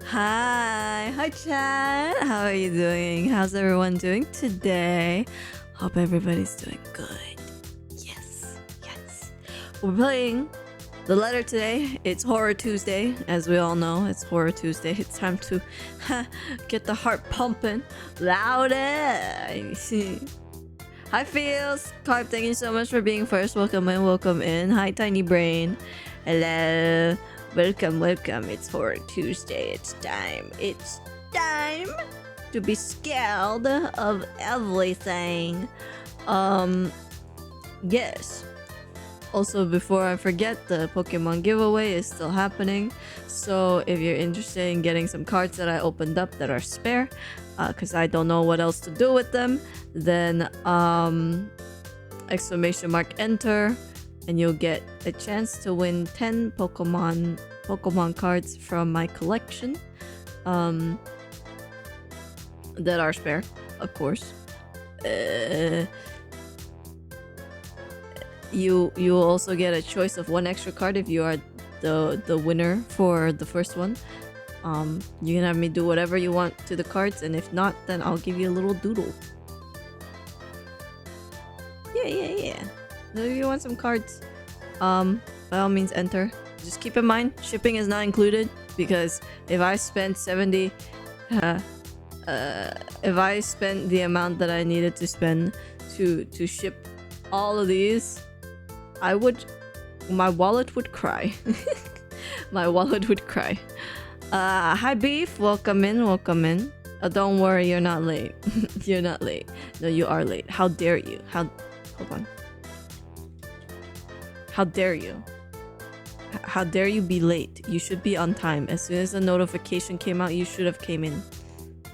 Hi chat. How are you doing? How's everyone doing today? Hope everybody's doing good. Yes. We're playing the letter today. It's Horror Tuesday, as we all know. It's Horror Tuesday. It's time to get the heart pumping louder. Hi Feels. Carp, thank you so much for being first. Welcome in. Hi Tiny Brain. Hello. Welcome. It's Horror Tuesday. It's time to be scared of everything. Yes. Also, before I forget, the Pokemon giveaway is still happening. So if you're interested in getting some cards that I opened up that are spare, because I don't know what else to do with them, then exclamation mark enter, and you'll get a chance to win 10 Pokemon cards from my collection that are spare, of course. You will also get a choice of one extra card if you are the winner for the first one. You can have me do whatever you want to the cards, and if not, then I'll give you a little doodle. Yeah. So if you want some cards, by all means enter. Just keep in mind, shipping is not included, because if I spent 70 if I spent the amount that I needed to spend to ship all of these, my wallet would cry. My wallet would cry. Hi Beef, welcome in. Don't worry, you're not late. You're not late. No, you are late. How dare you? Hold on. How dare you? How dare you be late? You should be on time. As soon as the notification came out, you should have came in.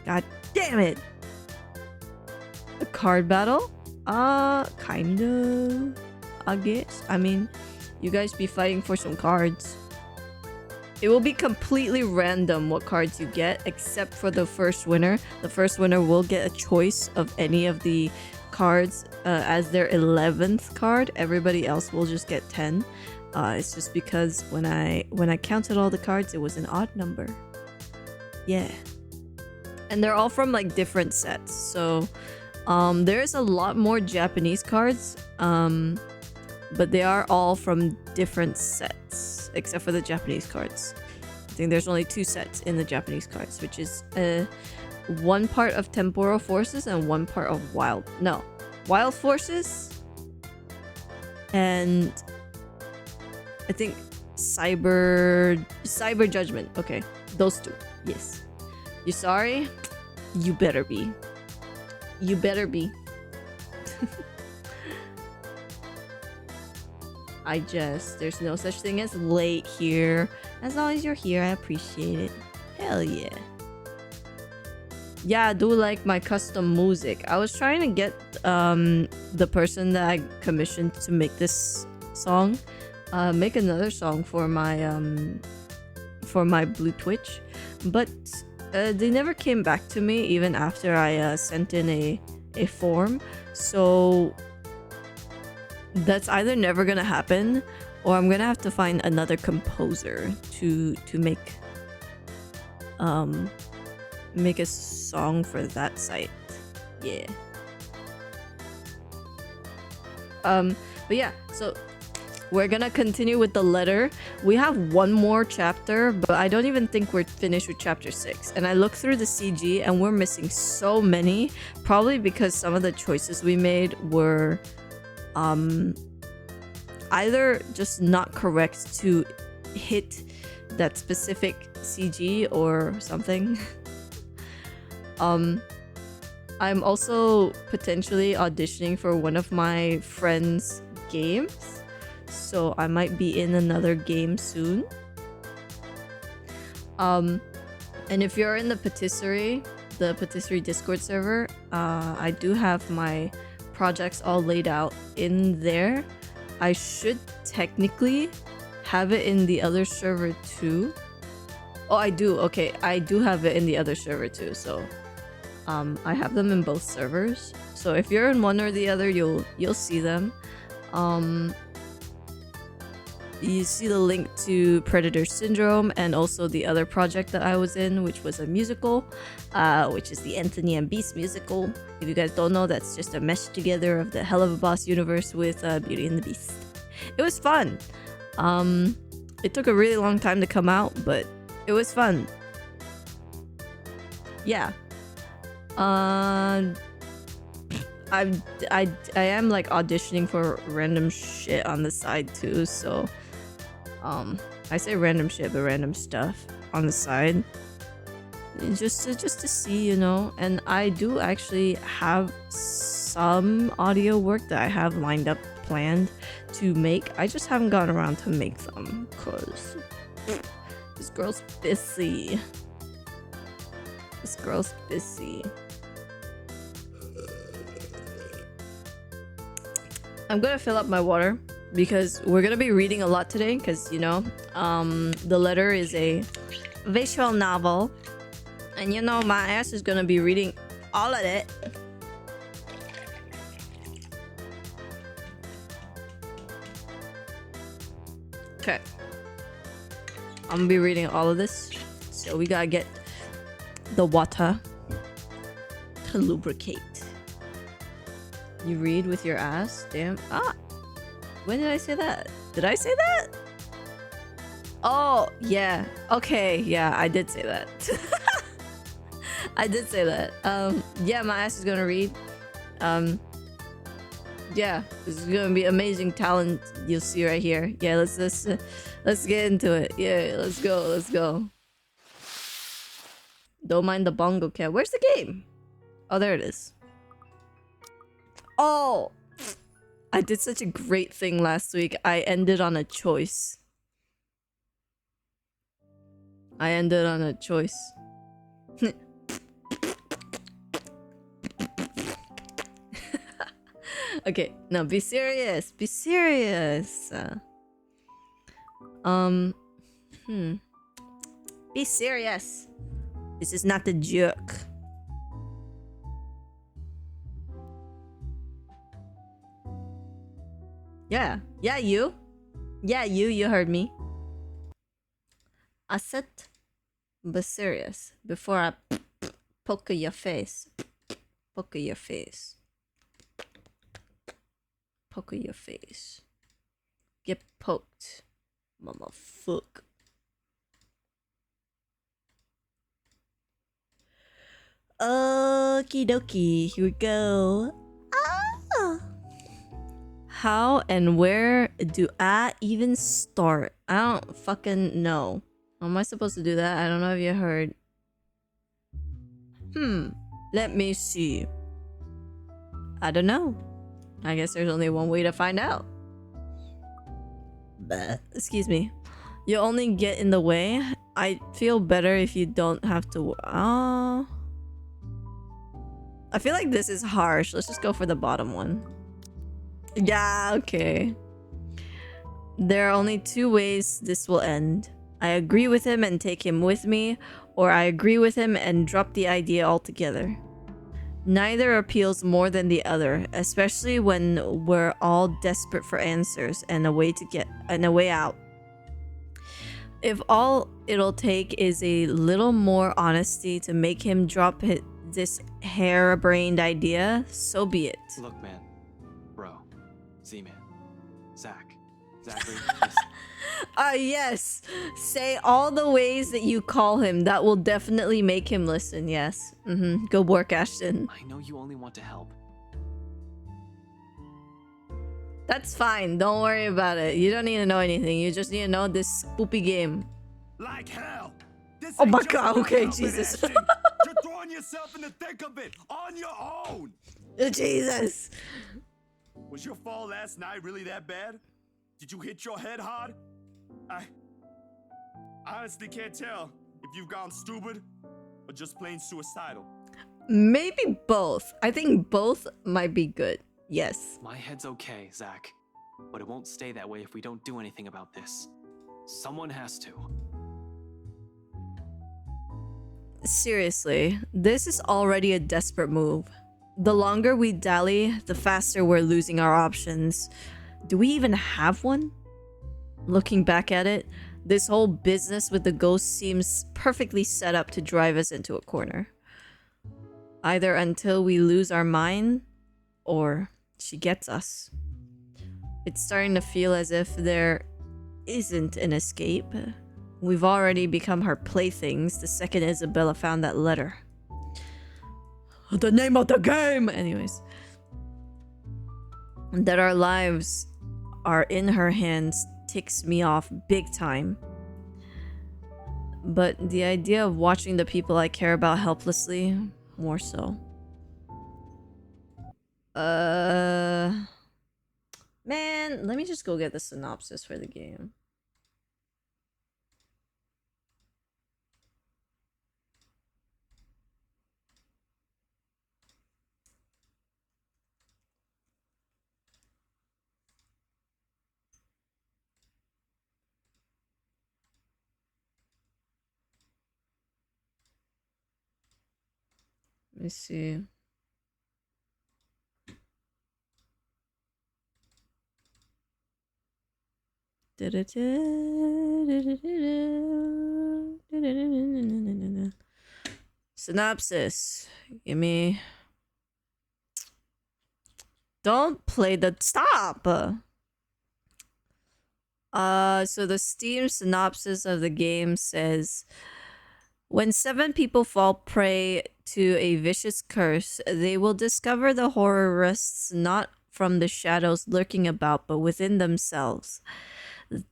God damn it! A card battle? Kind of, I guess. I mean, you guys be fighting for some cards. It will be completely random what cards you get, except for the first winner. The first winner will get a choice of any of the cards as their 11th card. Everybody else will just get 10. It's just because when I counted all the cards, it was an odd number. Yeah. And they're all from like different sets. So there's a lot more Japanese cards, but they are all from different sets, except for the Japanese cards. I think there's only 2 sets in the Japanese cards, which is one part of Temporal Forces and one part of Wild Forces, and I think Cyber Judgment. Okay, those 2. Yes. You sorry? You better be. There's no such thing as late here. As long as you're here, I appreciate it. Hell yeah. Yeah, I do like my custom music. I was trying to get the person that I commissioned to make this song make another song for my Blue Twitch, but they never came back to me even after I sent in a form. So that's either never gonna happen, or I'm gonna have to find another composer to make a song for that site. Yeah. But yeah, so we're gonna continue with the letter. We have one more chapter, but I don't even think we're finished with chapter 6. And I looked through the CG and we're missing so many, probably because some of the choices we made were either just not correct to hit that specific CG or something. I'm also potentially auditioning for one of my friends' games, so I might be in another game soon. And if you're in the patisserie Discord server, I do have my projects all laid out in there. I should technically have it in the other server too. Oh, I do. Okay, I do have it in the other server too. So I have them in both servers. So if you're in one or the other, you'll see them. you see the link to Predator Syndrome and also the other project that I was in, which was a musical, which is the Anthony and Beast musical. If you guys don't know, that's just a mesh together of the Hell of a Boss universe with Beauty and the Beast. It was fun. It took a really long time to come out, but it was fun. Yeah. I am like auditioning for random shit on the side too, so I say random shit, but random stuff on the side, just to see, you know. And I do actually have some audio work that I have lined up, planned to make. I just haven't gotten around to make them because this girl's busy. This girl's busy. I'm gonna fill up my water because we're gonna be reading a lot today, because you know, the letter is a visual novel, and you know my ass is gonna be reading all of it. Okay, I'm gonna be reading all of this, so we gotta get the water to lubricate. You read with your ass? Damn. Ah! When did I say that? Did I say that? Oh, yeah. Okay, yeah, I did say that. I did say that. Yeah, my ass is gonna read. Yeah, this is gonna be amazing talent you'll see right here. Yeah, let's get into it. Yeah, let's go. Don't mind the bongo cat. Where's the game? Oh, there it is. Oh, I did such a great thing last week. I ended on a choice. Okay, no, be serious. Be serious. Be serious. This is not a joke. Yeah, you heard me. I said, be serious before I poke your face. Poke your face. Get poked, motherfucker. Okie dokie, here we go. Ah! How and where do I even start? I don't fucking know. How am I supposed to do that? I don't know if you heard. Let me see. I don't know. I guess there's only one way to find out. But, excuse me. You only get in the way. I feel better if you don't have to. I feel like this is harsh. Let's just go for the bottom one. Yeah, okay. There are only two ways this will end. I agree with him and take him with me, or I agree with him and drop the idea altogether. Neither appeals more than the other, especially when we're all desperate for answers and a way out. If all it'll take is a little more honesty to make him drop this harebrained idea, so be it. Look, man. Bro. Z-Man. Zach. Zachary. Yes. Say all the ways that you call him. That will definitely make him listen. Yes. Good work, Ashton. I know you only want to help. That's fine. Don't worry about it. You don't need to know anything. You just need to know this spoopy game. Like hell. Oh my god. Okay, Jesus. You're throwing yourself in the thick of it on your own. Jesus. Was your fall last night really that bad? Did you hit your head hard? I honestly can't tell if you've gone stupid or just plain suicidal. Maybe both. I think both might be good. Yes. My head's okay, Zach. But it won't stay that way if we don't do anything about this. Someone has to. Seriously, this is already a desperate move. The longer we dally, the faster we're losing our options. Do we even have one? looking back at it, this whole business with the ghost seems perfectly set up to drive us into a corner. Either until we lose our mind, or she gets us. It's starting to feel as if there isn't an escape. We've already become her playthings the second Isabella found that letter. The name of the game! Anyways. That our lives are in her hands ticks me off big time. But the idea of watching the people I care about helplessly, more so. Man, let me just go get the synopsis for the game. Let me see. Synopsis. Give me. Don't play the stop. So the Steam synopsis of the game says, when 7 people fall prey to a vicious curse, they will discover the horror rests not from the shadows lurking about, but within themselves.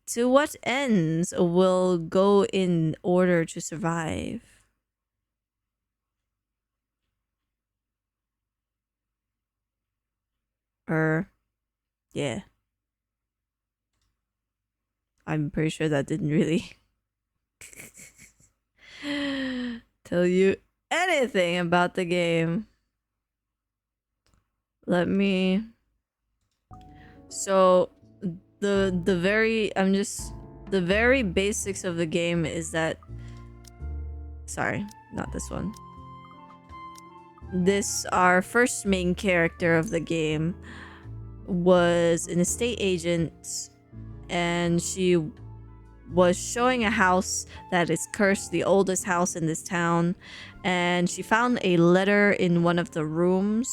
To what ends will go in order to survive? Yeah. I'm pretty sure that didn't really tell you anything about the game. Let me... So, the very basics of the game is that... Sorry, not this one. Our first main character of the game was an estate agent, and she was showing a house that is cursed, the oldest house in this town, and she found a letter in one of the rooms,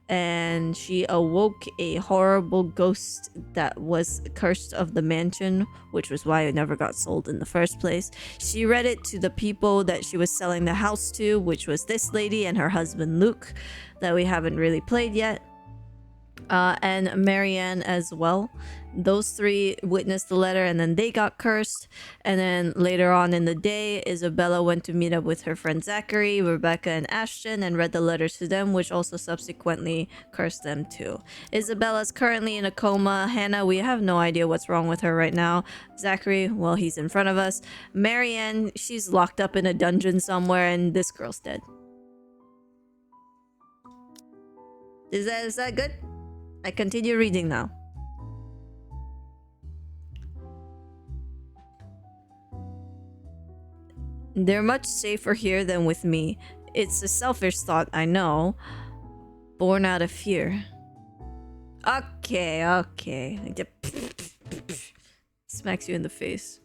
and she awoke a horrible ghost that was cursed of the mansion, which was why it never got sold in the first place. She read it to the people that she was selling the house to, which was this lady and her husband Luke, that we haven't really played yet, and Marianne as well. Those 3 witnessed the letter, and then they got cursed. And then later on in the day, Isabella went to meet up with her friend Zachary, Rebecca, and Ashton, and read the letters to them, which also subsequently cursed them too. Isabella's currently in a coma. Hannah, we have no idea what's wrong with her right now. Zachary, well, he's in front of us. Marianne, she's locked up in a dungeon somewhere, and this girl's dead. Is that good? I continue reading now. They're much safer here than with me. It's a selfish thought, I know. Born out of fear. Okay. Smacks you in the face.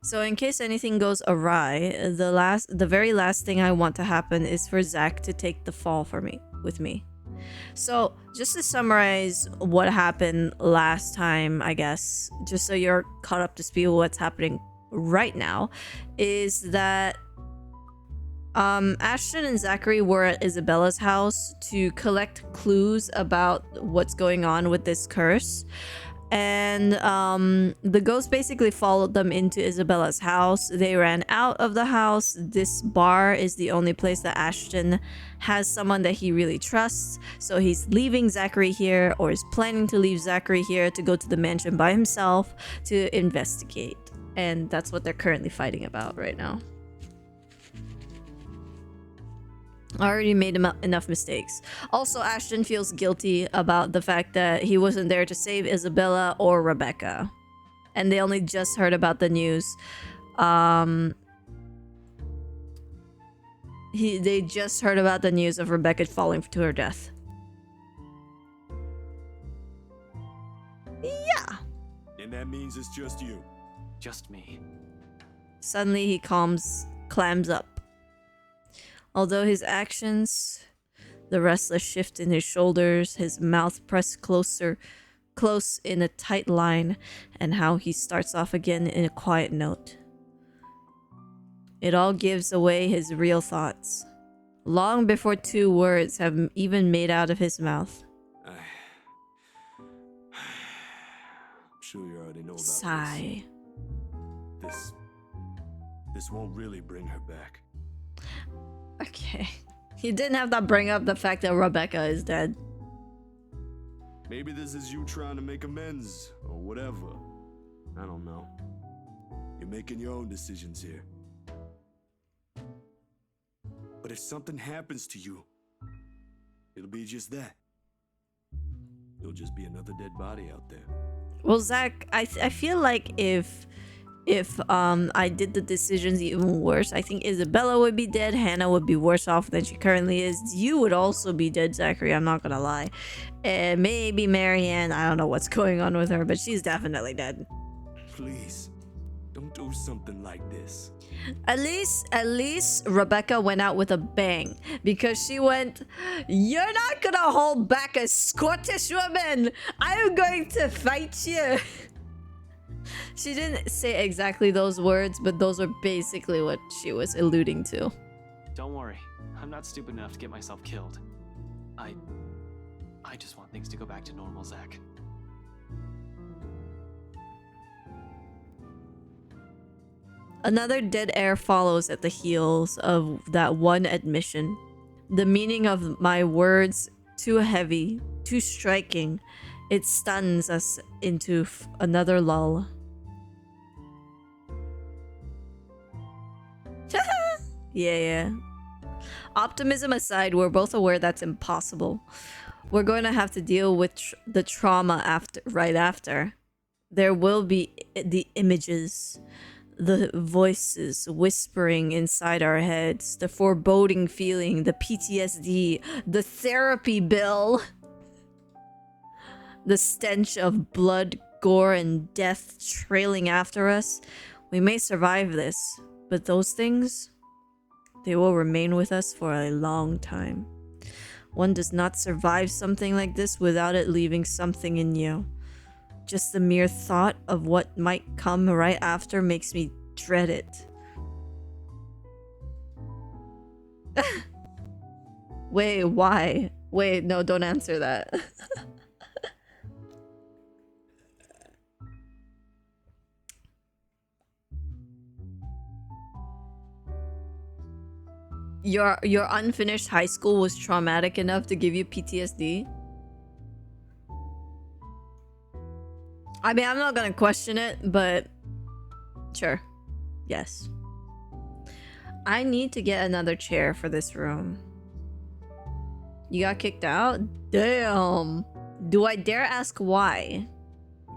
So in case anything goes awry, the very last thing I want to happen is for Zach to take the fall with me. So just to summarize what happened last time, I guess, just so you're caught up to speed with what's happening right now, is that Ashton and Zachary were at Isabella's house to collect clues about what's going on with this curse. And the ghost basically followed them into Isabella's house. They ran out of the house. This bar is the only place that Ashton has someone that he really trusts. So he's leaving Zachary here, or is planning to leave Zachary here to go to the mansion by himself to investigate. And that's what they're currently fighting about right now. I already made enough mistakes. Also, Ashton feels guilty about the fact that he wasn't there to save Isabella or Rebecca. And they only just heard about the news. They just heard about the news of Rebecca falling to her death. Yeah. And that means it's just you. Just me. Suddenly he clams up. Although his actions, the restless shift in his shoulders, his mouth pressed close in a tight line, and how he starts off again in a quiet note. It all gives away his real thoughts, long before 2 words have even made out of his mouth. I'm sure you already know about Sigh. This won't really bring her back. Okay. You didn't have to bring up the fact that Rebecca is dead. Maybe this is you trying to make amends, or whatever. I don't know. You're making your own decisions here. But if something happens to you, it'll be just that. You'll just be another dead body out there. Well, Zach, I feel like if I did the decisions even worse, I think Isabella would be dead, Hannah would be worse off than she currently is. You would also be dead, Zachary, I'm not gonna lie. And maybe Marianne, I don't know what's going on with her, but she's definitely dead. Please, don't do something like this. At least Rebecca went out with a bang, because she went, "You're not gonna hold back a Scottish woman! I'm going to fight you!" She didn't say exactly those words, but those are basically what she was alluding to. Don't worry. I'm not stupid enough to get myself killed. I just want things to go back to normal, Zach. Another dead air follows at the heels of that one admission. The meaning of my words too heavy, too striking. It stuns us into another lull. Yeah. Optimism aside, we're both aware that's impossible. We're going to have to deal with the trauma right after. There will be the images, the voices whispering inside our heads, the foreboding feeling, the PTSD, the therapy bill, the stench of blood, gore, and death trailing after us. We may survive this, but those things, they will remain with us for a long time. One does not survive something like this without it leaving something in you. Just the mere thought of what might come right after makes me dread it. Wait, why? Wait, no, don't answer that. Your unfinished high school was traumatic enough to give you PTSD? I mean, I'm not gonna question it, but sure. Yes. I need to get another chair for this room. You got kicked out? Damn. Do I dare ask why?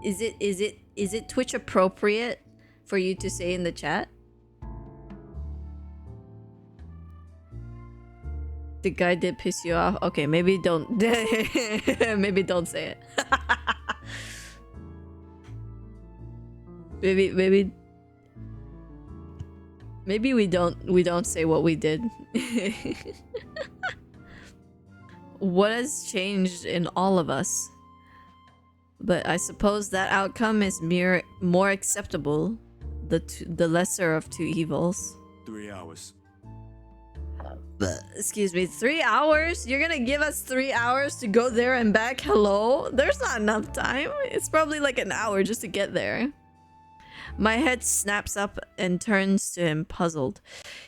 Is it Twitch appropriate for you to say in the chat? The guy did piss you off? Okay, maybe don't maybe don't say it. Maybe we don't say what we did. What has changed in all of us? But I suppose that outcome is more acceptable. The lesser of two evils. 3 hours. Excuse me, 3 hours? You're gonna give us 3 hours to go there and back? Hello? There's not enough time. It's probably like an hour just to get there. My head snaps up and turns to him, puzzled.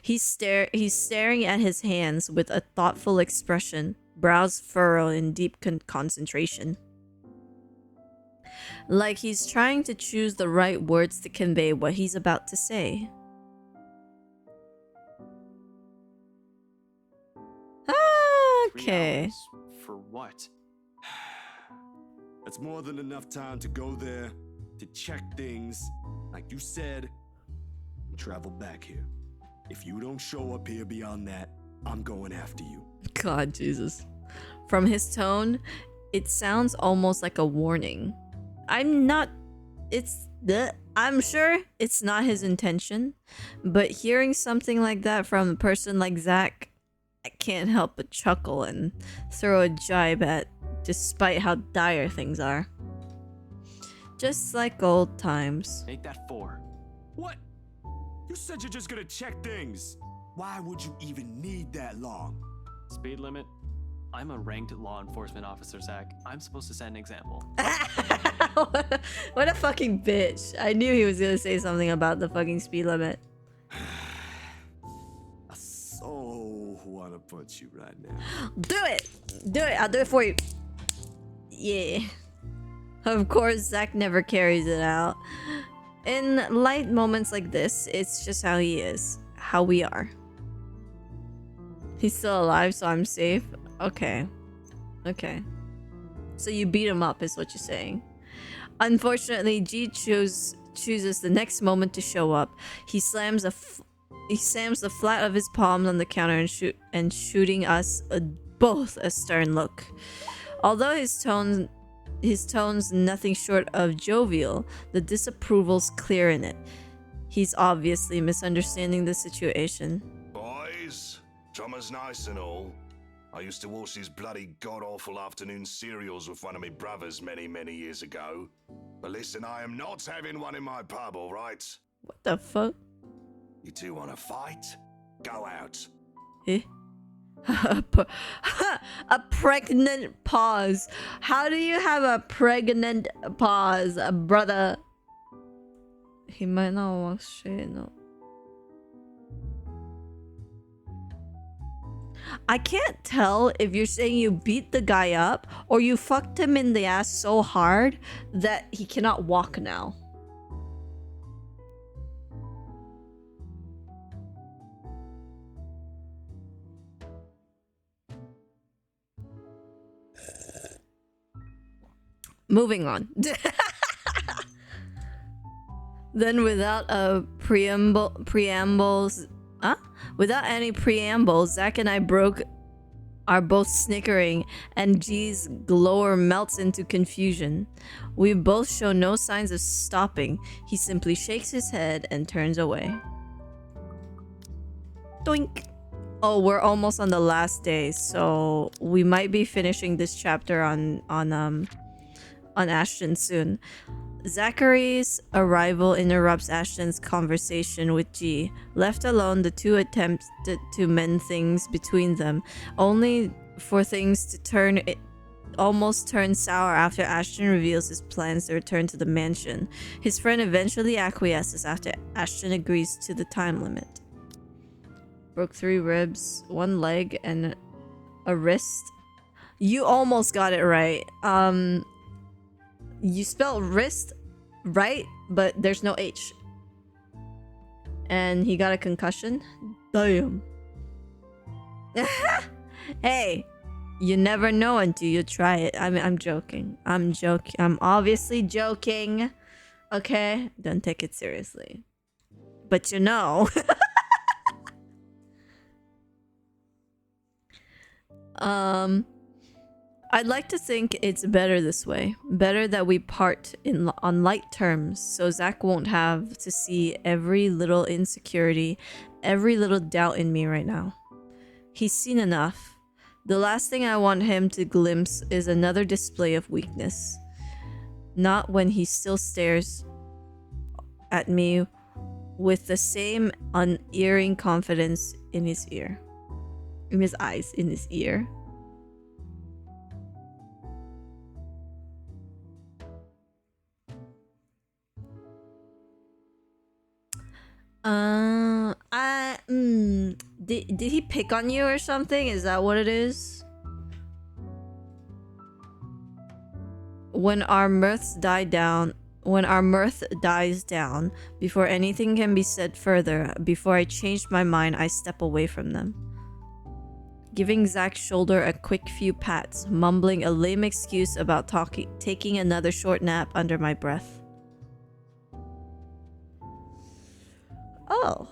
He's staring at his hands with a thoughtful expression, brows furrowed in deep concentration. Like he's trying to choose the right words to convey what he's about to say. Okay. 3 hours? For what? That's more than enough time to go there, to check things, like you said, and travel back here. If you don't show up here beyond that, I'm going after you. God, Jesus. From his tone, it sounds almost like a warning. I'm not I'm sure it's not his intention, but hearing something like that from a person like Zach, I can't help but chuckle and throw a jibe at, despite how dire things are. Just like old times. Make that 4. What? You said you're just gonna check things. Why would you even need that long? Speed limit? I'm a ranked law enforcement officer, Zach. I'm supposed to set an example. What a fucking bitch. I knew he was gonna say something about the fucking speed limit. I so wanna punch you right now. Do it! Do it! I'll do it for you. Yeah. Of course, Zach never carries it out. In light moments like this, it's just how he is. How we are. He's still alive, so I'm safe. Okay. Okay. So you beat him up, is what you're saying. Unfortunately, G chooses the next moment to show up. He slams the flat of his palms on the counter and shooting us both a stern look. Although his tone's nothing short of jovial, the disapproval's clear in it. He's obviously misunderstanding the situation. Boys, summer's nice and all. I used to watch these bloody god-awful afternoon serials with one of my brothers many, many years ago. But listen, I am not having one in my pub, all right? What the fuck? You two want to fight? Go out. Eh? A pregnant pause. How do you have a pregnant pause, brother? He might not want shit, no. I can't tell if you're saying you beat the guy up or you fucked him in the ass so hard that he cannot walk now. Moving on. Then without a without any preamble, Zach and I are both snickering, and G's glower melts into confusion. We both show no signs of stopping. He simply shakes his head and turns away. Doink. Oh, we're almost on the last day, so we might be finishing this chapter on Ashton soon. Zachary's arrival interrupts Ashton's conversation with G. Left alone, the two attempt to mend things between them, only for things to almost turn sour after Ashton reveals his plans to return to the mansion. His friend eventually acquiesces after Ashton agrees to the time limit. Broke 3 ribs, 1 leg, and a wrist. You almost got it right. You spelled wrist right, but there's no H. And he got a concussion? Damn. Hey, you never know until you try it. I'm joking. I'm joking. I'm obviously joking. Okay? Don't take it seriously. But you know. I'd like to think it's better this way. Better that we part on light terms, so Zach won't have to see every little insecurity, every little doubt in me right now. He's seen enough. The last thing I want him to glimpse is another display of weakness. Not when he still stares at me with the same unerring confidence in his ear. In his eyes, in his ear. Did he pick on you or something? Is that what it is? When our mirth dies down, before anything can be said further, before I change my mind, I step away from them. Giving Zach's shoulder a quick few pats, mumbling a lame excuse about taking another short nap under my breath. Oh,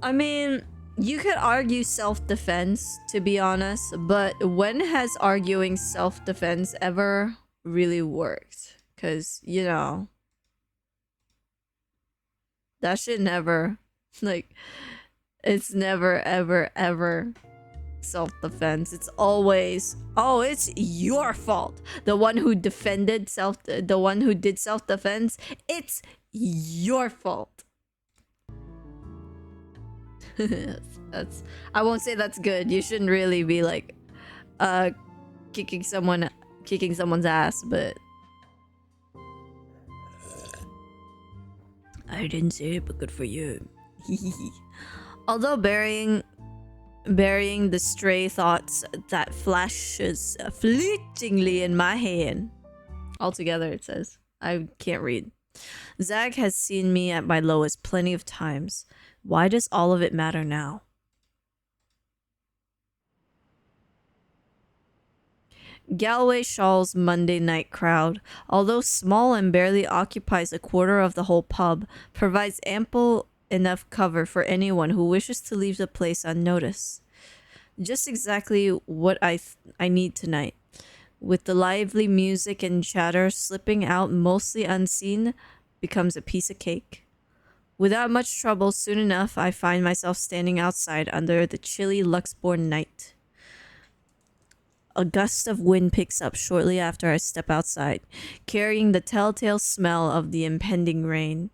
I mean, You could argue self-defense, to be honest, but when has arguing self-defense ever really worked? Because, you know, that shit never, like, it's never, ever, ever self-defense. It's always, oh, it's your fault. The one who defended the one who did self-defense, it's your fault. That's I won't say that's good. You shouldn't really be like kicking someone's ass, but I didn't say it, but good for you. Although burying the stray thoughts that flashes fleetingly in my hand. Altogether, it says. I can't read. Zach has seen me at my lowest plenty of times. Why does all of it matter now? Galway Shaw's Monday night crowd, although small and barely occupies a quarter of the whole pub, provides ample enough cover for anyone who wishes to leave the place unnoticed. Just exactly what I need tonight. With the lively music and chatter slipping out mostly unseen, becomes a piece of cake. Without much trouble, soon enough, I find myself standing outside under the chilly Luxborn night. A gust of wind picks up shortly after I step outside, carrying the telltale smell of the impending rain.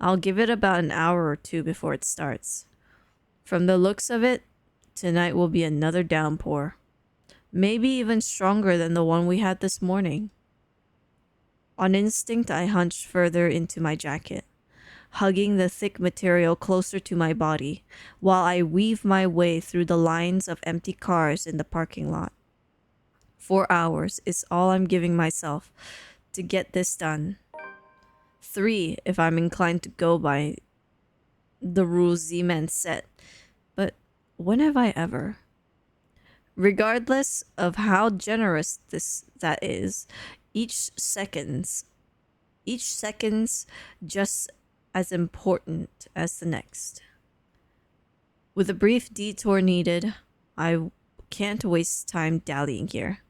I'll give it about an hour or two before it starts. From the looks of it, tonight will be another downpour. Maybe even stronger than the one we had this morning. On instinct, I hunch further into my jacket, hugging the thick material closer to my body, while I weave my way through the lines of empty cars in the parking lot. 4 hours is all I'm giving myself to get this done. 3 if I'm inclined to go by the rules Z-Man set. But when have I ever? Regardless of how generous that is, each second's just as important as the next. With a brief detour needed, I can't waste time dallying here.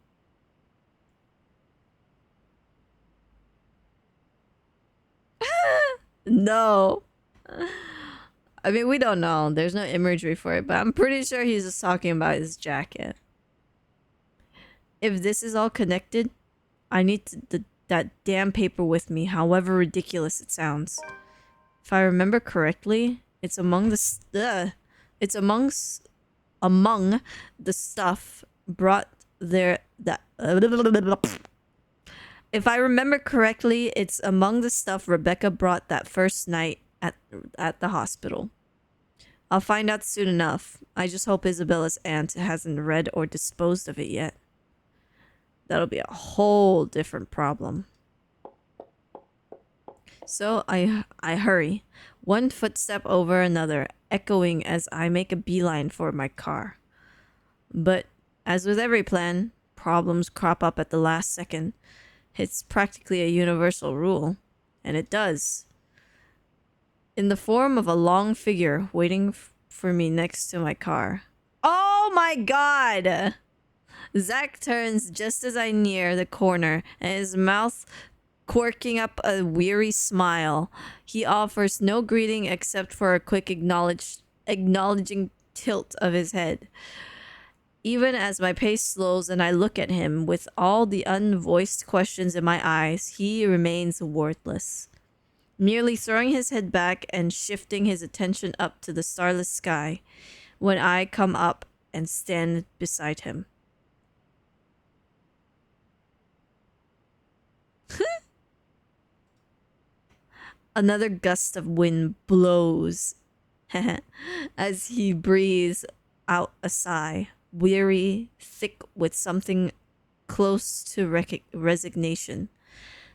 No. I mean, we don't know. There's no imagery for it, but I'm pretty sure he's just talking about his jacket. If this is all connected, I need that damn paper with me, however ridiculous it sounds. If I remember correctly, it's among the stuff brought there that if I remember correctly, it's among the stuff Rebecca brought that first night at the hospital. I'll find out soon enough. I just hope Isabella's aunt hasn't read or disposed of it yet. That'll be a whole different problem. So I hurry, one footstep over another, echoing as I make a beeline for my car. But as with every plan, problems crop up at the last second. It's practically a universal rule, and it does. In the form of a long figure waiting for me next to my car. Oh my god! Zach turns just as I near the corner, and his mouth quirking up a weary smile. He offers no greeting except for a quick acknowledging tilt of his head. Even as my pace slows and I look at him with all the unvoiced questions in my eyes, he remains wordless, merely throwing his head back and shifting his attention up to the starless sky when I come up and stand beside him. Another gust of wind blows as he breathes out a sigh, weary, thick with something close to resignation.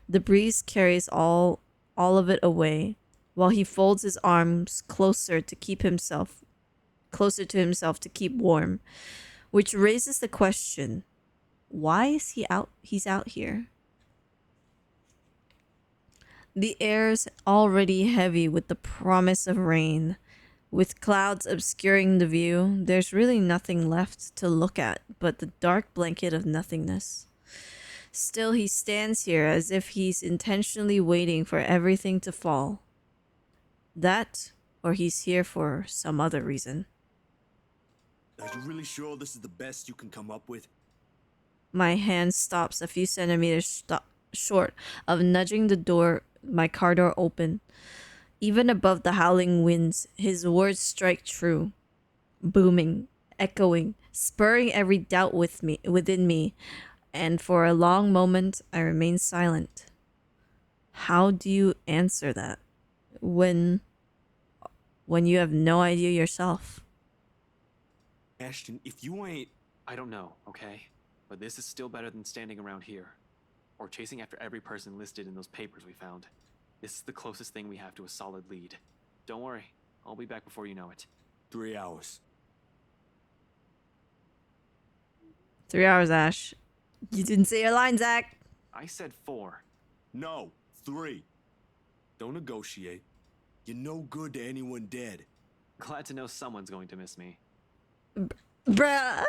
The breeze carries all of it away, while he folds his arms closer to himself to keep warm, which raises the question, why is he's out here? The air's already heavy with the promise of rain, With clouds obscuring the view, there's really nothing left to look at but the dark blanket of nothingness. Still, he stands here as if he's intentionally waiting for everything to fall. That, or he's here for some other reason. Are you really sure this is the best you can come up with? My hand stops a few centimeters short of nudging my car door open. Even above the howling winds, his words strike true, booming, echoing, spurring every doubt within me, and for a long moment I remain silent. How do you answer that when you have no idea yourself? Ashton, if you ain't... I don't know, okay? But this is still better than standing around here. Or chasing after every person listed in those papers we found. This is the closest thing we have to a solid lead. Don't worry, I'll be back before you know it. 3 hours. 3 hours, Ash. You didn't say your line, Zach. I said 4. No, 3. Don't negotiate. You're no good to anyone dead. Glad to know someone's going to miss me. Bruh.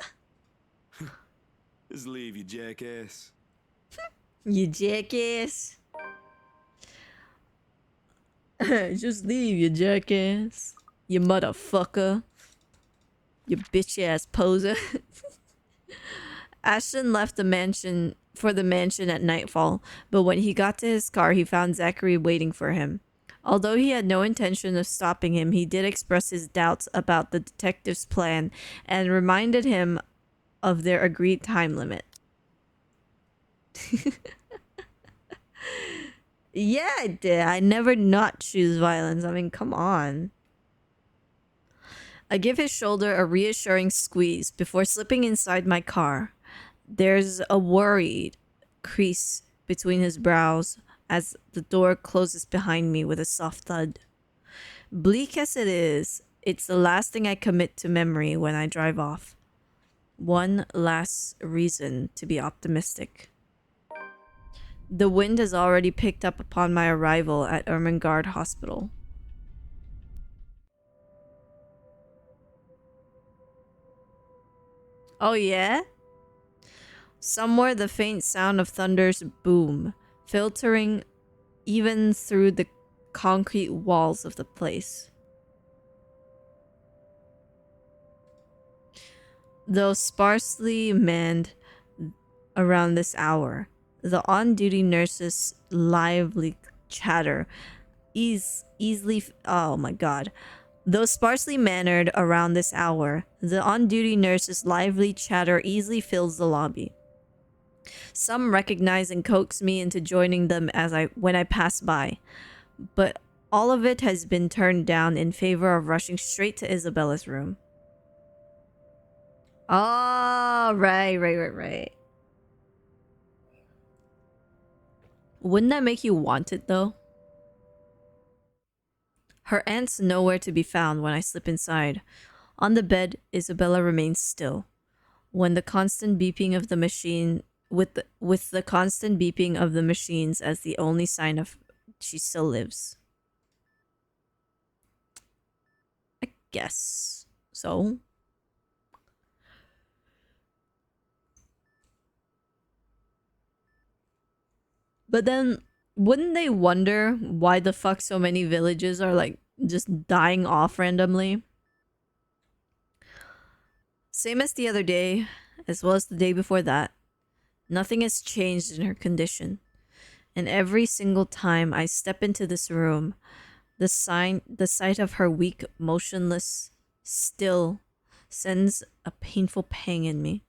Just leave, you jackass. You jackass. Just leave, you jackass. You motherfucker. You bitch ass poser. Ashton left the mansion at nightfall, but when he got to his car, he found Zachary waiting for him. Although he had no intention of stopping him, he did express his doubts about the detective's plan and reminded him of their agreed time limit. Yeah, I did. I never not choose violence. I mean, come on. I give his shoulder a reassuring squeeze before slipping inside my car. There's a worried crease between his brows as the door closes behind me with a soft thud. Bleak as it is, it's the last thing I commit to memory when I drive off. One last reason to be optimistic. The wind has already picked up upon my arrival at Ermengarde Hospital. Oh yeah? Somewhere the faint sound of thunder's boom, filtering even through the concrete walls of the place. Though sparsely manned around this hour, the on-duty nurses' lively chatter easily... Oh my god. Though sparsely mannered around this hour, the on-duty nurses' lively chatter easily fills the lobby. Some recognize and coax me into joining them when I pass by, but all of it has been turned down in favor of rushing straight to Isabella's room. Oh, right. Wouldn't that make you want it, though? Her aunt's nowhere to be found when I slip inside. On the bed, Isabella remains still. When the constant beeping of the machine, with the constant beeping of the machines as the only sign of she still lives. I guess so. But then, wouldn't they wonder why the fuck so many villages are like just dying off randomly? Same as the other day, as well as the day before that. Nothing has changed in her condition. And every single time I step into this room, the sight of her weak, motionless, still sends a painful pang in me.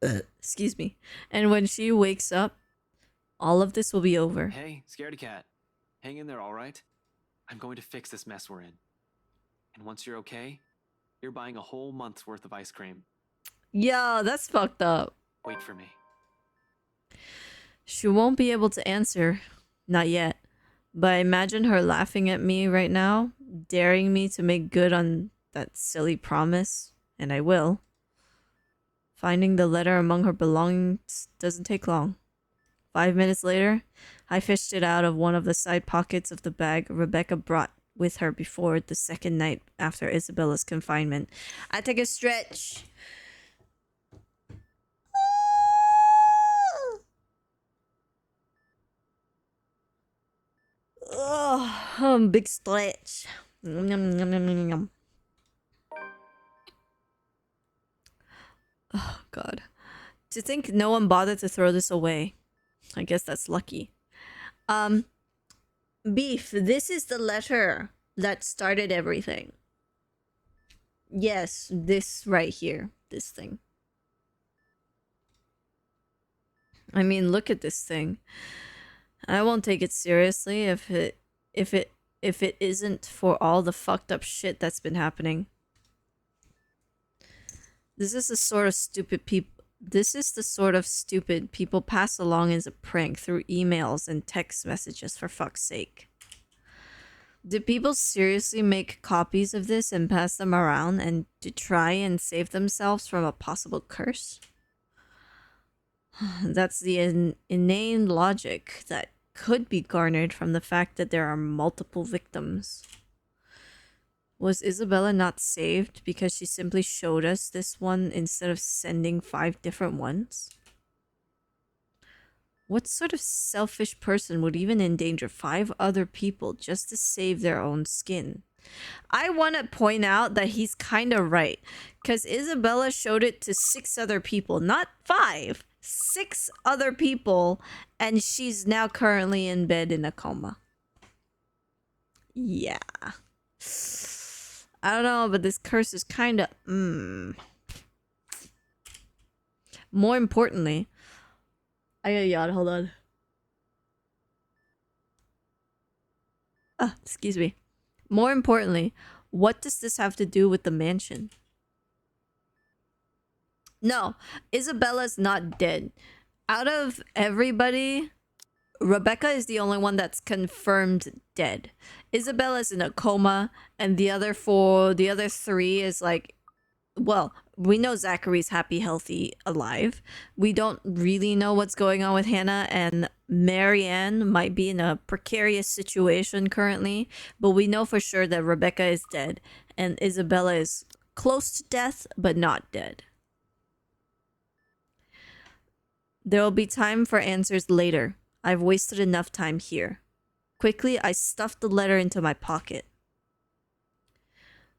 Excuse me. And when she wakes up, all of this will be over. Hey, scaredy cat. Hang in there, all right? I'm going to fix this mess we're in. And once you're okay, you're buying a whole month's worth of ice cream. Yo, that's fucked up. Wait for me. She won't be able to answer. Not yet. But I imagine her laughing at me right now, daring me to make good on that silly promise. And I will. Finding the letter among her belongings doesn't take long. 5 minutes later, I fished it out of one of the side pockets of the bag Rebecca brought with her before the second night after Isabella's confinement. I take a stretch. Oh, big stretch. Yum, yum, yum, yum, yum. Oh, God. To think no one bothered to throw this away. I guess that's lucky. Beef, this is the letter that started everything. Yes, this right here. This thing. I mean, look at this thing. I won't take it seriously if it isn't for all the fucked up shit that's been happening. This is the sort of stupid people pass along as a prank through emails and text messages, for fuck's sake. Did people seriously make copies of this and pass them around and to try and save themselves from a possible curse? That's the inane logic that could be garnered from the fact that there are multiple victims. Was Isabella not saved because she simply showed us this one instead of sending 5 different ones? What sort of selfish person would even endanger 5 other people just to save their own skin? I want to point out that he's kind of right, because Isabella showed it to 6 other people, not 5, 6 other people, and she's now currently in bed in a coma. Yeah. I don't know, but this curse is kind of... More importantly... I gotta yawn, hold on. Excuse me. More importantly, what does this have to do with the mansion? No, Isabella's not dead. Out of everybody, Rebecca is the only one that's confirmed dead. Isabella's in a coma, and the other 3 is like, well, we know Zachary's happy, healthy, alive. We don't really know what's going on with Hannah, and Marianne might be in a precarious situation currently, but we know for sure that Rebecca is dead, and Isabella is close to death, but not dead. There will be time for answers later. I've wasted enough time here. Quickly, I stuffed the letter into my pocket.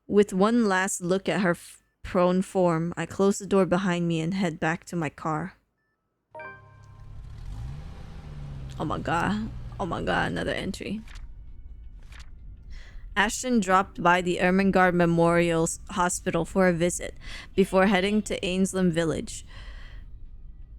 With one last look at her prone form, I close the door behind me and head back to my car. Oh my god. Oh my god, another entry. Ashton dropped by the Ermengarde Memorial Hospital for a visit before heading to Ainsland Village.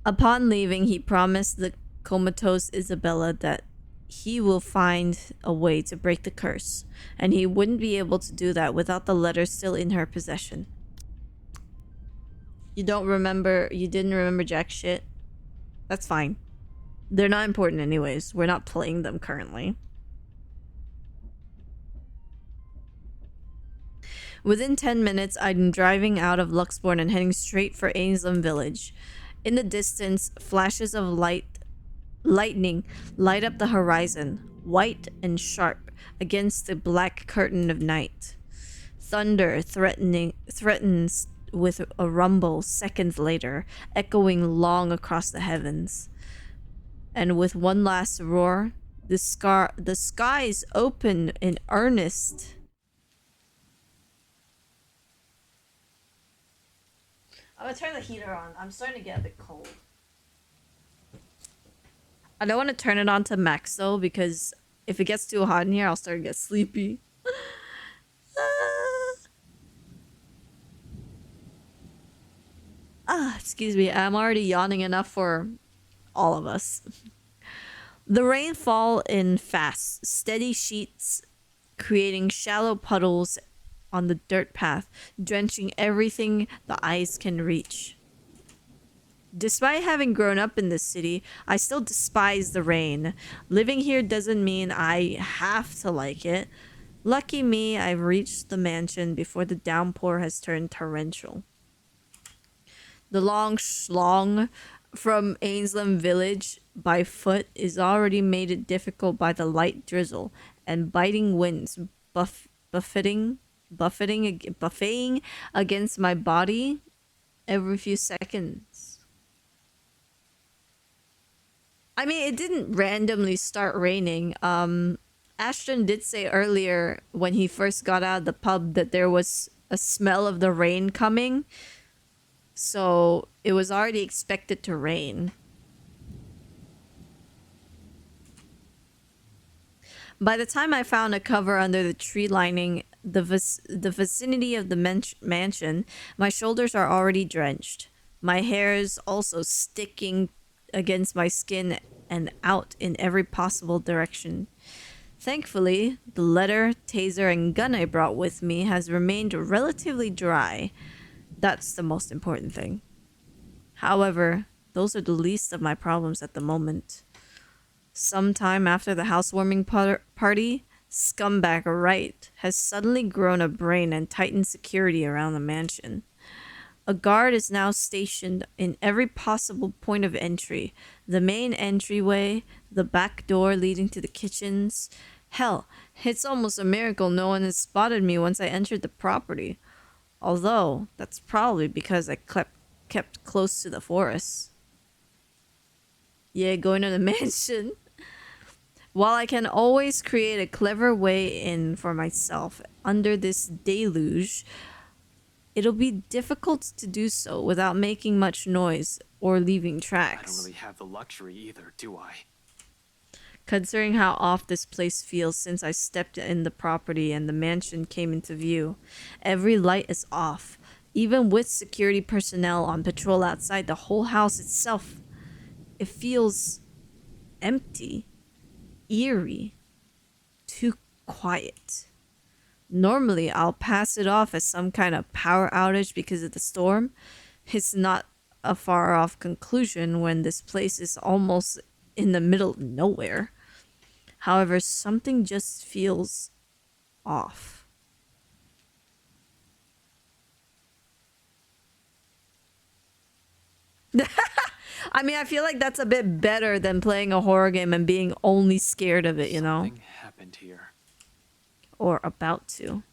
Upon leaving, he promised the comatose Isabella that he will find a way to break the curse, and he wouldn't be able to do that without the letter still in her possession. You didn't remember jack shit? That's fine. They're not important anyways. We're not playing them currently. Within 10 minutes, I'm driving out of Luxbourne and heading straight for Ainsland Village. In the distance, flashes of lightning light up the horizon, white and sharp against the black curtain of night. Thunder threatens with a rumble seconds later, echoing long across the heavens. And with one last roar, the skies open in earnest. I'm gonna turn the heater on. I'm starting to get a bit cold. I don't want to turn it on to max though, because if it gets too hot in here, I'll start to get sleepy. Excuse me. I'm already yawning enough for all of us. The rain fall in fast, steady sheets, creating shallow puddles on the dirt path, drenching everything the eyes can reach. Despite having grown up in this city, I still despise the rain. Living here doesn't mean I have to like it. Lucky me, I've reached the mansion before the downpour has turned torrential. The long schlong from Ainsland Village by foot is already made it difficult by the light drizzle and biting winds buffeting against my body every few seconds. I mean, it didn't randomly start raining. Ashton did say earlier when he first got out of the pub that there was a smell of the rain coming. So it was already expected to rain. By the time I found a cover under the tree lining the vicinity of the mansion, my shoulders are already drenched. My hair is also sticking against my skin and out in every possible direction. Thankfully, the letter, taser, and gun I brought with me has remained relatively dry. That's the most important thing. However, those are the least of my problems at the moment. Sometime after the housewarming party, Scumbag Wright has suddenly grown a brain and tightened security around the mansion. A guard is now stationed in every possible point of entry. The main entryway, the back door leading to the kitchens. Hell, it's almost a miracle no one has spotted me once I entered the property. Although, that's probably because I kept close to the forest. Yeah, going to the mansion. While I can always create a clever way in for myself under this deluge, it'll be difficult to do so without making much noise or leaving tracks. I don't really have the luxury either, do I? Considering how off this place feels since I stepped in the property and the mansion came into view, every light is off. Even with security personnel on patrol outside the whole house itself, it feels empty, eerie, too quiet. Normally, I'll pass it off as some kind of power outage because of the storm. It's not a far off conclusion when this place is almost in the middle of nowhere. However, something just feels off. I mean, I feel like that's a bit better than playing a horror game and being only scared of it, you know? Something happened here. Or about to.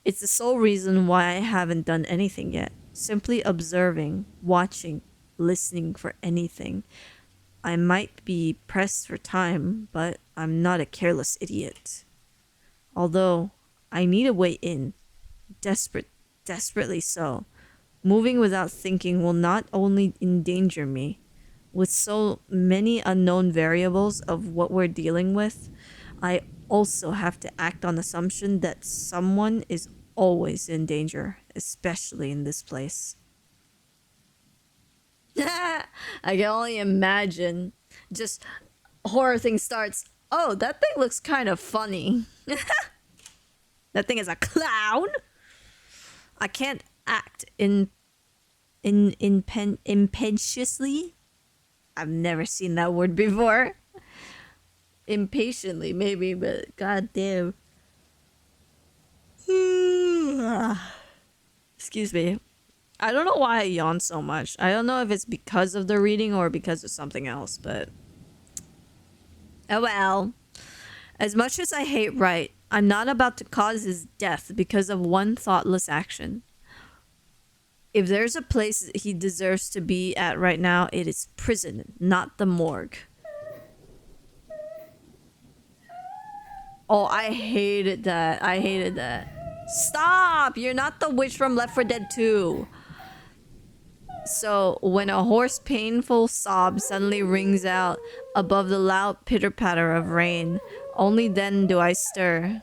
It's the sole reason why I haven't done anything yet. Simply observing, watching, listening for anything. I might be pressed for time, but I'm not a careless idiot. Although, I need a way in. Desperately so. Moving without thinking will not only endanger me. With so many unknown variables of what we're dealing with, I also have to act on assumption that someone is always in danger, especially in this place. I can only imagine. Just horror thing starts. Oh, that thing looks kind of funny. That thing is a clown. I can't act impetuously. I've never seen that word before. Impatiently, maybe, but goddamn. Excuse me. I don't know why I yawn so much. I don't know if it's because of the reading or because of something else, but oh well. As much as I hate Wright, I'm not about to cause his death because of one thoughtless action. If there's a place he deserves to be at right now, it is prison, not the morgue. Oh, I hated that. I hated that. Stop! You're not the witch from Left 4 Dead 2. So, when a hoarse, painful sob suddenly rings out above the loud pitter-patter of rain, only then do I stir.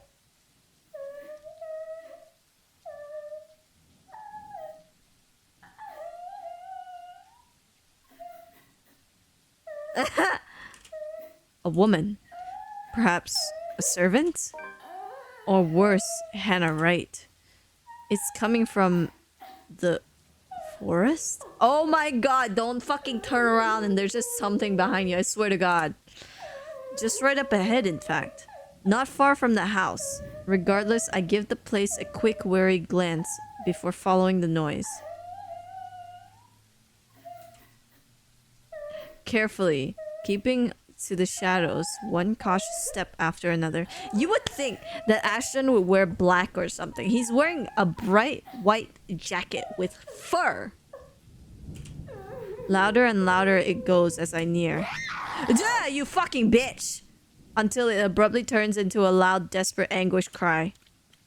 A woman. Perhaps a servant? Or worse, Hannah Wright. It's coming from the forest? Oh my god, don't fucking turn around and there's just something behind you, I swear to god. Just right up ahead, in fact. Not far from the house. Regardless, I give the place a quick, wary glance before following the noise. Carefully, keeping to the shadows, one cautious step after another. You would think that Ashton would wear black or something. He's wearing a bright white jacket with fur. Louder and louder it goes as I near. Yeah, you fucking bitch! Until it abruptly turns into a loud, desperate anguish cry.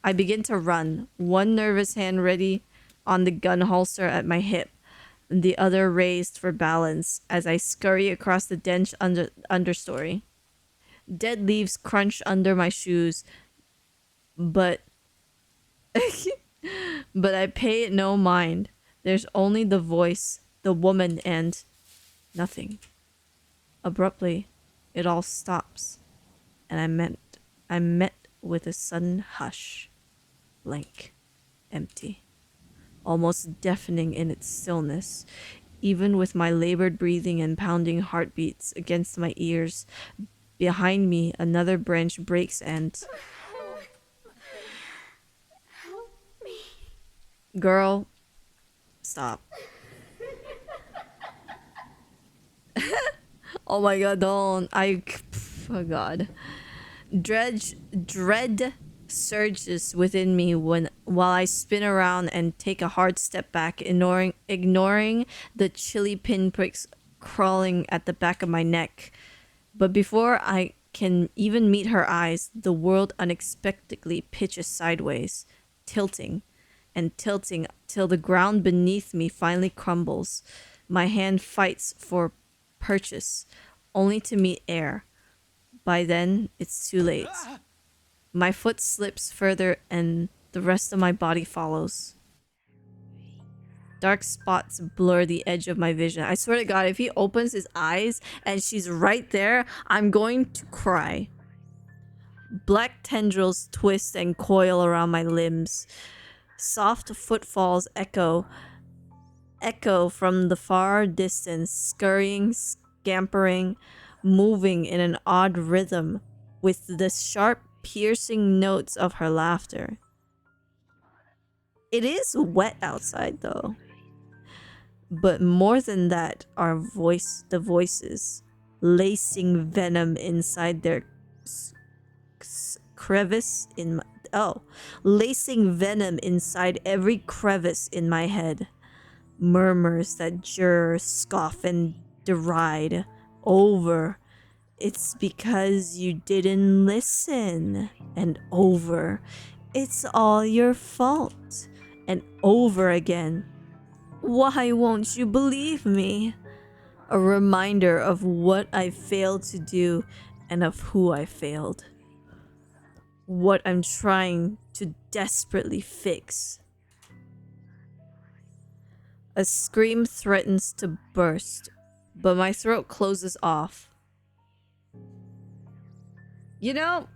I begin to run, one nervous hand ready on the gun holster at my hip, the other raised for balance as I scurry across the dense understory. Dead leaves crunch under my shoes, but but I pay it no mind. There's only the voice, the woman, and nothing. Abruptly, it all stops, and I'm met with a sudden hush, blank, empty, almost deafening in its stillness. Even with my labored breathing and pounding heartbeats against my ears, behind me another branch breaks and... Girl, stop. Oh my god, don't. Oh god. Dread surges within me while I spin around and take a hard step back, ignoring the chilly pinpricks crawling at the back of my neck. But before I can even meet her eyes, the world unexpectedly pitches sideways, tilting and tilting till the ground beneath me finally crumbles. My hand fights for purchase, only to meet air. By then, it's too late. My foot slips further and the rest of my body follows. Dark spots blur the edge of my vision. I swear to God, if he opens his eyes and she's right there, I'm going to cry. Black tendrils twist and coil around my limbs. Soft footfalls echo from the far distance, scurrying, scampering, moving in an odd rhythm with the sharp, piercing notes of her laughter. It is wet outside though. But more than that are the voices, lacing venom inside their crevice in my... Oh, lacing venom inside every crevice in my head. Murmurs that jur, scoff, and deride. Over. It's because you didn't listen. And over. It's all your fault. And over again. Why won't you believe me? A reminder of what I failed to do and of who I failed. What I'm trying to desperately fix. A scream threatens to burst, but my throat closes off. You know,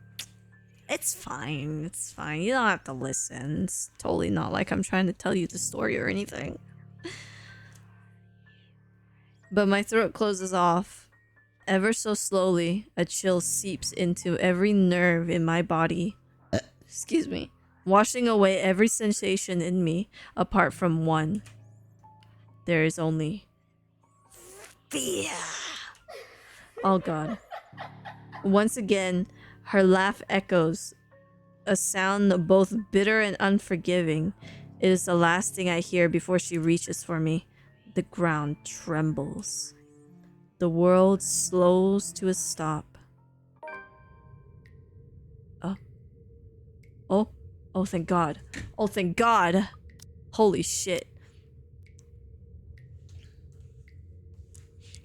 it's fine. It's fine. You don't have to listen. It's totally not like I'm trying to tell you the story or anything. But my throat closes off. Ever so slowly, a chill seeps into every nerve in my body. Excuse me. Washing away every sensation in me, apart from one. There is only fear. Oh god. Once again, her laugh echoes. A sound both bitter and unforgiving. It is the last thing I hear before she reaches for me. The ground trembles. The world slows to a stop. Oh. Oh. Oh, thank God. Oh, thank God. Holy shit.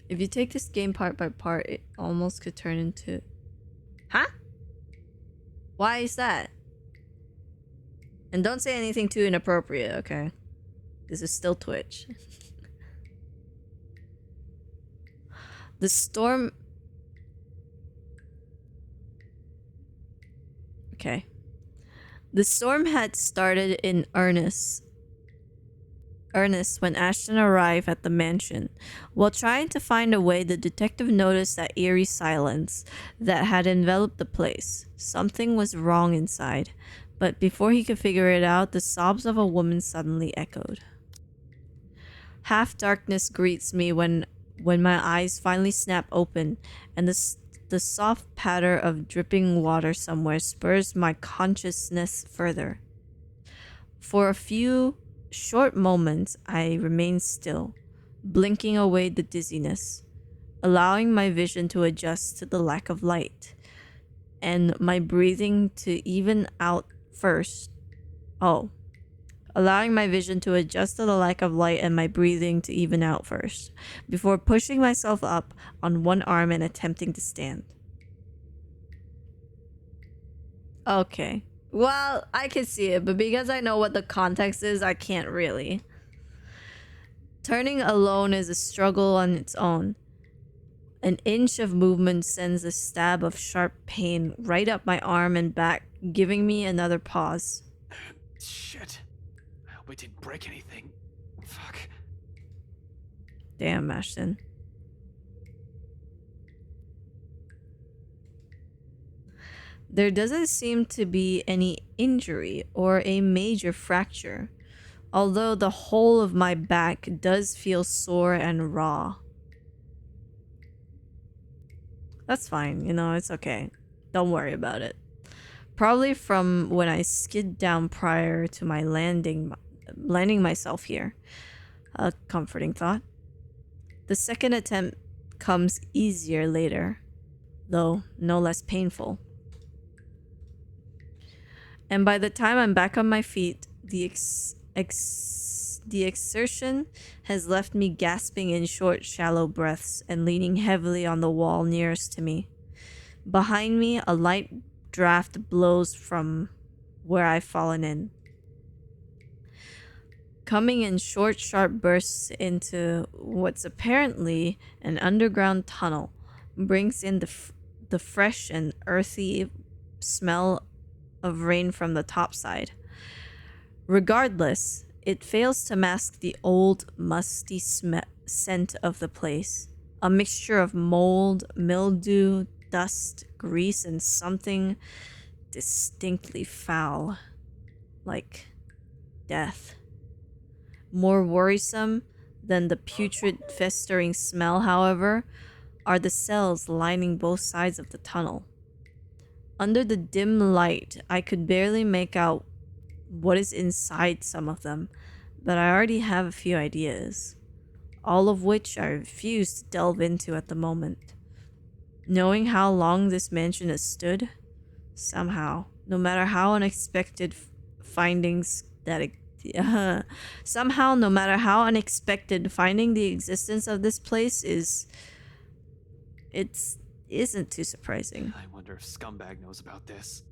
If you take this game part by part, it almost could turn into... Huh? Why is that? And don't say anything too inappropriate, okay? This is still Twitch. The storm... Okay. The storm had started in earnest when Ashton arrived at the mansion. While trying to find a way, the detective noticed that eerie silence that had enveloped the place. Something was wrong inside, but before he could figure it out, the sobs of a woman suddenly echoed. Half darkness greets me when When my eyes finally snap open and the soft patter of dripping water somewhere spurs my consciousness further. For a few short moments, I remain still, blinking away the dizziness, allowing my vision to adjust to the lack of light, and my breathing to even out first. Oh, allowing my vision to adjust to the lack of light and my breathing to even out first, before pushing myself up on one arm and attempting to stand. Okay. Well, I can see it, but because I know what the context is, I can't really. Turning alone is a struggle on its own. An inch of movement sends a stab of sharp pain right up my arm and back, giving me another pause. Shit. I hope I didn't break anything. Fuck. Damn, Ashton. There doesn't seem to be any injury or a major fracture, although the whole of my back does feel sore and raw. That's fine, you know, it's okay. Don't worry about it. Probably from when I skid down prior to my landing myself here. A comforting thought. The second attempt comes easier later, though no less painful. And by the time I'm back on my feet, the exertion has left me gasping in short, shallow breaths and leaning heavily on the wall nearest to me. Behind me, a light draft blows from where I've fallen in, coming in short, sharp bursts into what's apparently an underground tunnel, brings in the fresh and earthy smell of rain from the topside. Regardless, it fails to mask the old, musty scent of the place. A mixture of mold, mildew, dust, grease, and something distinctly foul, like death. More worrisome than the putrid, festering smell, however, are the cells lining both sides of the tunnel. Under the dim light, I could barely make out what is inside some of them, but I already have a few ideas, all of which I refuse to delve into at the moment. Knowing how long this mansion has stood, somehow, no matter how unexpected findings that somehow, no matter how unexpected finding the existence of this place isn't too surprising. I wonder if Scumbag knows about this.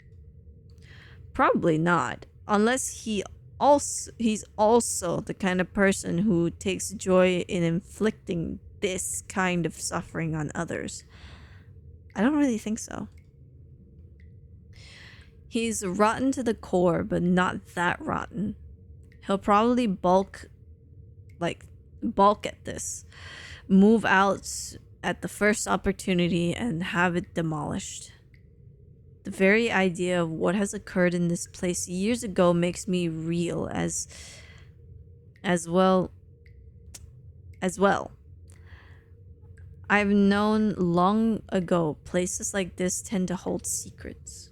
Probably not, unless he's also the kind of person who takes joy in inflicting this kind of suffering on others. I don't really think so. He's rotten to the core, but not that rotten. He'll probably balk at this, move out at the first opportunity and have it demolished. The very idea of what has occurred in this place years ago makes me reel as well. I've known long ago places like this tend to hold secrets.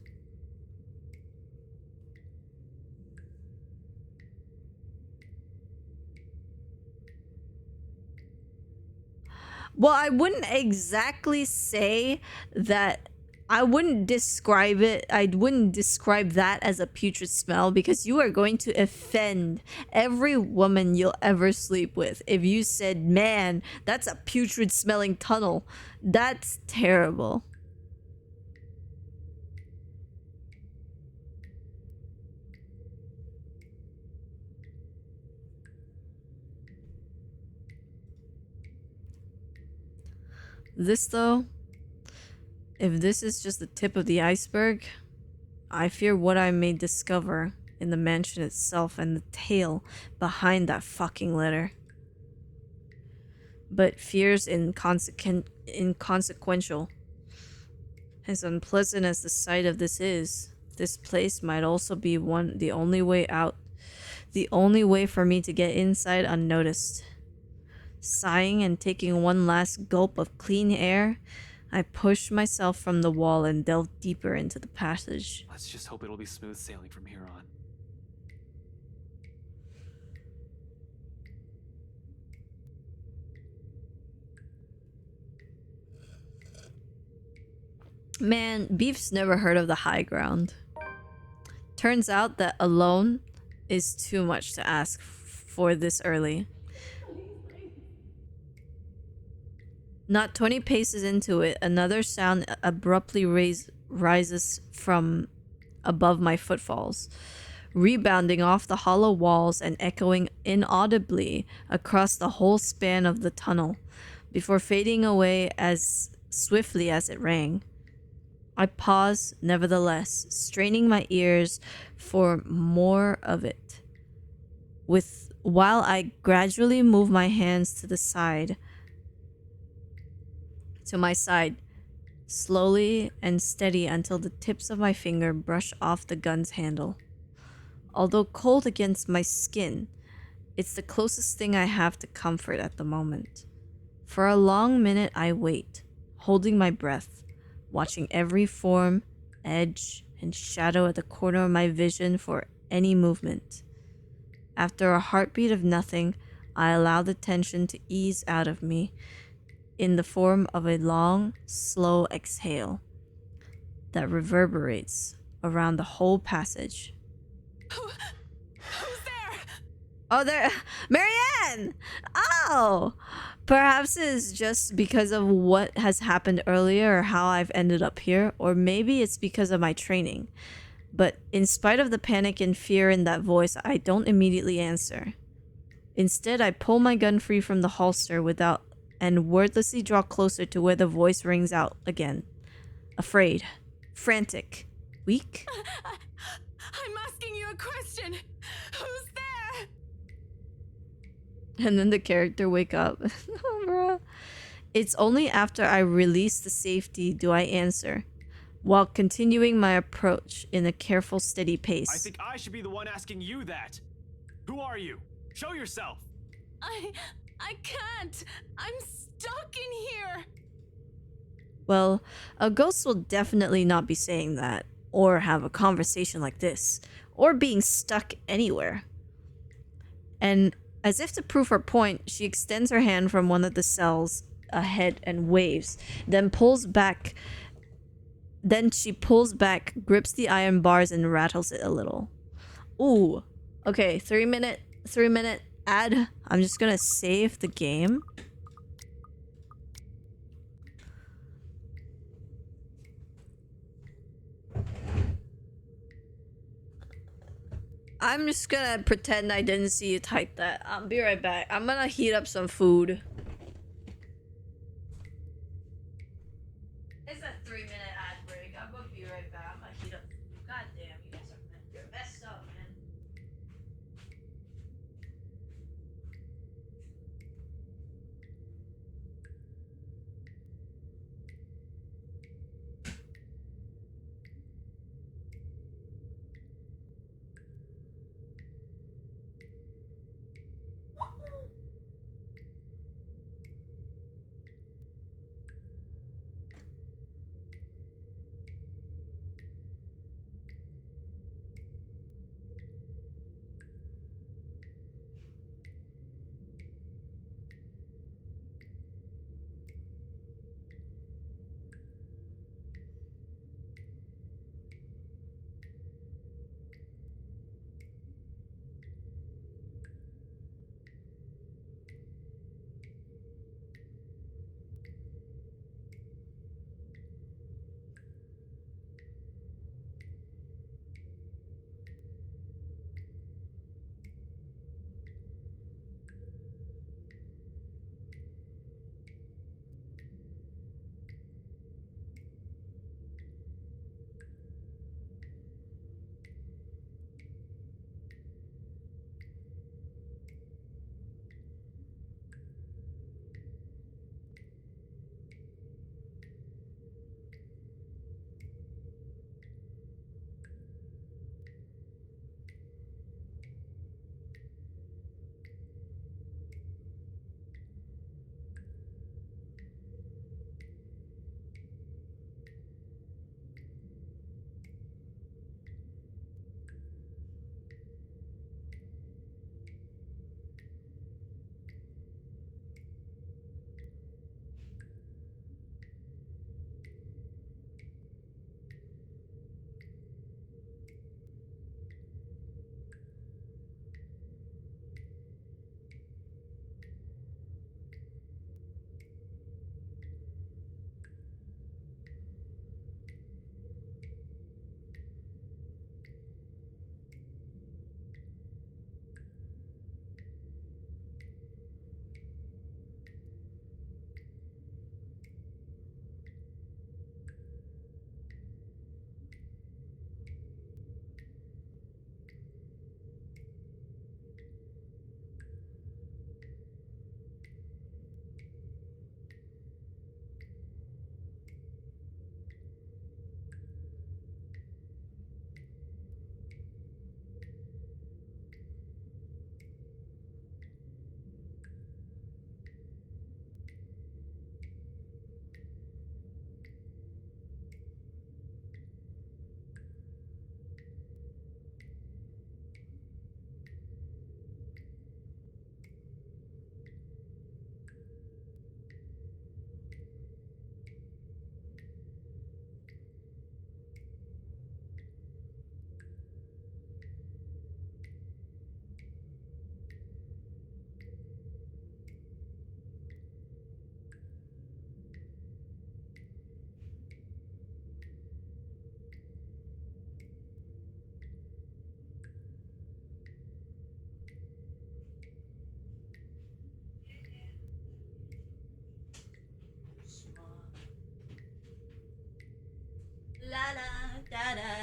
Well, I wouldn't exactly say that. I wouldn't describe it. I wouldn't describe that as a putrid smell, because you are going to offend every woman you'll ever sleep with if you said, man, that's a putrid smelling tunnel. That's terrible. This, though, if this is just the tip of the iceberg, I fear what I may discover in the mansion itself and the tale behind that fucking letter. But fear's inconsequential. As unpleasant as the sight of this is, this place might also be the only way out. The only way for me to get inside unnoticed. Sighing and taking one last gulp of clean air, I pushed myself from the wall and delved deeper into the passage. Let's just hope it'll be smooth sailing from here on. Man, Beef's never heard of the high ground. Turns out that alone is too much to ask for this early. Not 20 paces into it, another sound abruptly rises from above my footfalls, rebounding off the hollow walls and echoing inaudibly across the whole span of the tunnel, before fading away as swiftly as it rang. I pause, nevertheless, straining my ears for more of it. While I gradually move my hands to my side, slowly and steady until the tips of my finger brush off the gun's handle. Although cold against my skin, it's the closest thing I have to comfort at the moment. For a long minute I wait, holding my breath, watching every form, edge, and shadow at the corner of my vision for any movement. After a heartbeat of nothing, I allow the tension to ease out of me in the form of a long, slow exhale that reverberates around the whole passage. Who's there? Oh, there, Marianne! Oh! Perhaps it's just because of what has happened earlier or how I've ended up here, or maybe it's because of my training. But in spite of the panic and fear in that voice, I don't immediately answer. Instead, I pull my gun free from the holster and wordlessly draw closer to where the voice rings out again. Afraid, frantic, weak. I'm asking you a question. Who's there? And then the character wake up. Oh, bro. It's only after I release the safety do I answer, while continuing my approach in a careful, steady pace. I think I should be the one asking you that. Who are you? Show yourself. I can't. I'm stuck in here. Well, a ghost will definitely not be saying that, or have a conversation like this, or being stuck anywhere. And as if to prove her point, she extends her hand from one of the cells ahead and waves, then she pulls back, grips the iron bars and rattles it a little. Ooh. Okay, 3 minute ad. I'm just gonna save the game. I'm just gonna pretend I didn't see you type that. I'll be right back. I'm gonna heat up some food. It's a 3 minute ad break. I'm gonna be right back. I'm gonna heat up food. God damn, you guys you're messed up, man.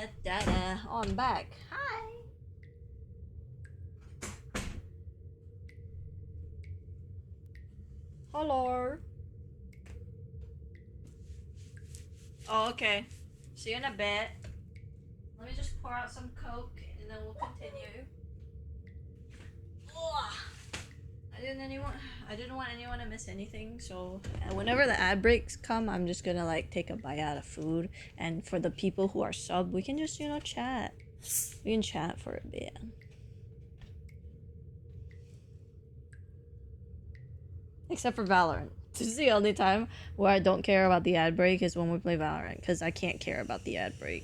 Oh, I'm back. Hi. Hello. Oh, okay. See you in a bit. Let me just pour out some Coke and then we'll continue. Ugh. I didn't want anyone to miss anything, so whenever the ad breaks come, I'm just gonna like take a bite out of food. And for the people who are sub, we can just, you know, chat. We can chat for a bit. Except for Valorant. This is the only time where I don't care about the ad break is when we play Valorant, because I can't care about the ad break.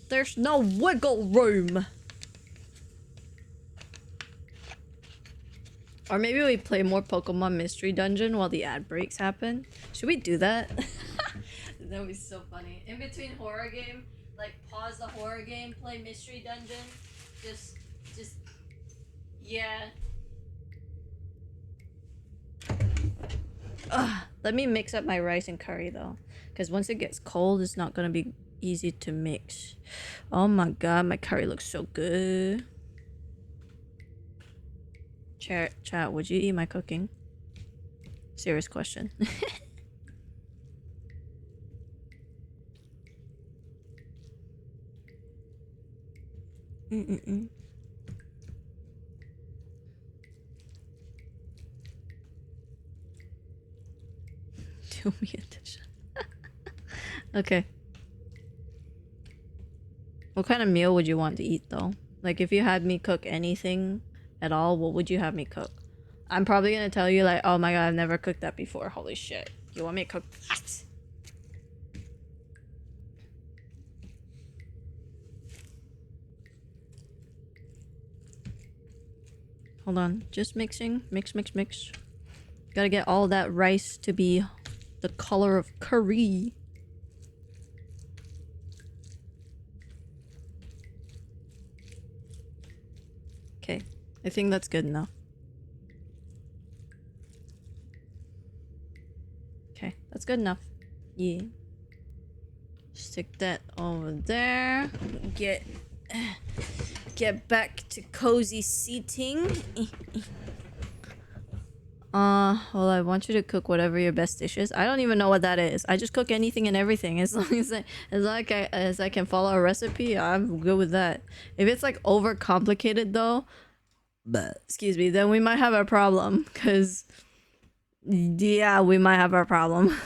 There's no wiggle room. Or maybe we play more Pokemon Mystery Dungeon while the ad breaks happen. Should we do that? That would be so funny. In between horror game, like pause the horror game, play Mystery Dungeon. Just, yeah. Ugh, let me mix up my rice and curry though. Because once it gets cold, it's not gonna be easy to mix. Oh my god, my curry looks so good. Chat, would you eat my cooking? Serious question. Do me a dish. Okay. What kind of meal would you want to eat though? Like if you had me cook anything at all, what would you have me cook? I'm probably gonna tell you like, oh my god, I've never cooked that before. Holy shit. You want me to cook that? Hold on. Just mixing. Mix. Gotta get all that rice to be the color of curry. Okay. I think that's good enough. Okay, that's good enough. Yeah. Stick that over there. Get back to cozy seating. Well, I want you to cook whatever your best dish is. I don't even know what that is. I just cook anything and everything as long as I can follow a recipe. I'm good with that. If it's like overcomplicated though, excuse me, then we might have a problem. Cause yeah, we might have a problem.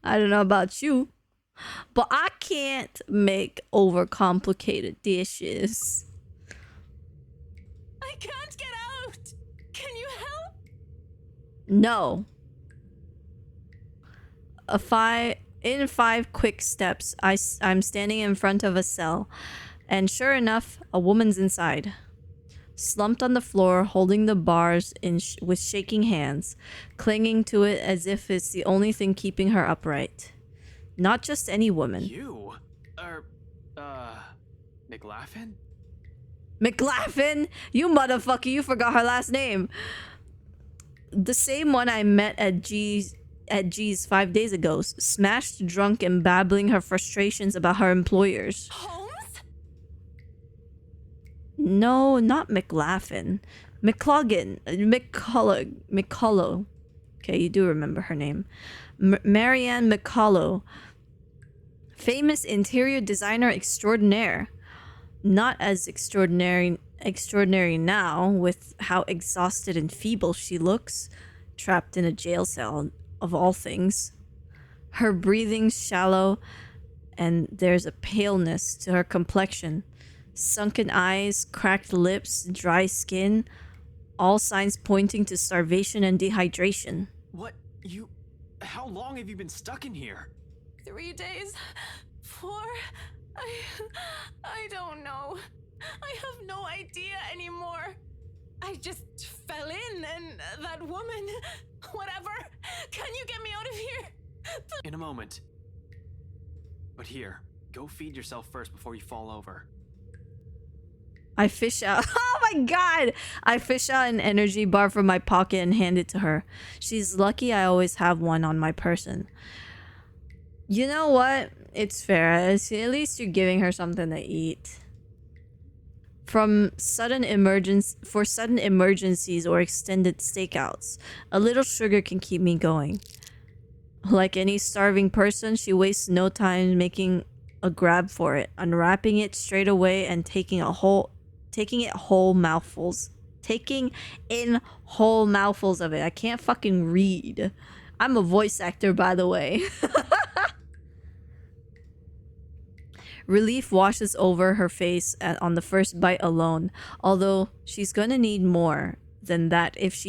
I don't know about you, but I can't make overcomplicated dishes. I can't get out! Can you help? No. In 5 quick steps, I'm standing in front of a cell, and sure enough, a woman's inside. Slumped on the floor, holding the bars with shaking hands, clinging to it as if it's the only thing keeping her upright. Not just any woman. You? McLaughlin? McLaughlin? You motherfucker, you forgot her last name. The same one I met at G's 5 days ago, smashed drunk and babbling her frustrations about her employers. Holmes? No, not McLaughlin. McCullough. Okay, you do remember her name. Marianne McCullough. Famous interior designer extraordinaire. Not as extraordinary now, with how exhausted and feeble she looks, trapped in a jail cell, of all things. Her breathing's shallow, and there's a paleness to her complexion. Sunken eyes, cracked lips, dry skin, all signs pointing to starvation and dehydration. What? How long have you been stuck in here? 3 days? 4? I don't know. I have no idea anymore. I just fell in and that woman, whatever. Can you get me out of here? In a moment. But here, go feed yourself first before you fall over. I fish out. Oh my god! I fish out an energy bar from my pocket and hand it to her. She's lucky I always have one on my person. You know what? It's fair. At least you're giving her something to eat. For sudden emergencies or extended stakeouts, a little sugar can keep me going. Like any starving person, she wastes no time making a grab for it, unwrapping it straight away and taking in whole mouthfuls of it. I can't fucking read. I'm a voice actor, by the way. Relief washes over her face on the first bite alone, although she's gonna need more than that if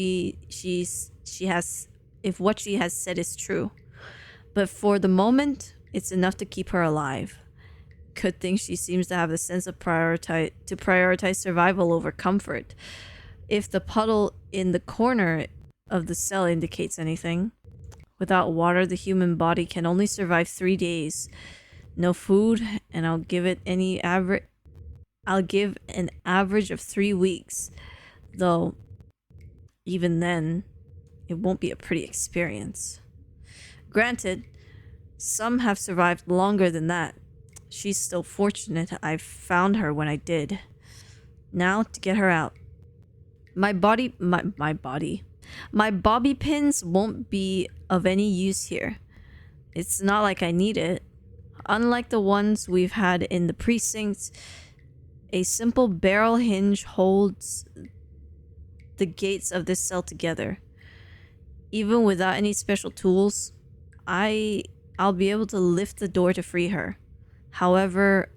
if what she has said is true. But for the moment, it's enough to keep her alive. Good thing she seems to have the sense of prioritize survival over comfort. If the puddle in the corner of the cell indicates anything, without water, the human body can only survive 3 days. No food, and I'll give an average of 3 weeks. Though, even then, it won't be a pretty experience. Granted, some have survived longer than that. She's still fortunate I found her when I did. Now to get her out. My bobby pins won't be of any use here. It's not like I need it. Unlike the ones we've had in the precinct, a simple barrel hinge holds the gates of this cell together. Even without any special tools, I'll be able to lift the door to free her. However,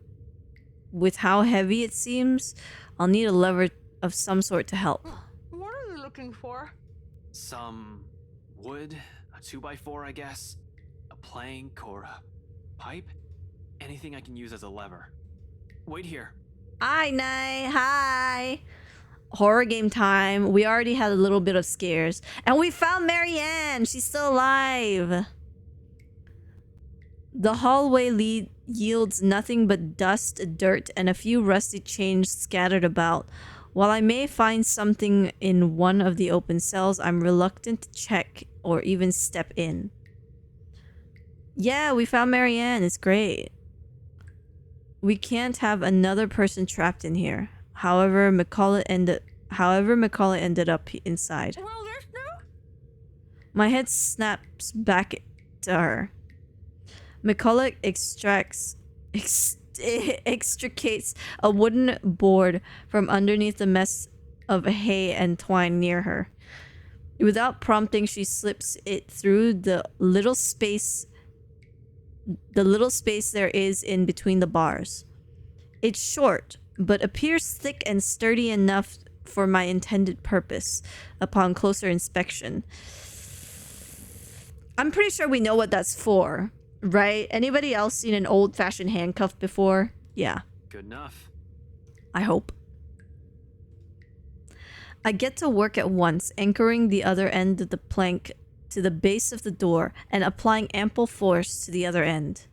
with how heavy it seems, I'll need a lever of some sort to help. What are you looking for? Some wood, a 2x4, I guess, a plank or a pipe, anything I can use as a lever. Wait here. Hi, Nye. Hi. Horror game time. We already had a little bit of scares. And we found Marianne. She's still alive. The hallway yields nothing but dust, dirt, and a few rusty chains scattered about. While I may find something in one of the open cells, I'm reluctant to check or even step in. Yeah, we found Marianne. It's great. We can't have another person trapped in here. However, McCullough ended up inside. Well, there's no. My head snaps back to her. McCullough extricates a wooden board from underneath the mess of hay and twine near her. Without prompting, she slips it through the little space there is in between the bars. It's short, but appears thick and sturdy enough for my intended purpose upon closer inspection. I'm pretty sure we know what that's for, right? Anybody else seen an old-fashioned handcuff before? Yeah. Good enough. I hope. I get to work at once, anchoring the other end of the plank to the base of the door and applying ample force to the other end.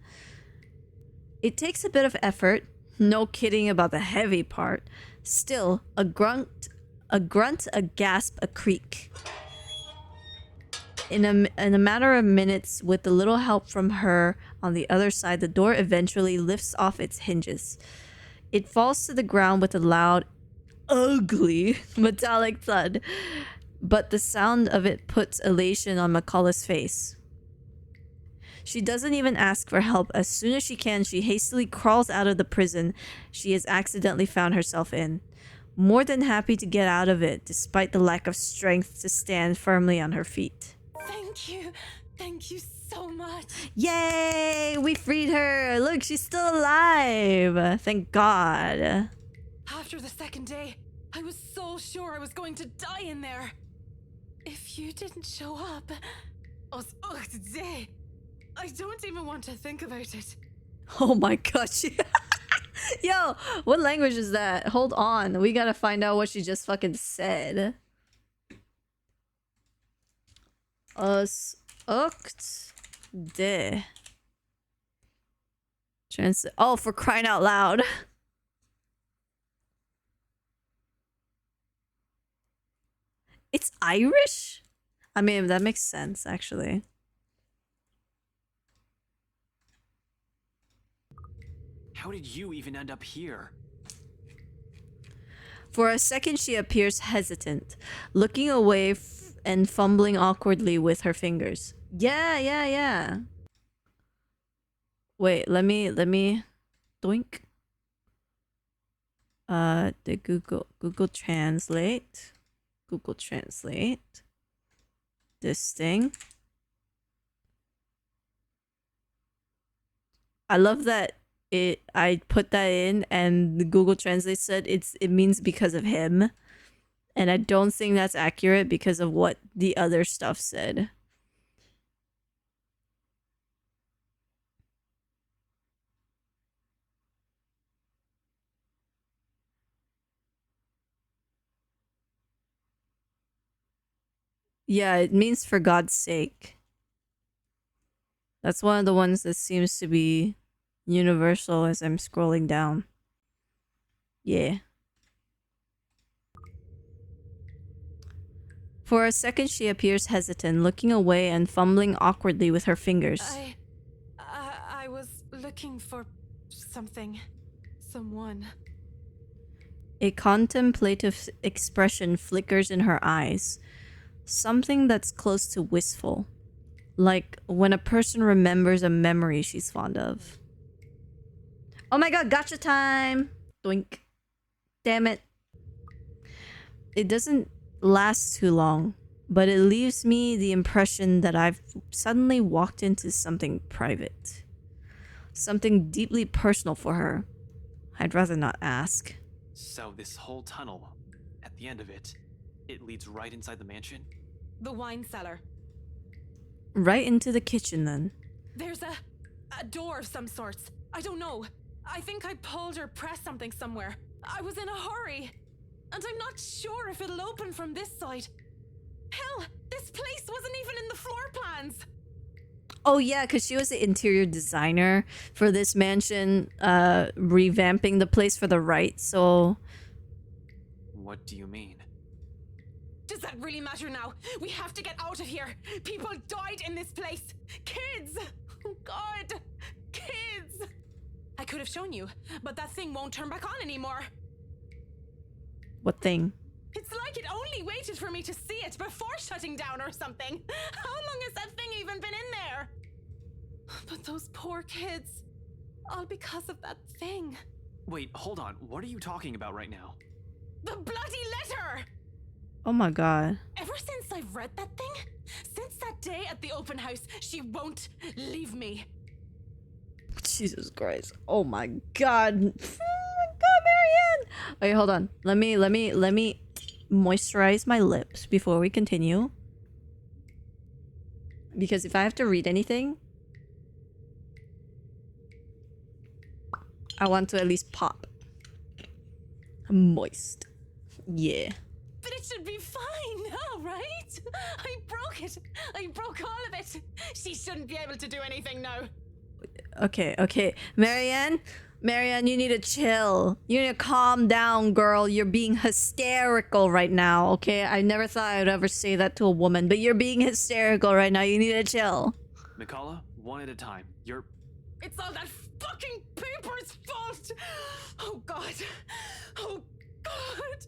It takes a bit of effort, no kidding about the heavy part. Still, a grunt, a gasp, a creak. In a matter of minutes, with a little help from her on the other side, the door eventually lifts off its hinges. It falls to the ground with a loud, ugly metallic thud, but the sound of it puts elation on McCullough's face. She doesn't even ask for help. As soon as she can, she hastily crawls out of the prison she has accidentally found herself in, more than happy to get out of it, despite the lack of strength to stand firmly on her feet. Thank you so much. Yay! We freed her! Look, she's still alive! Thank God. After the second day, I was so sure I was going to die in there. If you didn't show up, today, I don't even want to think about it. Oh my gosh. Yo, what language is that? Hold on. We gotta find out what she just fucking said. De. Oh, for crying out loud. It's Irish? I mean, that makes sense, actually. How did you even end up here? For a second, she appears hesitant, looking away and fumbling awkwardly with her fingers. Yeah. Wait, let me doink. The Google Translate. Google Translate. This thing. I love that I put that in and the Google Translate said it means because of him. And I don't think that's accurate because of what the other stuff said. Yeah, it means for God's sake. That's one of the ones that seems to be universal as I'm scrolling down. Yeah. For a second, she appears hesitant, looking away and fumbling awkwardly with her fingers. I was looking for something. Someone. A contemplative expression flickers in her eyes. Something that's close to wistful. Like when a person remembers a memory she's fond of. Oh my god, gotcha time! Doink. Damn it. It doesn't last too long, but it leaves me the impression that I've suddenly walked into something private. Something deeply personal for her. I'd rather not ask. So this whole tunnel, at the end of it, it leads right inside the mansion? The wine cellar. Right into the kitchen then. There's a door of some sorts. I don't know. I think I pulled or pressed something somewhere. I was in a hurry. And I'm not sure if it'll open from this side. Hell, this place wasn't even in the floor plans. Oh yeah, because she was the interior designer for this mansion, revamping the place for the right, so... What do you mean? Does that really matter now? We have to get out of here. People died in this place. Kids! Oh God! Kids! I could have shown you, but that thing won't turn back on anymore. What thing? It's like it only waited for me to see it before shutting down or something. How long has that thing even been in there? But those poor kids. All because of that thing. Wait, hold on. What are you talking about right now? The bloody letter! Oh my god. Ever since I've read that thing, since that day at the open house, she won't leave me. Jesus Christ. Oh my god. Oh my god, Marianne! Wait, hold on. Let me moisturize my lips before we continue. Because if I have to read anything, I want to at least pop. Moist. Yeah. But it should be fine now, right? I broke it. I broke all of it. She shouldn't be able to do anything now. Okay. Marianne, you need to chill. You need to calm down, girl. You're being hysterical right now, okay? I never thought I'd ever say that to a woman, but you're being hysterical right now. You need to chill. Mikala, one at a time. You're... It's all that fucking paper's fault. Oh God. Oh God.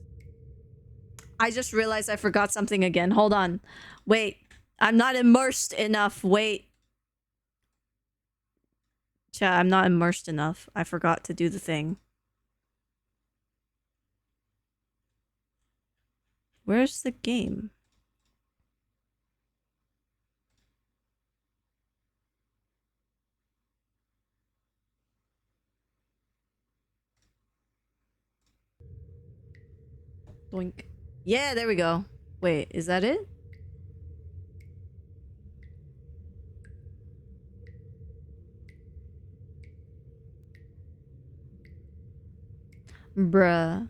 I just realized I forgot something again. Hold on. Wait. I'm not immersed enough. Wait. Chat, I'm not immersed enough. I forgot to do the thing. Where's the game? Boink. Yeah, there we go. Wait, is that it? Bruh.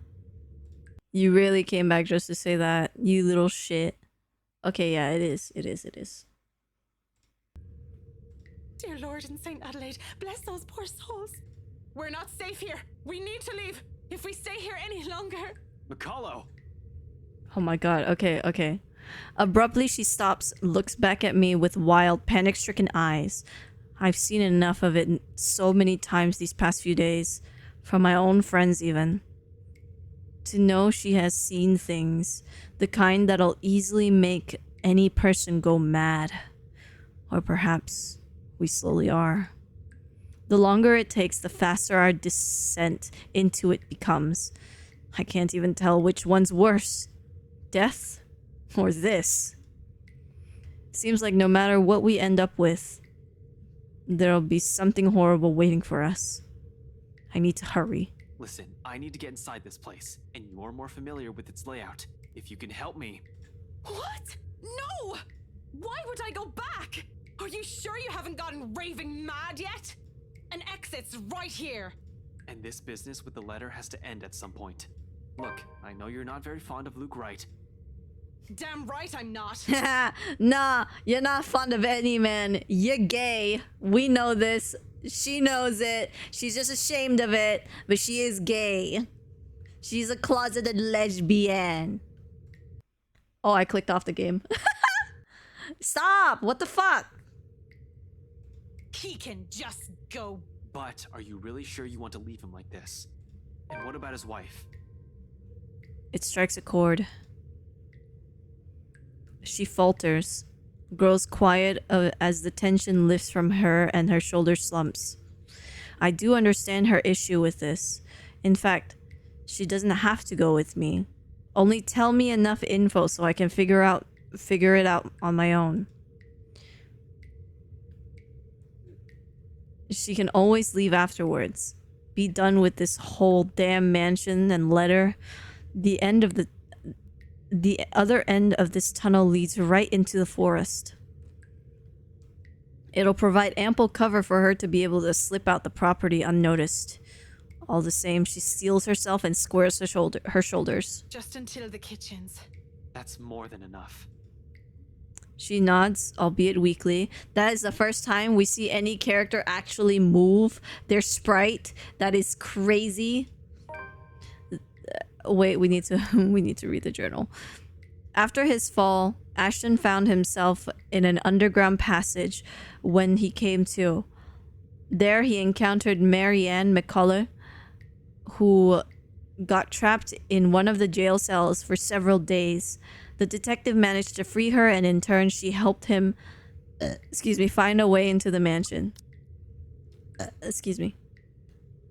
You really came back just to say that, you little shit. Okay, yeah, it is. Dear Lord in St. Adelaide, bless those poor souls. We're not safe here. We need to leave. If we stay here any longer... Mikalo! Oh my god, okay, okay. Abruptly, she stops, looks back at me with wild, panic-stricken eyes. I've seen enough of it so many times these past few days. From my own friends, even. To know she has seen things. The kind that'll easily make any person go mad. Or perhaps we slowly are. The longer it takes, the faster our descent into it becomes. I can't even tell which one's worse. Death? Or this? Seems like no matter what we end up with, there'll be something horrible waiting for us. I need to hurry. Listen, I need to get inside this place, and you're more familiar with its layout. If you can help me... What? No! Why would I go back? Are you sure you haven't gotten raving mad yet? An exit's right here. And this business with the letter has to end at some point. Look, I know you're not very fond of Luke Wright. Damn right I'm not. Nah, you're not fond of any man. You're gay. We know this. She knows it. She's just ashamed of it. But she is gay. She's a closeted lesbian. Oh, I clicked off the game. Stop! What the fuck? He can just go. But are you really sure you want to leave him like this? And what about his wife? It strikes a chord. She falters, grows quiet as the tension lifts from her and her shoulder slumps. I do understand her issue with this. In fact, she doesn't have to go with me. Only tell me enough info so I can figure it out on my own. She can always leave afterwards. Be done with this whole damn mansion and letter. The other end of this tunnel leads right into the forest. It'll provide ample cover for her to be able to slip out the property unnoticed. All the same, she steels herself and squares her shoulders. Just until the kitchens. That's more than enough. She nods, albeit weakly. That is the first time we see any character actually move their sprite. That is crazy. Wait, we need to read the journal. After his fall, Ashton found himself in an underground passage when he came to. There he encountered Marianne McCullough, who got trapped in one of the jail cells for several days. The detective managed to free her, and in turn she helped him find a way into the mansion.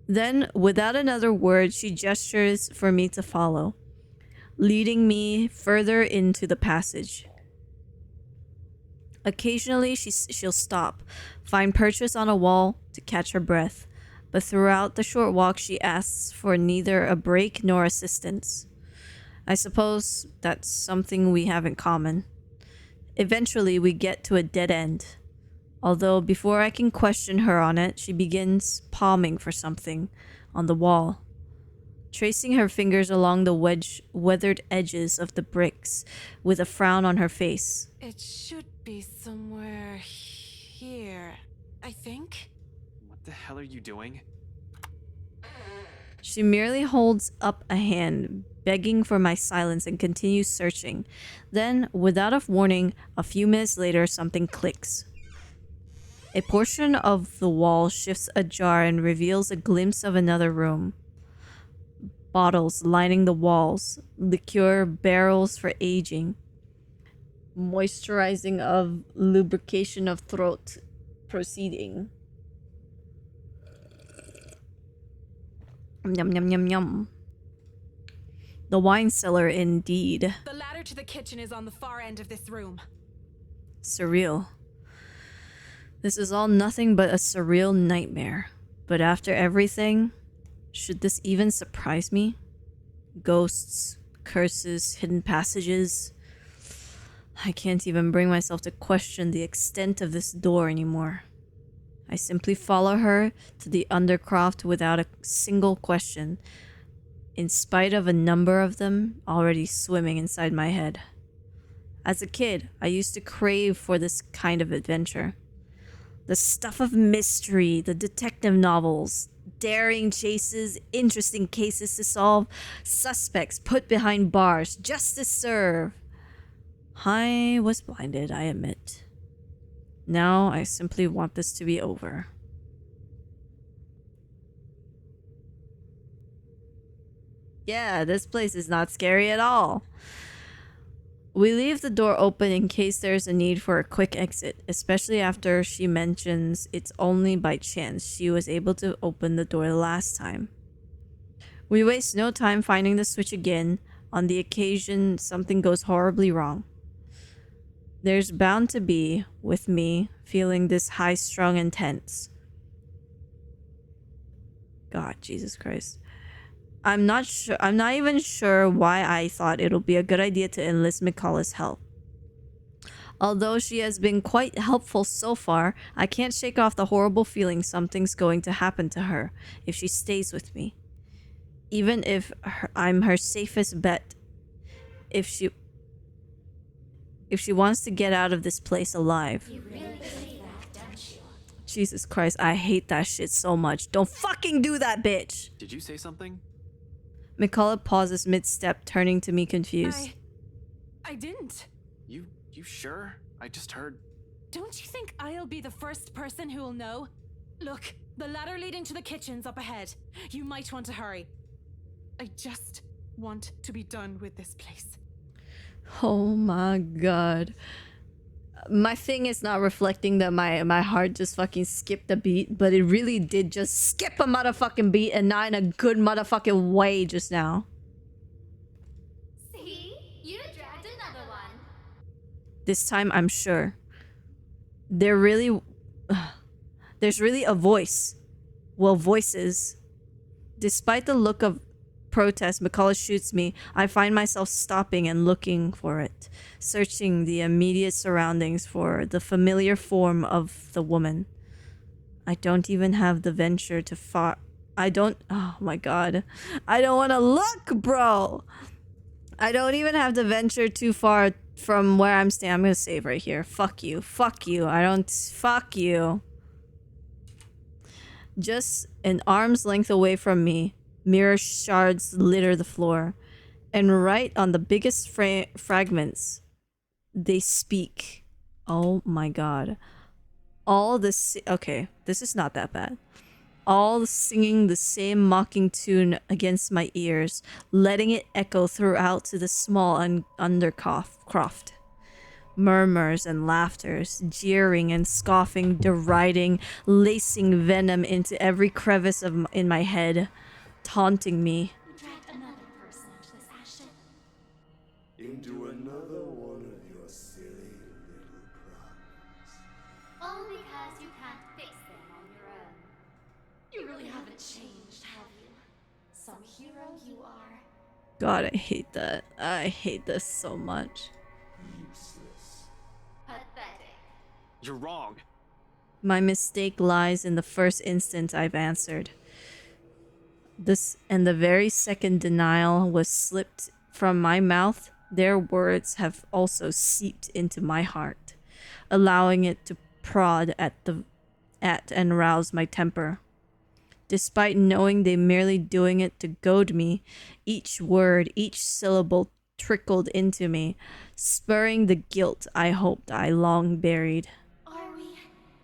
Then, without another word, she gestures for me to follow, leading me further into the passage. Occasionally, she'll stop, find purchase on a wall to catch her breath, but throughout the short walk, she asks for neither a break nor assistance. I suppose that's something we have in common. Eventually, we get to a dead end. Although before I can question her on it, she begins palming for something on the wall, tracing her fingers along the weathered edges of the bricks with a frown on her face. It should be somewhere here, I think. What the hell are you doing? She merely holds up a hand, begging for my silence, and continues searching. Then, without a warning, a few minutes later, something clicks. A portion of the wall shifts ajar and reveals a glimpse of another room. Bottles lining the walls, liqueur barrels for aging, moisturizing of lubrication of throat proceeding. Yum, yum, yum, yum. The wine cellar, indeed. The ladder to the kitchen is on the far end of this room. Surreal. This is all nothing but a surreal nightmare. But after everything, should this even surprise me? Ghosts, curses, hidden passages. I can't even bring myself to question the extent of this door anymore. I simply follow her to the undercroft without a single question, in spite of a number of them already swimming inside my head. As a kid, I used to crave for this kind of adventure. The stuff of mystery, the detective novels, daring chases, interesting cases to solve, suspects put behind bars, justice served. I was blinded, I admit. Now I simply want this to be over. Yeah, this place is not scary at all. We leave the door open in case there's a need for a quick exit, especially after she mentions it's only by chance she was able to open the door last time. We waste no time finding the switch again on the occasion something goes horribly wrong. There's bound to be, with me, feeling this high-strung and tense. God, Jesus Christ. I'm not even sure why I thought it'll be a good idea to enlist McCullough's help. Although she has been quite helpful so far, I can't shake off the horrible feeling something's going to happen to her if she stays with me. Even if I'm her safest bet, if she wants to get out of this place alive. You really believe that, don't you? Jesus Christ, I hate that shit so much. Don't fucking do that, bitch! Did you say something? McCullough pauses mid-step, turning to me confused. I didn't. You sure? I just heard. Don't you think I'll be the first person who will know? Look, the ladder leading to the kitchen's up ahead. You might want to hurry. I just want to be done with this place. Oh my god. My thing is not reflecting that my heart just fucking skipped a beat, but it really did just skip a motherfucking beat, and not in a good motherfucking way just now. See? You dragged another one. This time I'm sure. There's really a voice. Well, voices. Despite the look of protest McCullough shoots me, I find myself stopping and looking for it, searching the immediate surroundings for the familiar form of the woman. I don't even have the venture to oh my god. I don't want to look, bro! I don't even have to venture too far from where I'm standing. I'm gonna save right here. Fuck you. Fuck you. Fuck you. Just an arm's length away from me, mirror shards litter the floor, and right on the biggest fragments, they speak. Oh my god. Okay, this is not that bad. All singing the same mocking tune against my ears, letting it echo throughout to the small undercroft. Murmurs and laughters, jeering and scoffing, deriding, lacing venom into every crevice in my head, taunting me. You dragged another person into this, Ashton. Into another one of your silly little problems. All because you can't fix them on your own. You really haven't changed, have you? Some hero you are. God, I hate that. I hate this so much. Useless. Pathetic. You're wrong. My mistake lies in the first instant I've answered. This and the very second denial was slipped from my mouth, their words have also seeped into my heart, allowing it to prod at and rouse my temper. Despite knowing they merely doing it to goad me, each word, each syllable trickled into me, spurring the guilt I hoped I long buried. Are we?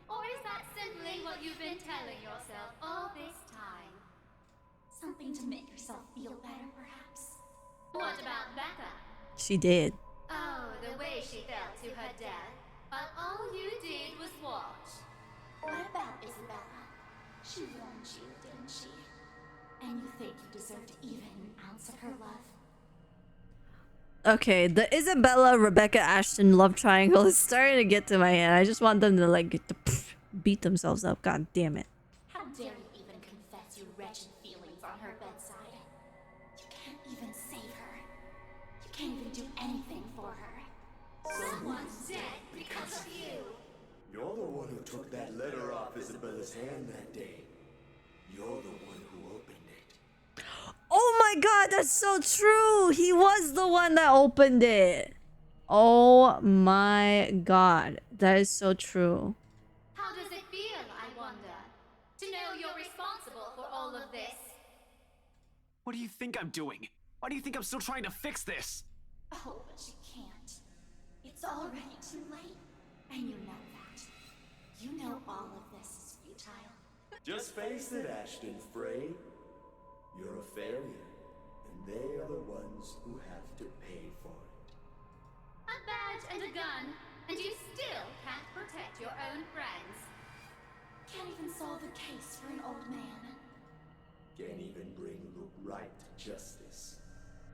Or is that simply what you've been telling yourself all this time? Something to make yourself feel better, perhaps? What about Becca? She did. Oh, the way she fell to her death. But all you did was watch. What about Isabella? She warned you, didn't she? And you think you deserved even an ounce of her love? Okay, the Isabella Rebecca Ashton love triangle is starting to get to my head. I just want them to like beat themselves up. God damn it. How dare you even confess your wretched feelings on her bedside? You can't even save her. You can't even do anything for her. Someone's dead because of you. You're the one who took that letter off Isabella's hand that day. You're the one who opened it. Oh my god, that's so true. He was the one that opened it. Oh my god, that is so true. How does it feel, I wonder? To to know you're responsible for all of this. What do you think I'm doing? Why do you think I'm still trying to fix this? Oh, but you can't. It's already too late. And you know that. You know all of this is futile. Just face it, Ashton Frey. You're a failure, and they are the ones who have to pay for it. A badge and a gun, and you still can't protect your own friends. Can't even solve a case for an old man. Can't even bring Luke right to justice.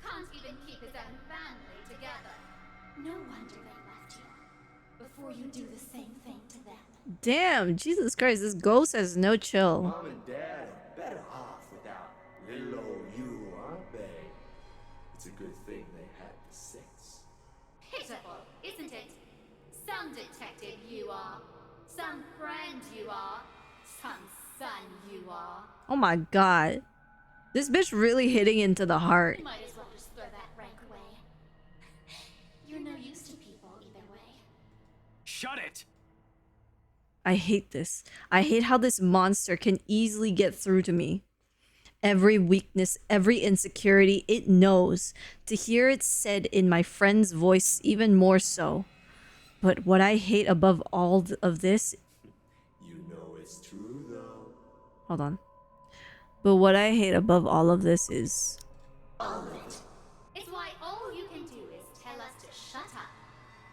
Can't even keep his own family together. No wonder they left you. Before you do the same thing to them. Damn, Jesus Christ, this ghost has no chill. Mom and Dad are better off without little old you, aren't they? It's a good thing they had the sex. Pitiful, isn't it? Some detective you are. Some friend you are. Some son you are. Oh my god. This bitch really hitting into the heart. You might as well just throw that rank away. You're no use to people either way. Shut it! I hate this. I hate how this monster can easily get through to me. Every weakness, every insecurity, it knows. To hear it said in my friend's voice, even more so. But what I hate above all of this... You know it's true, though. Hold on. But what I hate above all of this is... All of it. It's why all you can do is tell us to shut up.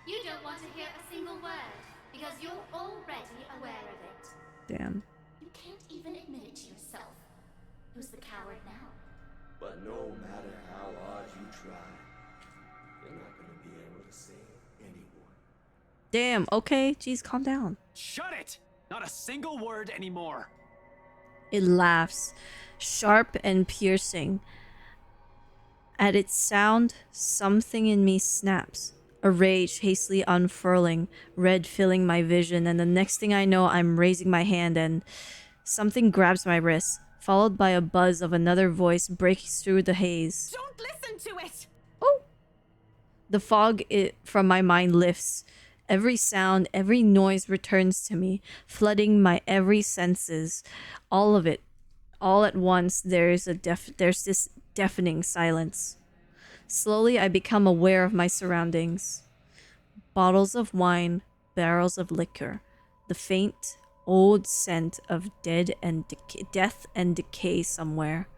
You don't want to hear a single word, because you're already aware of it. Damn. You can't even admit it to yourself. Who's the coward now? But no matter how hard you try, you're not gonna be able to save anyone. Damn, okay. Jeez, calm down. Shut it! Not a single word anymore. It laughs, sharp and piercing. At its sound, something in me snaps. A rage hastily unfurling, red filling my vision, and the next thing I know, I'm raising my hand and something grabs my wrist, followed by a buzz of another voice breaks through the haze. Don't listen to it! Oh! The fog from my mind lifts. Every sound, every noise returns to me, flooding my every senses. All of it. All at once, there's this deafening silence. Slowly, I become aware of my surroundings. Bottles of wine, barrels of liquor, the faint, old scent of death and decay somewhere,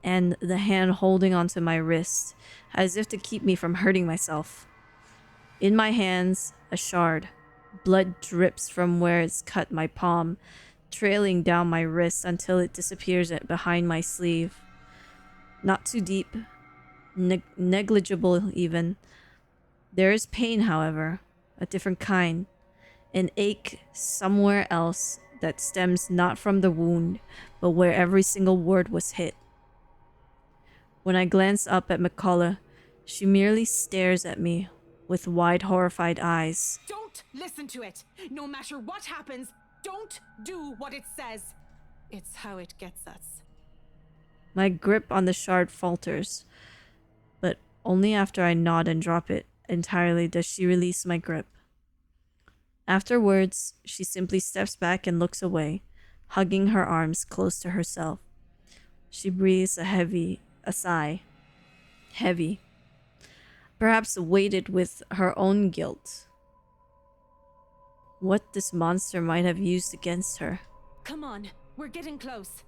and the hand holding onto my wrist, as if to keep me from hurting myself. In my hands, a shard. Blood drips from where it's cut my palm, trailing down my wrist until it disappears behind my sleeve. Not too deep, negligible even. There is pain, however, a different kind. An ache somewhere else that stems not from the wound, but where every single word was hit. When I glance up at McCullough, she merely stares at me with wide, horrified eyes. Don't listen to it! No matter what happens, don't do what it says! It's how it gets us. My grip on the shard falters, but only after I nod and drop it entirely does she release my grip. Afterwards, she simply steps back and looks away, hugging her arms close to herself. She breathes a sigh. Heavy. Perhaps weighted with her own guilt. What this monster might have used against her. Come on, we're getting close.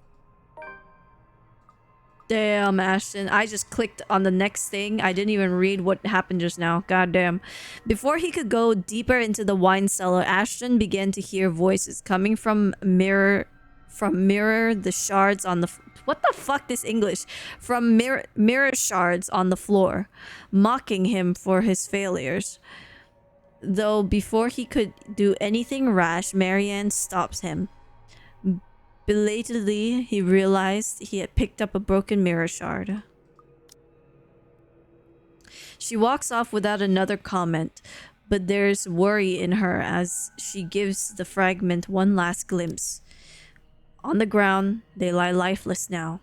Damn, Ashton. I just clicked on the next thing. I didn't even read what happened just now. Goddamn. Before he could go deeper into the wine cellar, Ashton began to hear voices coming from mirror the shards on the... What the fuck, this English? From mirror shards on the floor, mocking him for his failures. Though before he could do anything rash, Marianne stops him. Belatedly, he realized he had picked up a broken mirror shard. She walks off without another comment, but there's worry in her as she gives the fragment one last glimpse. On the ground, they lie lifeless now.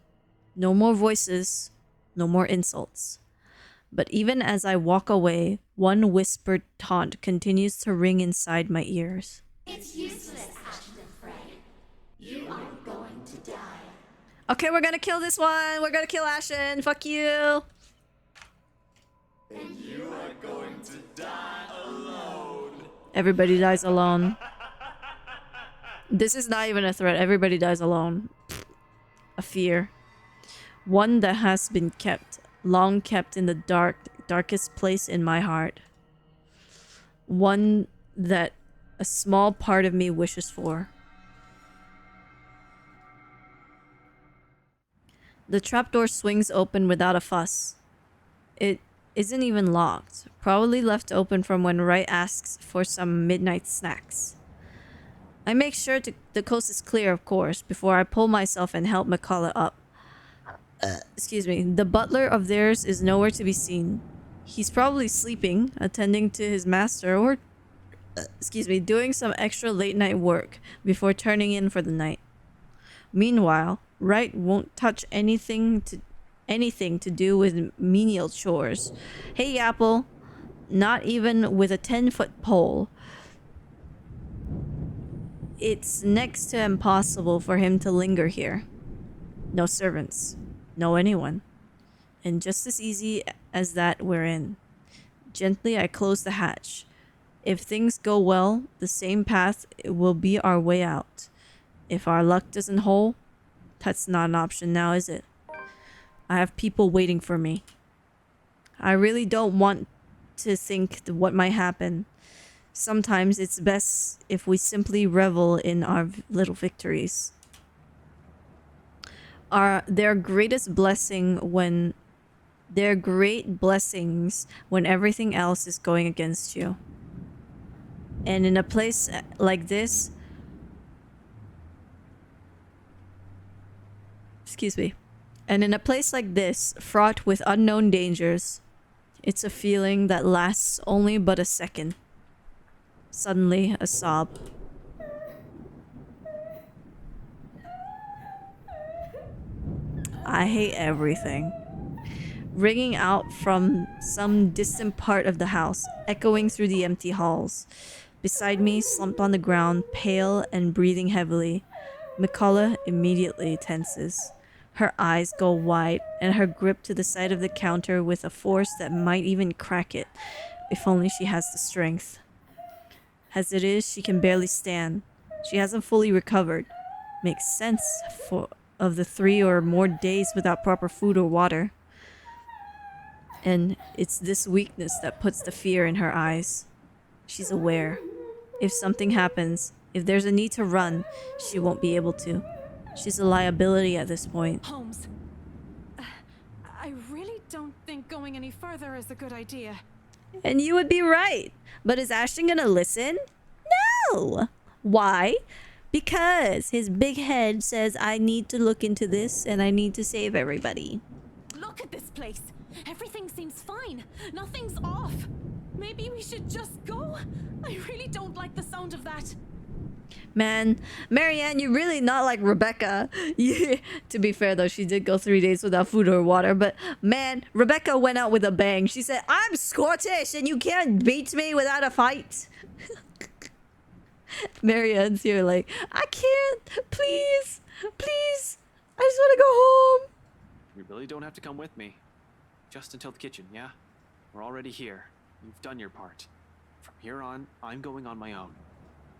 No more voices, no more insults. But even as I walk away, one whispered taunt continues to ring inside my ears. It's useless, Ashton Frey. You aren't going Okay, we're gonna kill this one. We're gonna kill Ashton. Fuck you. And you are going to die alone. Everybody dies alone. This is not even a threat. Everybody dies alone. A fear. One that has been kept, long kept in the darkest place in my heart. One that a small part of me wishes for. The trapdoor swings open without a fuss. It isn't even locked. Probably left open from when Wright asks for some midnight snacks. I make sure the coast is clear, of course, before I pull myself and help McCullough up. Excuse me. The butler of theirs is nowhere to be seen. He's probably sleeping, attending to his master, or excuse me, doing some extra late night work before turning in for the night. Meanwhile, Wright won't touch anything to do with menial chores. Hey, Apple. Not even with a 10-foot pole. It's next to impossible for him to linger here. No servants. No anyone. And just as easy as that, we're in. Gently, I close the hatch. If things go well, the same path will be our way out. If our luck doesn't hold, that's not an option now, is it? I have people waiting for me. I really don't want to think what might happen. Sometimes it's best if we simply revel in our little victories. Their great blessings when everything else is going against you. And in a place like this, and in a place like this, fraught with unknown dangers, it's a feeling that lasts only but a second. Suddenly, a sob. I hate everything. Ringing out from some distant part of the house, echoing through the empty halls. Beside me, slumped on the ground, pale and breathing heavily, McCullough immediately tenses. Her eyes go wide, and her grip to the side of the counter with a force that might even crack it, if only she has the strength. As it is, she can barely stand. She hasn't fully recovered. Makes sense of the 3 or more days without proper food or water. And it's this weakness that puts the fear in her eyes. She's aware. If something happens, if there's a need to run, she won't be able to. She's a liability at this point. Holmes, I really don't think going any further is a good idea. And you would be right. But is Ashton gonna listen? No! Why? Because his big head says I need to look into this and I need to save everybody. Look at this place. Everything seems fine. Nothing's off. Maybe we should just go? I really don't like the sound of that. Man, Marianne, you're really not like Rebecca. To be fair, though, she did go 3 days without food or water. But man, Rebecca went out with a bang. She said, I'm Scottish and you can't beat me without a fight. Marianne's here like, I can't. Please. Please. I just want to go home. You really don't have to come with me. Just until the kitchen, yeah? We're already here. You've done your part. From here on, I'm going on my own.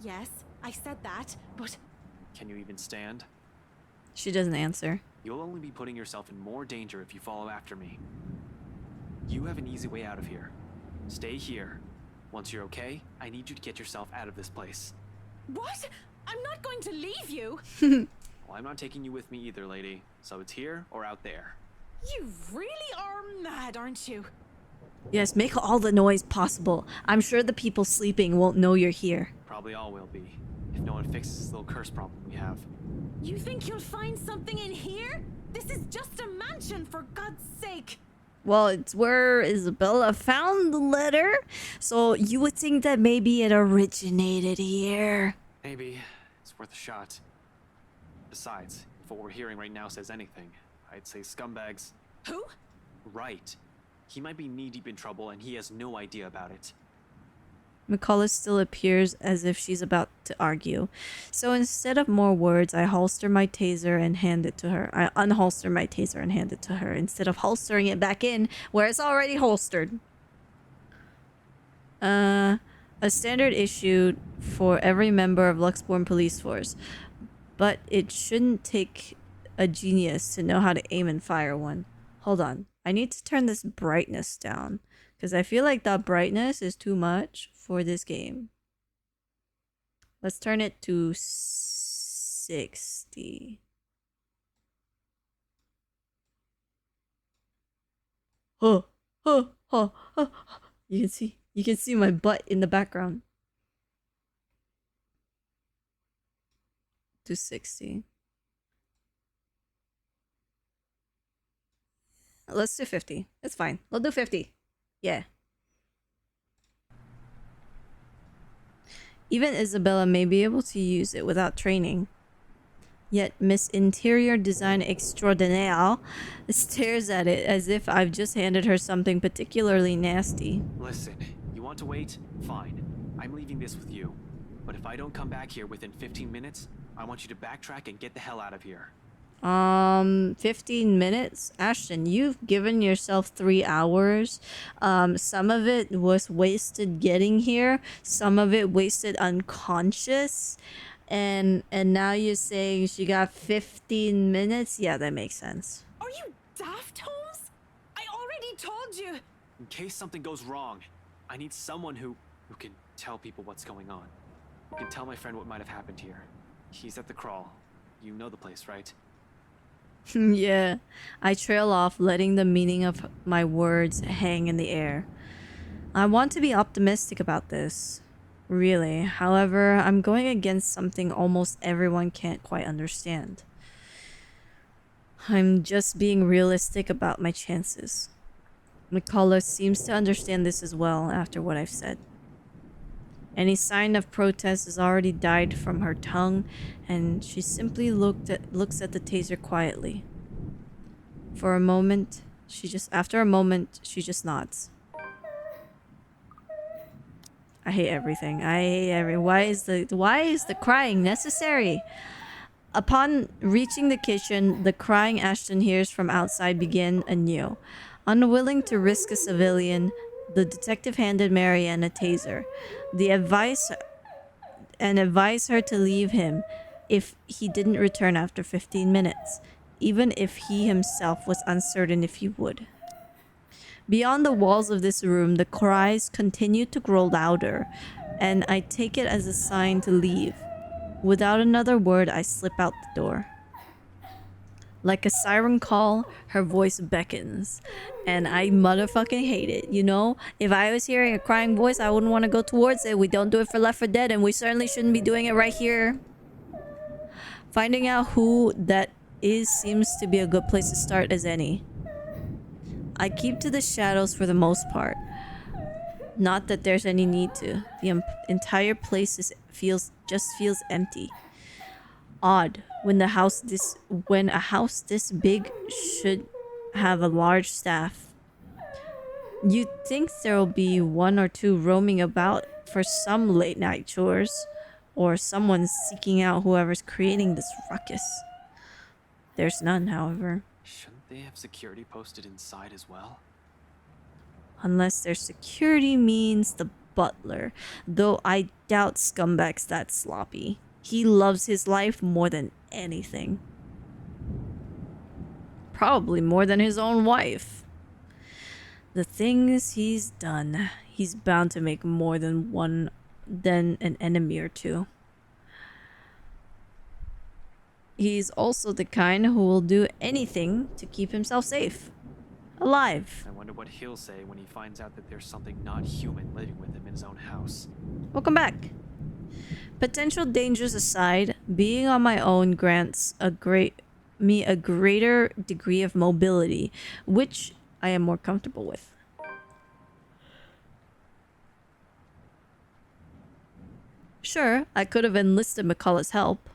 Yes, I said that, but... Can you even stand? She doesn't answer. You'll only be putting yourself in more danger if you follow after me. You have an easy way out of here. Stay here. Once you're okay, I need you to get yourself out of this place. What? I'm not going to leave you! Well, I'm not taking you with me either, lady. So it's here or out there. You really are mad, aren't you? Yes, make all the noise possible. I'm sure the people sleeping won't know you're here. Probably all will be, if no one fixes this little curse problem we have. You think you'll find something in here? This is just a mansion, for God's sake! Well, it's where Isabella found the letter, so you would think that maybe it originated here. Maybe. It's worth a shot. Besides, if what we're hearing right now says anything, I'd say scumbags. Who? Right. He might be knee-deep in trouble and he has no idea about it. McCullough still appears as if she's about to argue. So instead of more words, I holster my taser and hand it to her. I unholster my taser and hand it to her instead of holstering it back in where it's already holstered. A standard issued for every member of Luxborn Police Force. But it shouldn't take a genius to know how to aim and fire one. Hold on. I need to turn this brightness down. Because I feel like that brightness is too much for this game. Let's turn it to 60. Oh, oh, oh, oh. You can see my butt in the background. To 60. Let's do 50. It's fine. We'll do 50. Yeah. Even Isabella may be able to use it without training. Yet Miss Interior Design Extraordinaire stares at it as if I've just handed her something particularly nasty. Listen, you want to wait? Fine. I'm leaving this with you. But if I don't come back here within 15 minutes, I want you to backtrack and get the hell out of here. 15 minutes? Ashton, you've given yourself 3 hours. Some of it was wasted getting here. Some of it wasted unconscious. And now you're saying she got 15 minutes? Yeah, that makes sense. Are you daft, Holmes? I already told you. In case something goes wrong, I need someone who can tell people what's going on. Who can tell my friend what might have happened here. He's at the crawl. You know the place, right? Yeah. I trail off, letting the meaning of my words hang in the air. I want to be optimistic about this. Really. However, I'm going against something almost everyone can't quite understand. I'm just being realistic about my chances. McCullough seems to understand this as well after what I've said. Any sign of protest has already died from her tongue, and she simply looks at the taser quietly. After a moment, she just nods. I hate everything. Why is the crying necessary? Upon reaching the kitchen, the crying Ashton hears from outside began anew. Unwilling to risk a civilian, the detective handed Marianne a taser. Advised her to leave him if he didn't return after 15 minutes, even if he himself was uncertain if he would. Beyond the walls of this room, the cries continued to grow louder, and I take it as a sign to leave. Without another word, I slip out the door. Like a siren call, her voice beckons, and I motherfucking hate it, you know? If I was hearing a crying voice, I wouldn't want to go towards it. We don't do it for Left 4 Dead, and we certainly shouldn't be doing it right here. Finding out who that is seems to be a good place to start as any. I keep to the shadows for the most part. Not that there's any need to. The entire place feels empty. Odd when a house this big should have a large staff. You'd think there'll be 1 or 2 roaming about for some late night chores, or someone seeking out whoever's creating this ruckus. There's none, however. Shouldn't they have security posted inside as well? Unless their security means the butler, though I doubt Scumbag's that sloppy. He loves his life more than anything. Probably more than his own wife. The things he's done, he's bound to make more than an enemy or 2. He's also the kind who will do anything to keep himself safe. Alive. I wonder what he'll say when he finds out that there's something not human living with him in his own house. Welcome back. Potential dangers aside, being on my own grants a greater degree of mobility, which I am more comfortable with. Sure, I could have enlisted McCullough's help.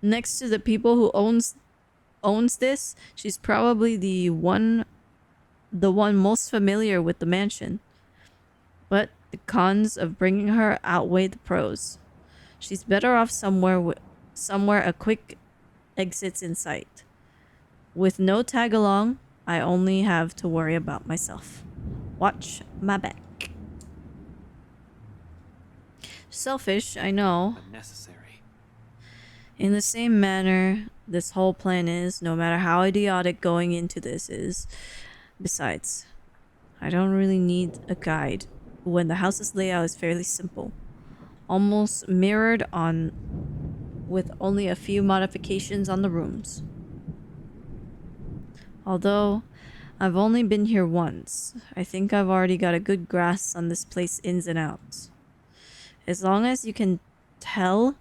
Next to the people who owns this, she's probably the one most familiar with the mansion. But The cons of bringing her outweigh the pros. She's better off somewhere a quick exit's in sight. With no tag along, I only have to worry about myself. Watch my back. Selfish, I know. But necessary. In the same manner, this whole plan is, no matter how idiotic going into this is. Besides, I don't really need a guide when the house's layout is fairly simple. Almost mirrored on with only a few modifications on the rooms. Although I've only been here once, I think I've already got a good grasp on this place ins and outs. As long as you can tell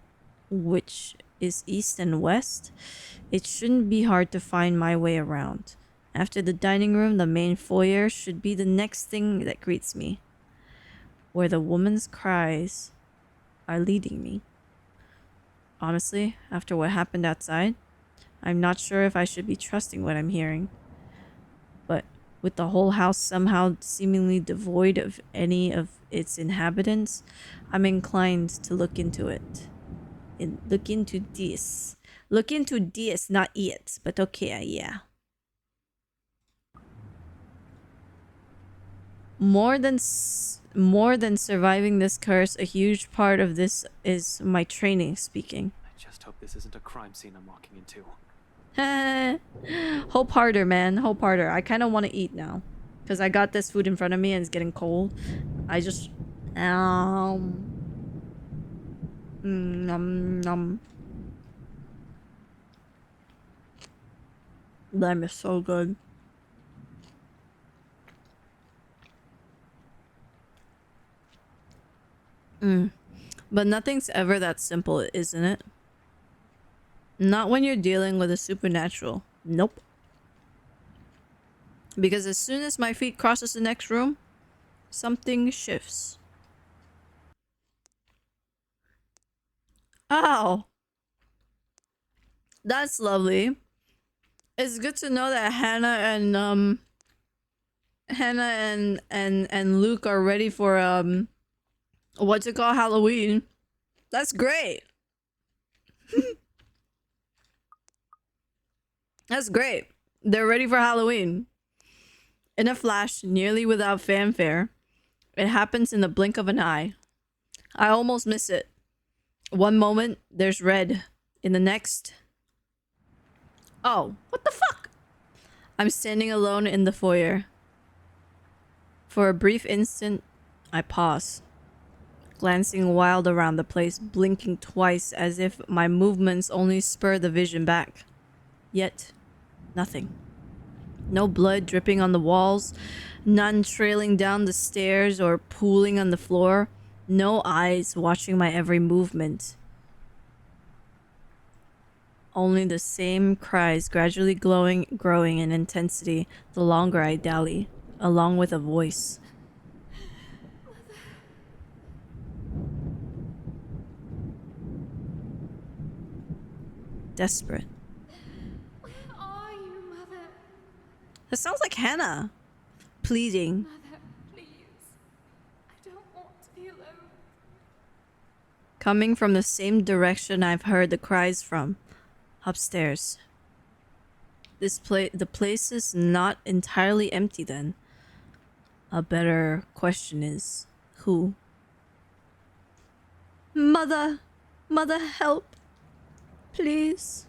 which is east and west, it shouldn't be hard to find my way around. After the dining room, the main foyer should be the next thing that greets me, where the woman's cries are leading me. Honestly, after what happened outside, I'm not sure if I should be trusting what I'm hearing. But with the whole house somehow seemingly devoid of any of its inhabitants, I'm inclined to look into it. Look into this. Look into this, not it. But okay, yeah. More than surviving this curse, a huge part of this is my training speaking. I just hope this isn't a crime scene I'm walking into. Hope harder, man. Hope harder. I kind of want to eat now. Because I got this food in front of me and it's getting cold. I just... Nom. Lime is so good. But nothing's ever that simple, isn't it? Not when you're dealing with a supernatural. Nope. Because as soon as my feet crosses the next room, something shifts. Ow. That's lovely. It's good to know that Hannah and Luke are ready for what's it called, Halloween. That's great. That's great. They're ready for Halloween. In a flash, nearly without fanfare, it happens in the blink of an eye. I almost miss it. One moment, there's red. In the next... Oh, what the fuck? I'm standing alone in the foyer. For a brief instant, I pause, glancing wild around the place, blinking twice as if my movements only spur the vision back. Yet, nothing. No blood dripping on the walls, none trailing down the stairs or pooling on the floor, no eyes watching my every movement. Only the same cries gradually growing in intensity the longer I dally, along with a voice. Desperate. Where are you, Mother? That sounds like Hannah. Pleading. Mother, please. I don't want to be alone. Coming from the same direction I've heard the cries from. Upstairs. The place is not entirely empty then. A better question is, who? Mother! Mother, help! Please.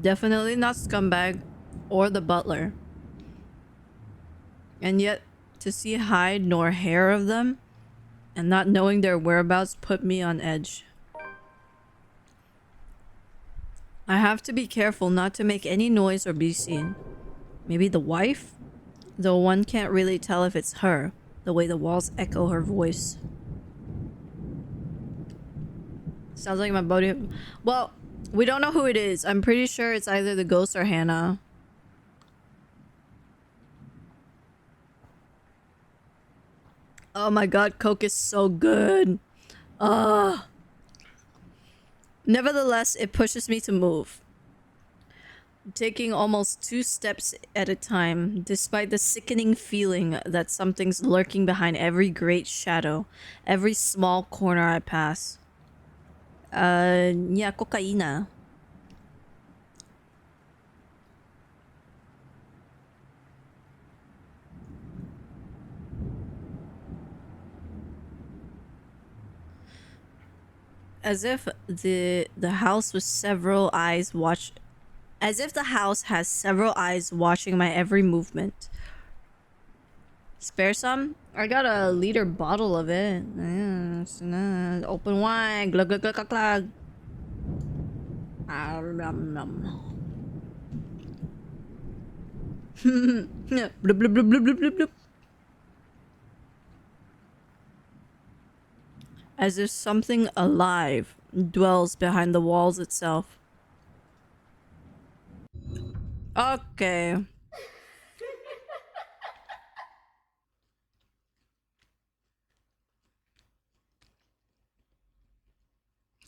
Definitely not scumbag or the butler. And yet, to see hide nor hair of them, and not knowing their whereabouts put me on edge. I have to be careful not to make any noise or be seen. Maybe the wife? Though one can't really tell if it's her, the way the walls echo her voice. Sounds like my buddy. Well, we don't know who it is. I'm pretty sure it's either the ghost or Hannah. Oh my god, Coke is so good. Nevertheless, it pushes me to move. taking almost 2 steps at a time, despite the sickening feeling that something's lurking behind every great shadow, every small corner I pass. Yeah, cocaína. As if the house was several eyes watch, as if the house has several eyes watching my every movement. Spare some? I got a liter bottle of it. Open wide. Glug glug glug glug glug. Nom, nom. Blub, blub, blub, blub, blub, blub, blub. As if something alive dwells behind the walls itself. Okay.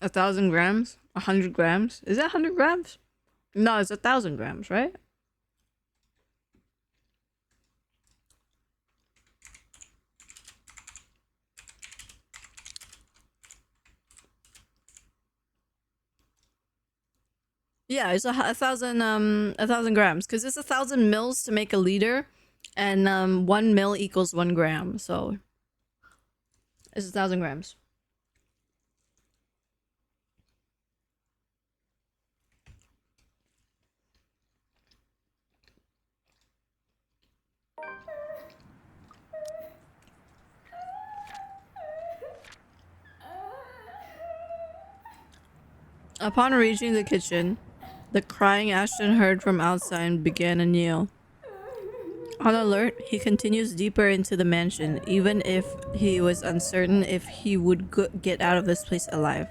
1,000 grams? 100 grams? Is that 100 grams? No, it's 1,000 grams, right? Yeah, it's 1,000 grams, because it's 1,000 mils to make a liter, and 1 mil equals 1 gram, so it's 1,000 grams. Upon reaching the kitchen, the crying Ashton heard from outside began anew. On alert, he continues deeper into the mansion, even if he was uncertain if he would get out of this place alive.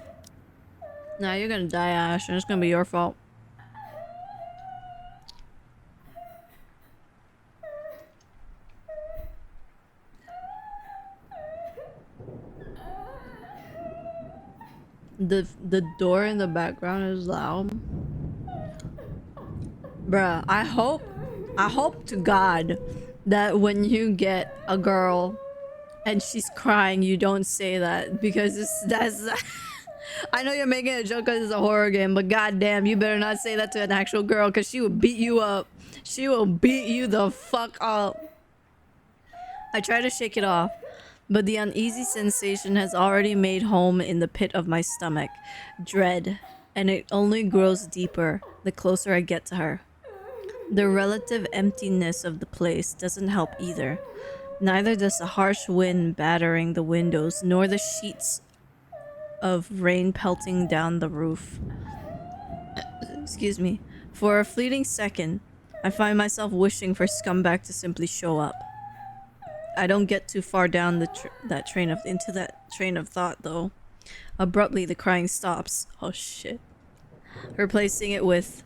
Nah, you're gonna die, Ashton. It's gonna be your fault. The door in the background is loud. Bruh, I hope to God that when you get a girl and she's crying, you don't say that, because that's I know you're making a joke because it's a horror game, but goddamn, you better not say that to an actual girl, because she will beat you up. She will beat you the fuck up. I try to shake it off, but the uneasy sensation has already made home in the pit of my stomach. Dread, and it only grows deeper the closer I get to her. The relative emptiness of the place doesn't help either. Neither does the harsh wind battering the windows, nor the sheets of rain pelting down the roof. Excuse me. For a fleeting second, I find myself wishing for Scumbag to simply show up. I don't get too far down that train of thought, though. Abruptly, the crying stops. Oh shit. Replacing it with,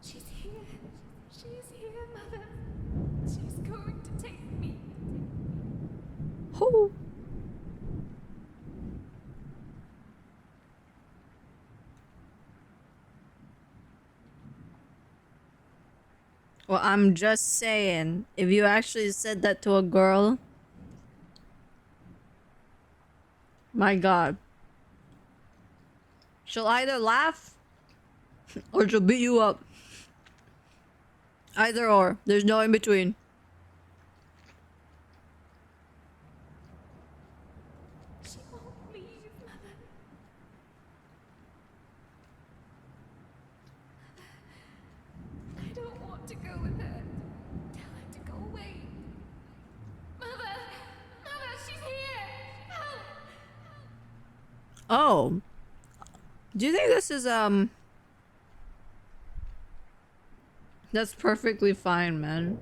She's here. She's here, Mother. She's going to take me. "Hoo." Well, I'm just saying, if you actually said that to a girl, my god, she'll either laugh or she'll beat you up. Either or, there's no in between. She won't leave, Mother. I don't want to go with her. Tell her to go away. Mother! Mother, she's here! Help! Oh. Do you think this is, that's perfectly fine, man.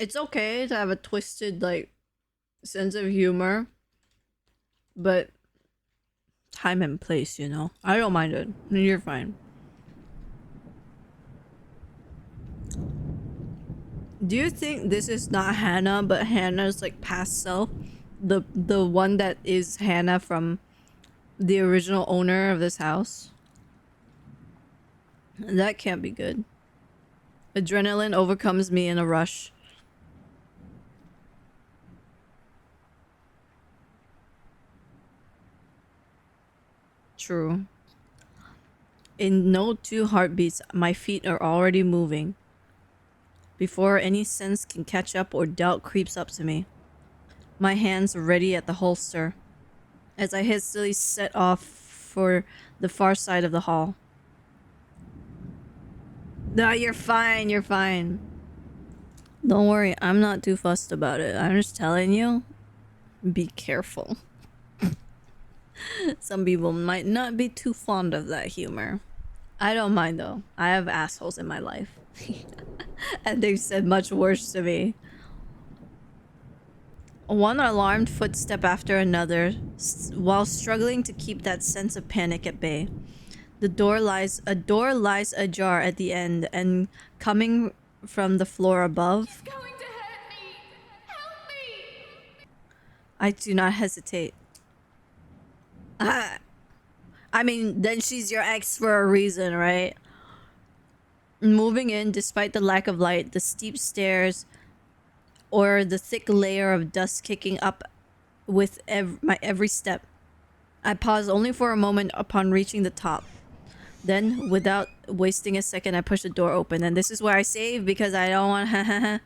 It's okay to have a twisted, like, sense of humor. But time and place, you know? I don't mind it. You're fine. Do you think this is not Hannah, but Hannah's, like, past self? The one that is Hannah from the original owner of this house? That can't be good. Adrenaline overcomes me in a rush. True. In no 2 heartbeats, my feet are already moving. Before any sense can catch up or doubt creeps up to me. My hands ready at the holster as I hastily set off for the far side of the hall. No, you're fine, you're fine. Don't worry, I'm not too fussed about it. I'm just telling you, be careful. Some people might not be too fond of that humor. I don't mind though. I have assholes in my life. And they've said much worse to me. One alarmed footstep after another, while struggling to keep that sense of panic at bay. A door lies ajar at the end, and coming from the floor above, He's going to hurt me! Help me! I do not hesitate. I mean, then she's your ex for a reason, right? Moving in, despite the lack of light, the steep stairs, or the thick layer of dust kicking up with my every step. I pause only for a moment upon reaching the top. Then, without wasting a second, I push the door open. And this is where I save because I don't want...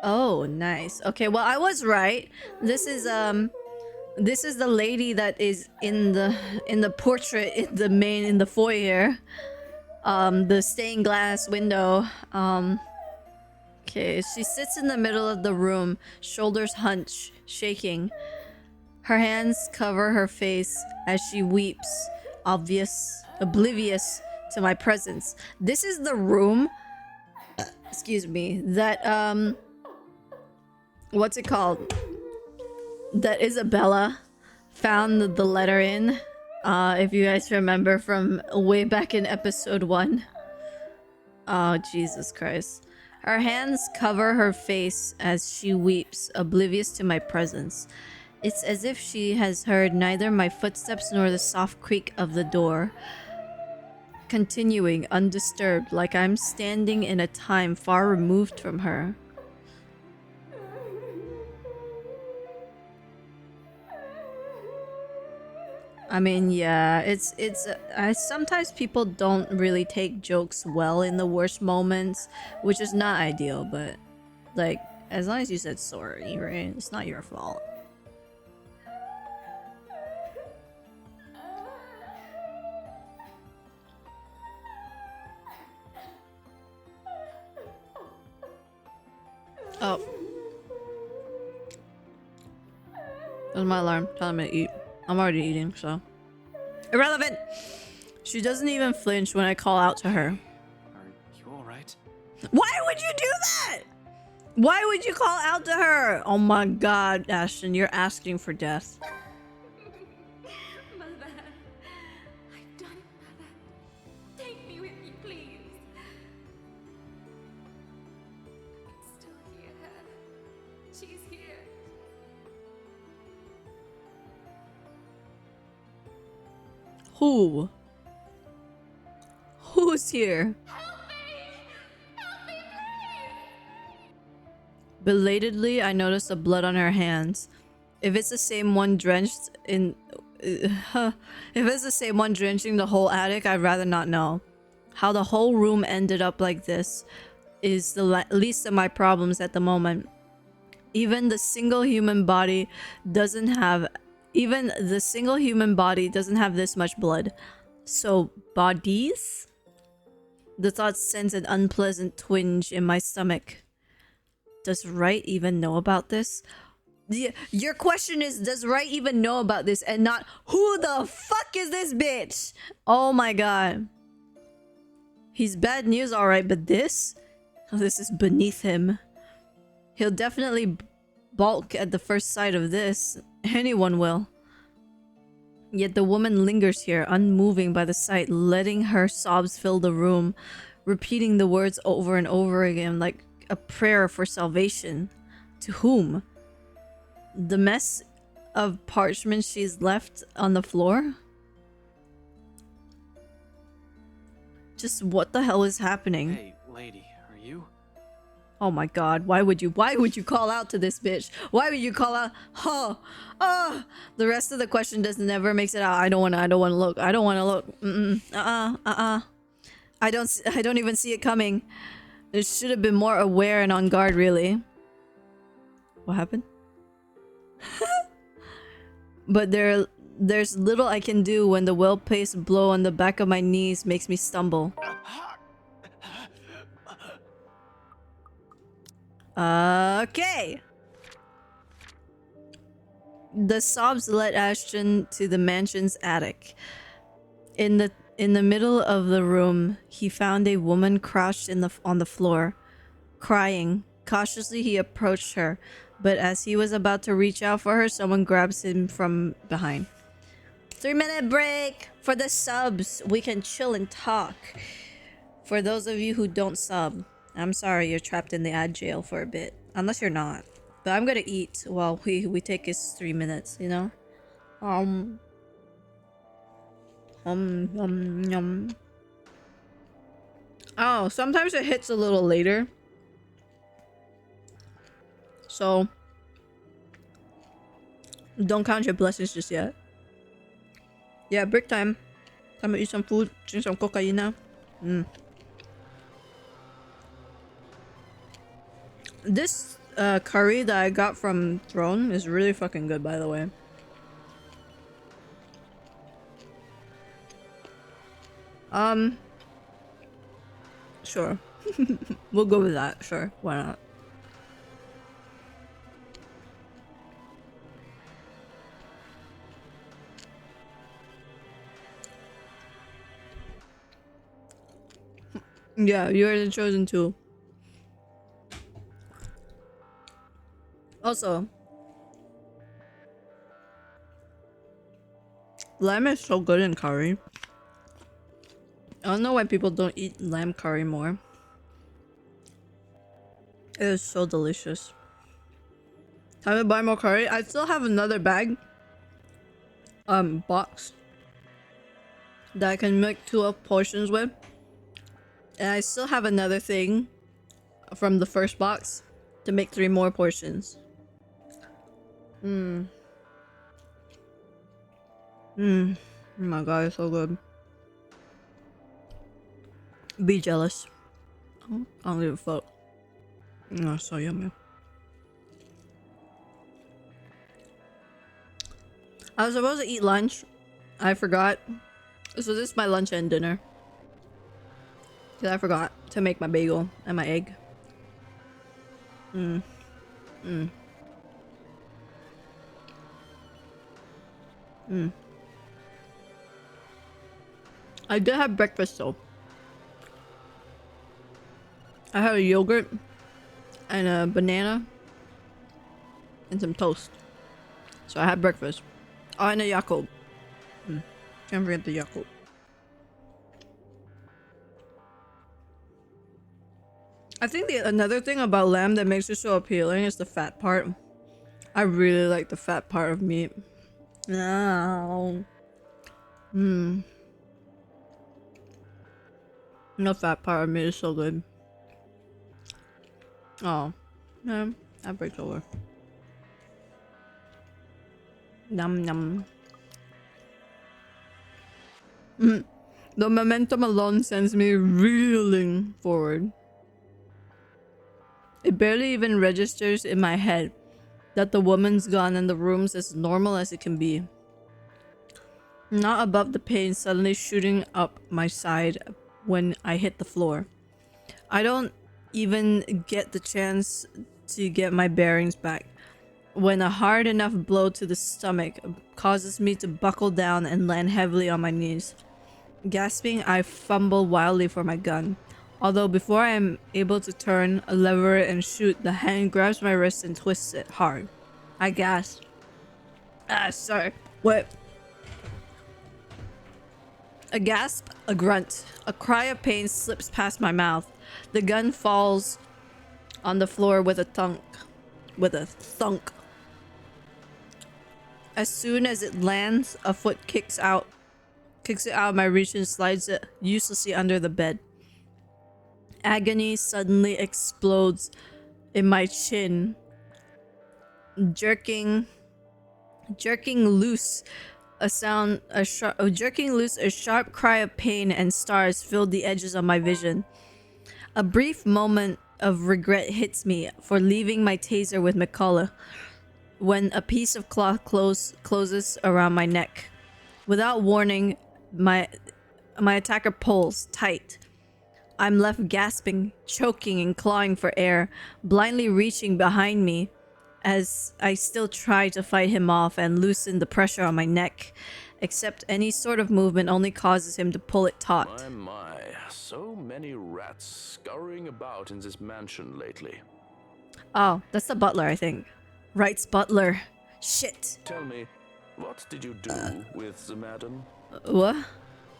Oh, nice. Okay, well, I was right. This is the lady that is in the portrait in the foyer. The stained glass window. Okay, she sits in the middle of the room, shoulders hunched, shaking. Her hands cover her face as she weeps, oblivious to my presence. This is the room, excuse me, that what's it called? That Isabella found the letter in. If you guys remember from way back in episode 1. Oh, Jesus Christ. Her hands cover her face as she weeps, oblivious to my presence. It's as if she has heard neither my footsteps nor the soft creak of the door. Continuing undisturbed, like I'm standing in a time far removed from her. I mean, yeah, it's sometimes people don't really take jokes well in the worst moments, which is not ideal, but like, as long as you said sorry, right? It's not your fault. Oh. That's my alarm telling me to eat. I'm already eating, so. Irrelevant! She doesn't even flinch when I call out to her. Are you alright? Why would you do that? Why would you call out to her? Oh my god, Ashton, you're asking for death. Mother, I've done it, Mother. Take me with you, please. I can still hear her. She's here. Who? Who's here? Help me! Help me, please! Belatedly, I notice the blood on her hands. If it's the same one drenched in... if it's the same one drenching the whole attic, I'd rather not know. How the whole room ended up like this is the least of my problems at the moment. Even the single human body doesn't have this much blood. So, bodies? The thought sends an unpleasant twinge in my stomach. Does Wright even know about this? Your question is, does Wright even know about this, and not, who the fuck is this bitch? Oh my god. He's bad news, alright, but this? This is beneath him. He'll definitely balk at the first sight of this. Anyone will. Yet the woman lingers here, unmoving by the sight, letting her sobs fill the room, repeating the words over and over again, like a prayer for salvation. To whom? The mess of parchment she's left on the floor? Just what the hell is happening? Hey, lady, are you? Oh my god, why would you call out to this bitch? Why would you call out? The rest of the question just never makes it out. I don't wanna look. I don't wanna look. I don't even see it coming. It should have been more aware and on guard, really. What happened? But there's little I can do when the well-paced blow on the back of my knees makes me stumble. Okay. The sobs led Ashton to the mansion's attic. In the middle of the room, he found a woman crouched on the floor, crying. Cautiously, he approached her, but as he was about to reach out for her, someone grabs him from behind. 3-minute break for the subs. We can chill and talk. For those of you who don't sub, I'm sorry you're trapped in the ad jail for a bit. Unless you're not. But I'm gonna eat while we take his 3 minutes, you know? Yum. Oh, sometimes it hits a little later. So don't count your blessings just yet. Yeah, break time. Time to eat some food, drink some cocaine now. This curry that I got from Throne is really fucking good, by the way. Sure. We'll go with that. Sure, why not? Yeah, you are the chosen two. Also, lamb is so good in curry. I don't know why people don't eat lamb curry more. It is so delicious. Time to buy more curry. I still have another bag, box that I can make 2 portions with, and I still have another thing from the first box to make 3 more portions. Oh my god, it's so good. Be jealous. I don't give a fuck. Oh, so yummy. I was supposed to eat lunch. I forgot. So this is my lunch and dinner. Because I forgot to make my bagel and my egg. I did have breakfast though. I had a yogurt and a banana and some toast. So I had breakfast. Oh, and a Yakult. Can't forget the Yakult. I think another thing about lamb that makes it so appealing is the fat part. I really like the fat part of meat. No. The fat part of meat is so good. Oh. Yeah, that breaks over. Yum yum. The momentum alone sends me reeling forward. It barely even registers in my head that the woman's gone and the room's as normal as it can be. Not above the pain suddenly shooting up my side when I hit the floor. I don't even get the chance to get my bearings back when a hard enough blow to the stomach causes me to buckle down and land heavily on my knees. Gasping, I fumble wildly for my gun. Although before I am able to turn, lever it, and shoot, the hand grabs my wrist and twists it hard. I gasp. Sorry. What? A gasp, a grunt, a cry of pain slips past my mouth. The gun falls On the floor with a thunk. With a thunk. As soon as it lands, a foot kicks it out of my reach and slides it uselessly under the bed. Agony suddenly explodes in my chin, jerking loose a sharp cry of pain, and stars filled the edges of my vision. A brief moment of regret hits me for leaving my taser with McCullough when a piece of cloth closes around my neck. Without warning, my attacker pulls tight. I'm left gasping, choking, and clawing for air, blindly reaching behind me as I still try to fight him off and loosen the pressure on my neck. Except any sort of movement only causes him to pull it taut. My, so many rats scurrying about in this mansion lately. Oh, that's the butler, I think. Wright's butler. Shit. Tell me, what did you do with the madam? What?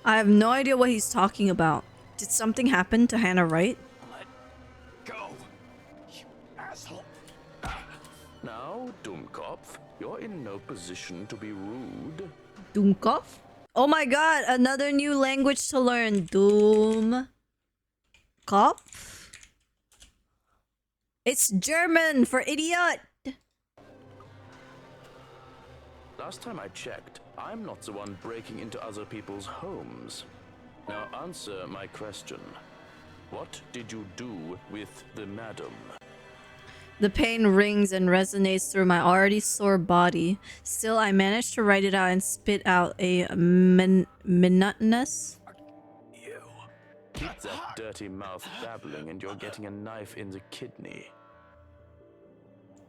I have no idea what he's talking about. Did something happen to Hannah Wright? Let go, you asshole. Now, Doomkopf, you're in no position to be rude. Doomkopf? Oh my god, another new language to learn. Doomkopf? It's German for idiot. Last time I checked, I'm not the one breaking into other people's homes. Now answer my question. What did you do with the madam? The pain rings and resonates through my already sore body. Still, I managed to write it out and spit out a monotonous... You. Keep that dirty mouth babbling and you're getting a knife in the kidney.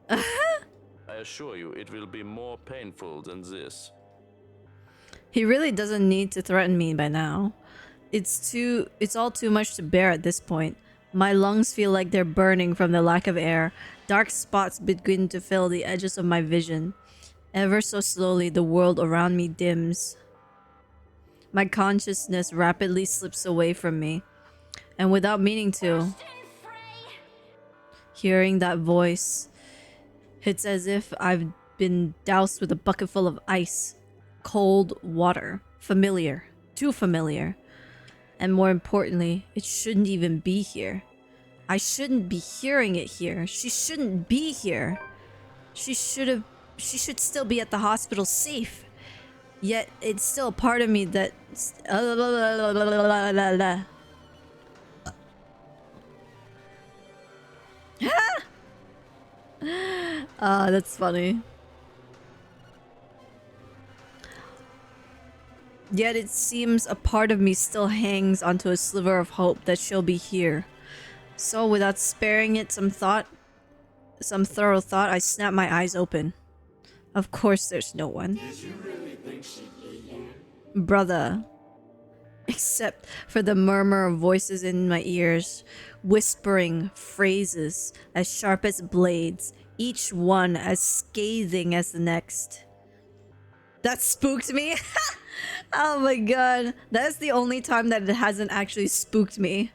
I assure you, it will be more painful than this. He really doesn't need to threaten me by now. It's all too much to bear at this point. My lungs feel like they're burning from the lack of air. Dark spots begin to fill the edges of my vision. Ever so slowly, the world around me dims. My consciousness rapidly slips away from me. And without meaning to, hearing that voice, it's as if I've been doused with a bucket full of ice. Cold water. Familiar. Too familiar. And more importantly, it shouldn't even be here. I shouldn't be hearing it here. She shouldn't be here. She should still be at the hospital safe. Yet it's still a part of me that that's funny. Yet it seems a part of me still hangs onto a sliver of hope that she'll be here. So without sparing it some thorough thought, I snap my eyes open. Of course there's no one. Did you really think she'd be here? Brother. Except for the murmur of voices in my ears, whispering phrases as sharp as blades, each one as scathing as the next. That spooked me. Oh my god. That's the only time that it hasn't actually spooked me.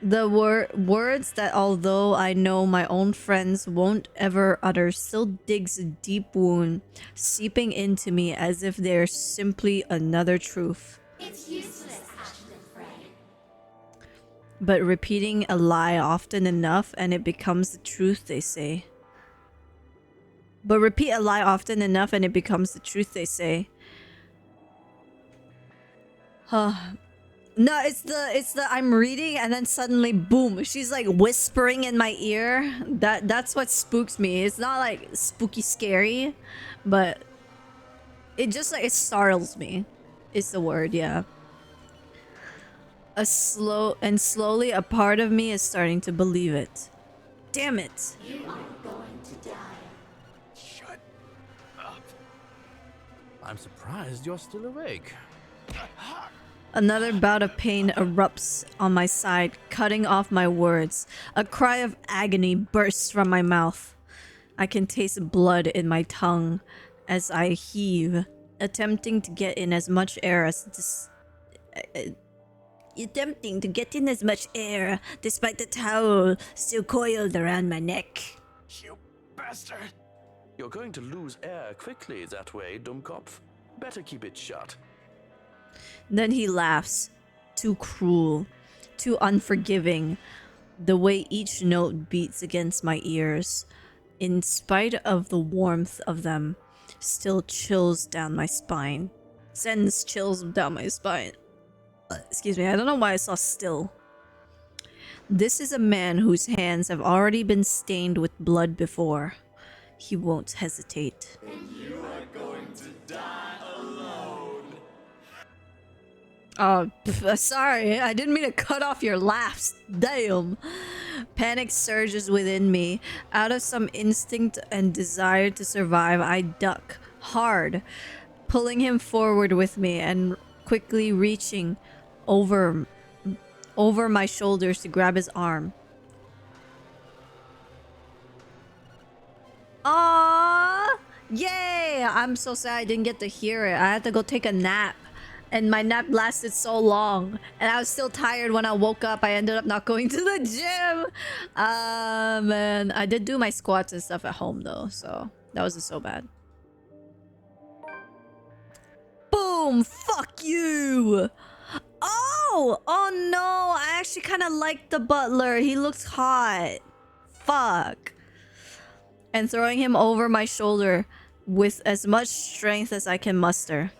The words that, although I know my own friends won't ever utter, still digs a deep wound, seeping into me as if they're simply another truth. It's useless, Ashton Frey. But repeating a lie often enough and it becomes the truth, they say. But repeat a lie often enough and it becomes the truth, they say. No, it's the I'm reading and then suddenly boom, she's like whispering in my ear. That's what spooks me. It's not like spooky scary, but it just like it startles me. Is the word, yeah. Slowly a part of me is starting to believe it. Damn it. You aren't going to die. Shut up. I'm surprised you're still awake. Another bout of pain erupts on my side, cutting off my words. A cry of agony bursts from my mouth. I can taste blood in my tongue as I heave, attempting to get in as much air as attempting to get in as much air, despite the towel still coiled around my neck. You bastard! You're going to lose air quickly that way, Dummkopf. Better keep it shut. Then he laughs. Too cruel. Too unforgiving. The way each note beats against my ears, in spite of the warmth of them, still chills down my spine. Sends chills down my spine. Excuse me, I don't know why I saw still. This is a man whose hands have already been stained with blood before. He won't hesitate. Oh, sorry. I didn't mean to cut off your laughs. Damn. Panic surges within me. Out of some instinct and desire to survive, I duck hard, pulling him forward with me and quickly reaching over my shoulders to grab his arm. Aww! Yay! I'm so sad I didn't get to hear it. I had to go take a nap. And my nap lasted so long. And I was still tired when I woke up. I ended up not going to the gym. Man. I did do my squats and stuff at home though. So that wasn't so bad. Boom! Fuck you! Oh! Oh no! I actually kind of like the butler. He looks hot. Fuck. And throwing him over my shoulder with as much strength as I can muster.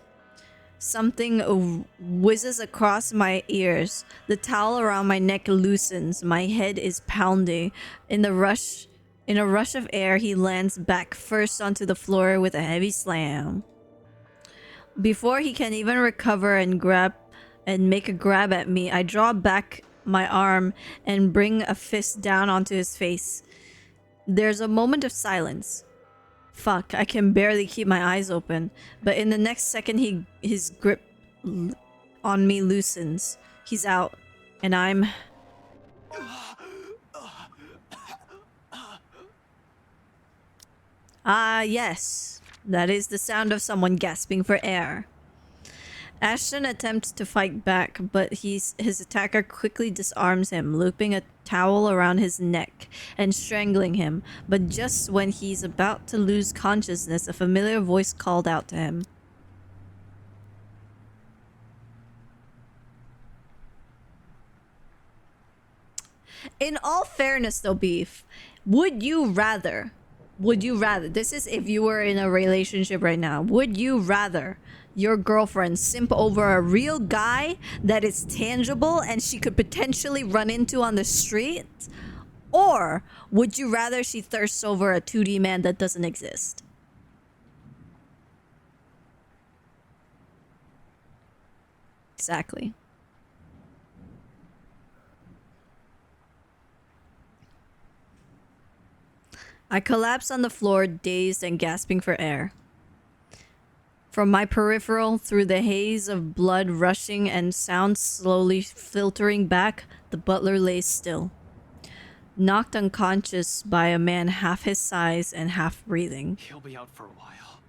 Something whizzes across my ears. The towel around my neck loosens. My head is pounding. In a rush of air, he lands back first onto the floor with a heavy slam. Before he can even recover and make a grab at me, I draw back my arm and bring a fist down onto his face. There's a moment of silence. Fuck, I can barely keep my eyes open. But in the next second, his grip on me loosens. He's out. And I'm... Ah, yes. That is the sound of someone gasping for air. Ashton attempts to fight back, but his attacker quickly disarms him, looping a towel around his neck and strangling him. But just when he's about to lose consciousness, a familiar voice called out to him. In all fairness though, Beef, would you rather, this is if you were in a relationship right now, would you rather your girlfriend simp over a real guy that is tangible and she could potentially run into on the street? Or would you rather she thirsts over a 2D man that doesn't exist? Exactly. I collapse on the floor, dazed and gasping for air. From my peripheral, through the haze of blood rushing and sound slowly filtering back, the butler lays still. Knocked unconscious by a man half his size and half breathing. He'll be out for a while.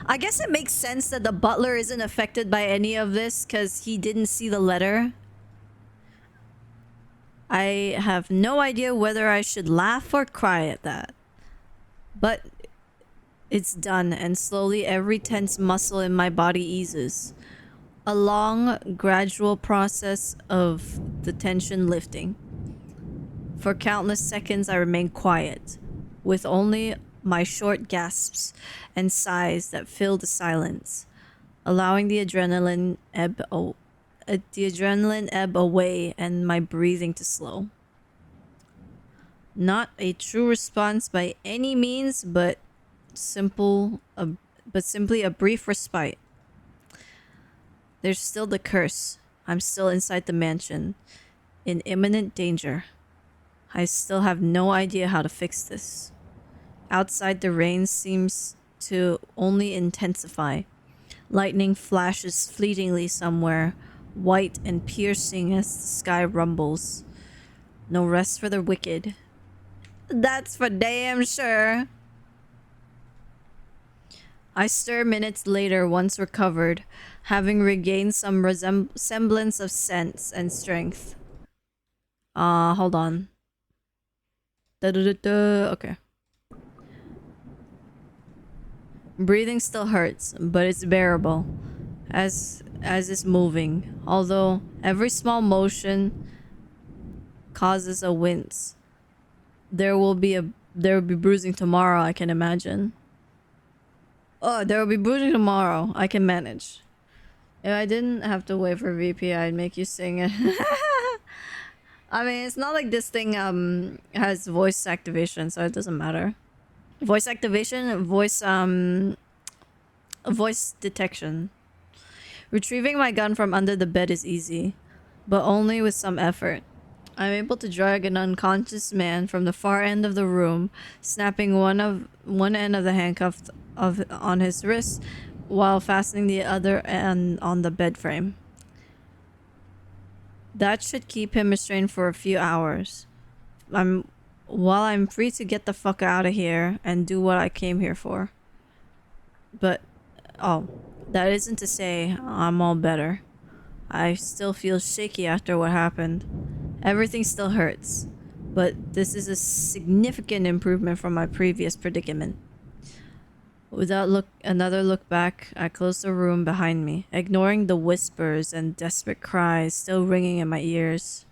I guess it makes sense that the butler isn't affected by any of this because he didn't see the letter. I have no idea whether I should laugh or cry at that. But it's done, and slowly every tense muscle in my body eases. A long, gradual process of the tension lifting. For countless seconds I remain quiet, with only my short gasps and sighs that fill the silence, allowing the adrenaline ebb away and my breathing to slow. Not a true response by any means, but simply a brief respite. There's still the curse. I'm still inside the mansion, in imminent danger. I still have no idea how to fix this. Outside, the rain seems to only intensify. Lightning flashes fleetingly somewhere, white and piercing as the sky rumbles. No rest for the wicked. That's for damn sure. I stir minutes later, once recovered, having regained some semblance of sense and strength. Hold on. Okay. Breathing still hurts, but it's bearable as it's moving. Although every small motion causes a wince. There will be bruising tomorrow, I can imagine. Oh, there will be bruising tomorrow. I can manage. If I didn't have to wait for VP, I'd make you sing it. I mean, it's not like this thing has voice activation, so it doesn't matter. Voice activation, voice detection. Retrieving my gun from under the bed is easy, but only with some effort. I'm able to drag an unconscious man from the far end of the room, snapping one end of the handcuff on his wrist while fastening the other end on the bed frame. That should keep him restrained for a few hours. While I'm free to get the fuck out of here and do what I came here for. But, oh, that isn't to say I'm all better. I still feel shaky after what happened. Everything still hurts, but this is a significant improvement from my previous predicament. Without another look back, I closed the room behind me, ignoring the whispers and desperate cries still ringing in my ears.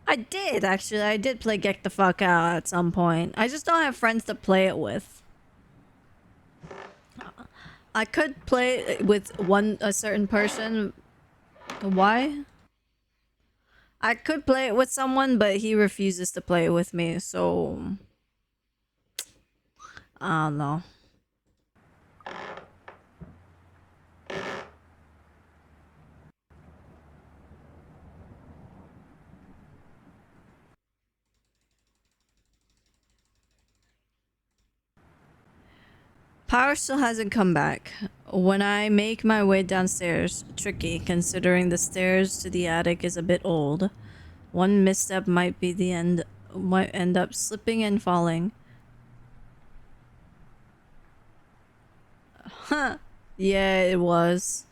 I did play Get the Fuck Out at some point. I just don't have friends to play it with. I could play it with a certain person. Why? I could play it with someone, but he refuses to play it with me, so I don't know. Power still hasn't come back. When I make my way downstairs, tricky considering the stairs to the attic is a bit old. One misstep might end up slipping and falling. Huh. Yeah, it was.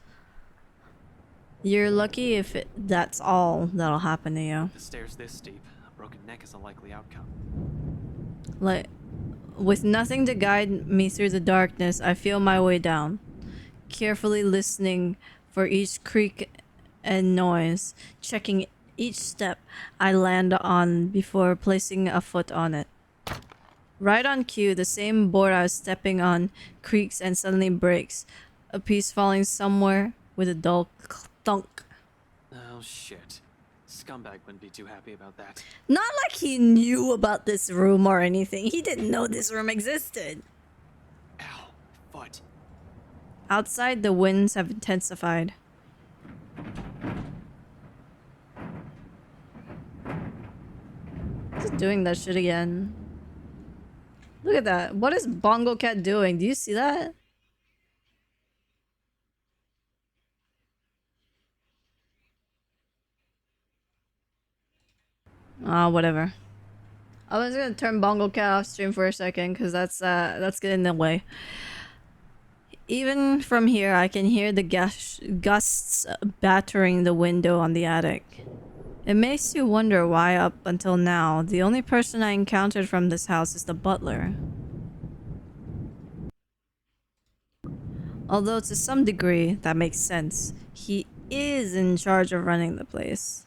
You're lucky if that's all that'll happen to you. The stairs this steep, a broken neck is a likely outcome. Like, with nothing to guide me through the darkness, I feel my way down, carefully listening for each creak and noise, checking each step I land on before placing a foot on it. Right on cue, the same board I was stepping on creaks and suddenly breaks, a piece falling somewhere with a dull thunk. Oh shit. Scumbag wouldn't be too happy about that. Not like he knew about this room or anything. He didn't know this room existed. Ow, foot. Outside, the winds have intensified. Just doing that shit again. Look at that. What is Bongo Cat doing? Do you see that? Whatever. I was gonna turn Bongo Cat off stream for a second because that's getting in the way. Even from here, I can hear the gusts battering the window on the attic. It makes you wonder why, up until now, the only person I encountered from this house is the butler. Although to some degree, that makes sense. He is in charge of running the place.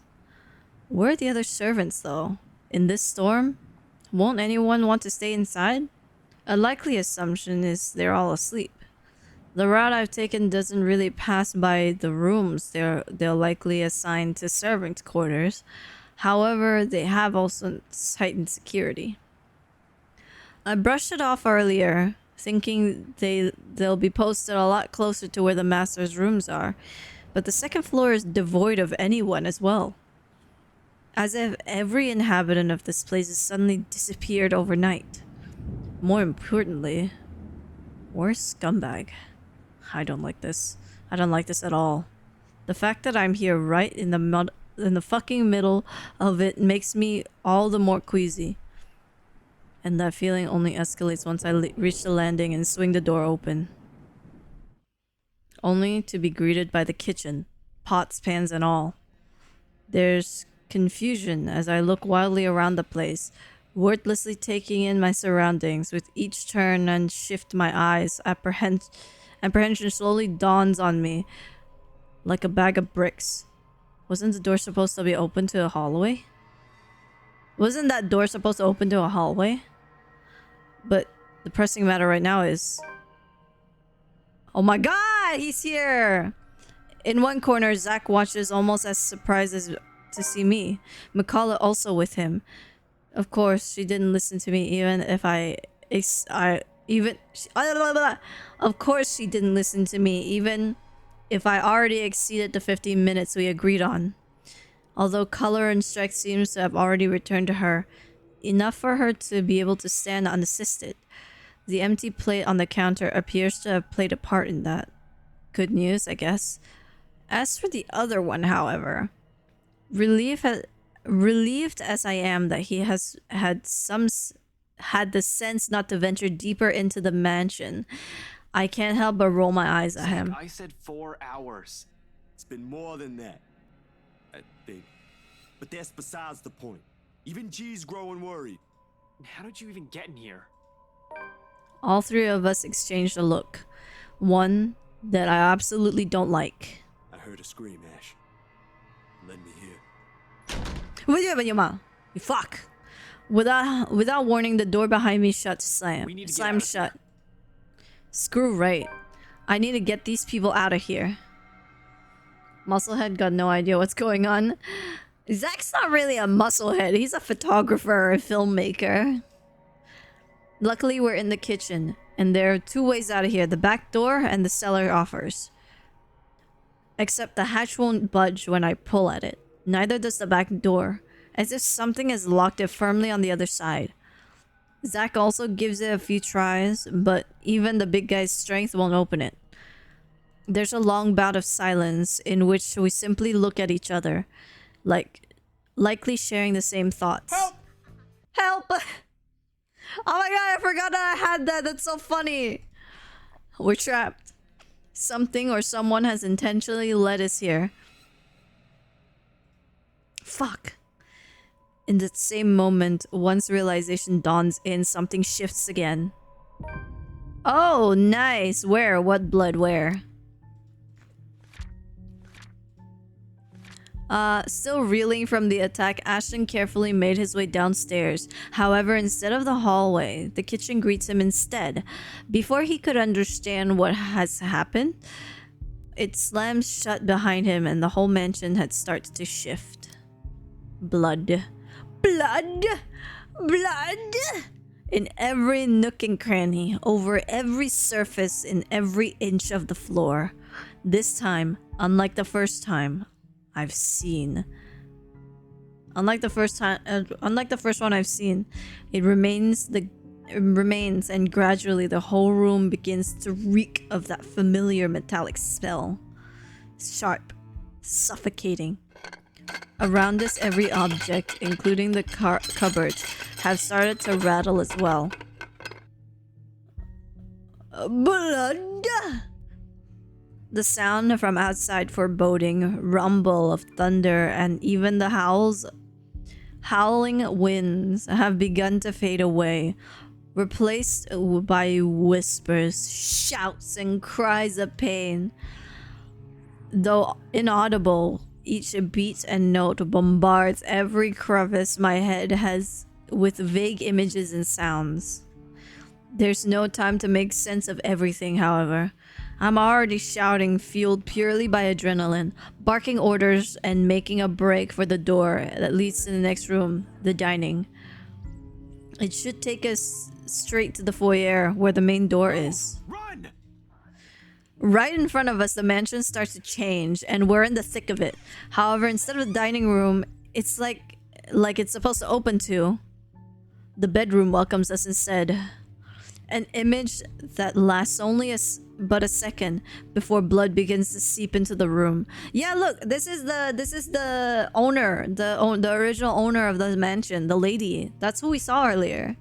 Where are the other servants, though? In this storm? Won't anyone want to stay inside? A likely assumption is they're all asleep. The route I've taken doesn't really pass by the rooms they're likely assigned to servants' quarters. However, they have also heightened security. I brushed it off earlier, thinking they'll be posted a lot closer to where the master's rooms are, but the second floor is devoid of anyone as well. As if every inhabitant of this place has suddenly disappeared overnight. More importantly, where's Scumbag? I don't like this. I don't like this at all. The fact that I'm here right in the fucking middle of it makes me all the more queasy. And that feeling only escalates once I reach the landing and swing the door open. Only to be greeted by the kitchen, pots, pans, and all. There's confusion as I look wildly around the place, wordlessly taking in my surroundings. With each turn and shift my eyes, apprehension slowly dawns on me like a bag of bricks. Wasn't the door supposed to be open to a hallway? Wasn't that door supposed to open to a hallway? But the pressing matter right now is... Oh my god, he's here! In one corner, Zach watches almost as surprised as to see me. McCullough also with him. Of course, she didn't listen to me even if Of course she didn't listen to me even if I already exceeded the 15 minutes we agreed on. Although color and strength seems to have already returned to her, enough for her to be able to stand unassisted. The empty plate on the counter appears to have played a part in that. Good news, I guess. As for the other one, however, relieved as I am that he has had the sense not to venture deeper into the mansion, I can't help but roll my eyes at him. I said 4 hours. It's been more than that, I think. But that's besides the point. Even G's growing worried. How did you even get in here? All three of us exchanged a look. One that I absolutely don't like. I heard a scream, Ash. Lend me here. You fuck. Without warning, the door behind me slammed shut. Screw right. I need to get these people out of here. Musclehead got no idea what's going on. Zach's not really a musclehead. He's a photographer or a filmmaker. Luckily, we're in the kitchen, and there are two ways out of here, the back door and the cellar offers. Except the hatch won't budge when I pull at it. Neither does the back door, as if something has locked it firmly on the other side. Zach also gives it a few tries, but even the big guy's strength won't open it. There's a long bout of silence in which we simply look at each other, likely sharing the same thoughts. Help! Help! Oh my god, I forgot that I had that. That's so funny. We're trapped. Something or someone has intentionally led us here. Fuck. In that same moment, once realization dawns in, something shifts again. Oh, nice. Where? What blood? Where? Still reeling from the attack, Ashton carefully made his way downstairs. However, instead of the hallway, the kitchen greets him instead. Before he could understand what has happened, it slams shut behind him and the whole mansion had started to shift. Blood. Blood! Blood! In every nook and cranny, over every surface, in every inch of the floor. This time, unlike the first time, I've seen. Unlike the first one I've seen, it remains and gradually the whole room begins to reek of that familiar metallic smell. Sharp, suffocating. Around us, every object, including the cupboards, have started to rattle as well. Blood! The sound from outside foreboding, rumble of thunder, and even the howling winds have begun to fade away, replaced by whispers, shouts, and cries of pain. Though inaudible, each beat and note bombards every crevice my head has with vague images and sounds. There's no time to make sense of everything, however. I'm already shouting, fueled purely by adrenaline, barking orders and making a break for the door that leads to the next room, the dining. It should take us straight to the foyer where the main door is. Run! Right in front of us, the mansion starts to change, and we're in the thick of it. However, instead of the dining room, it's like it's supposed to open to. The bedroom welcomes us instead. An image that lasts only but a second before blood begins to seep into the room. Yeah, look, this is the owner, the original owner of the mansion, the lady. That's who we saw earlier.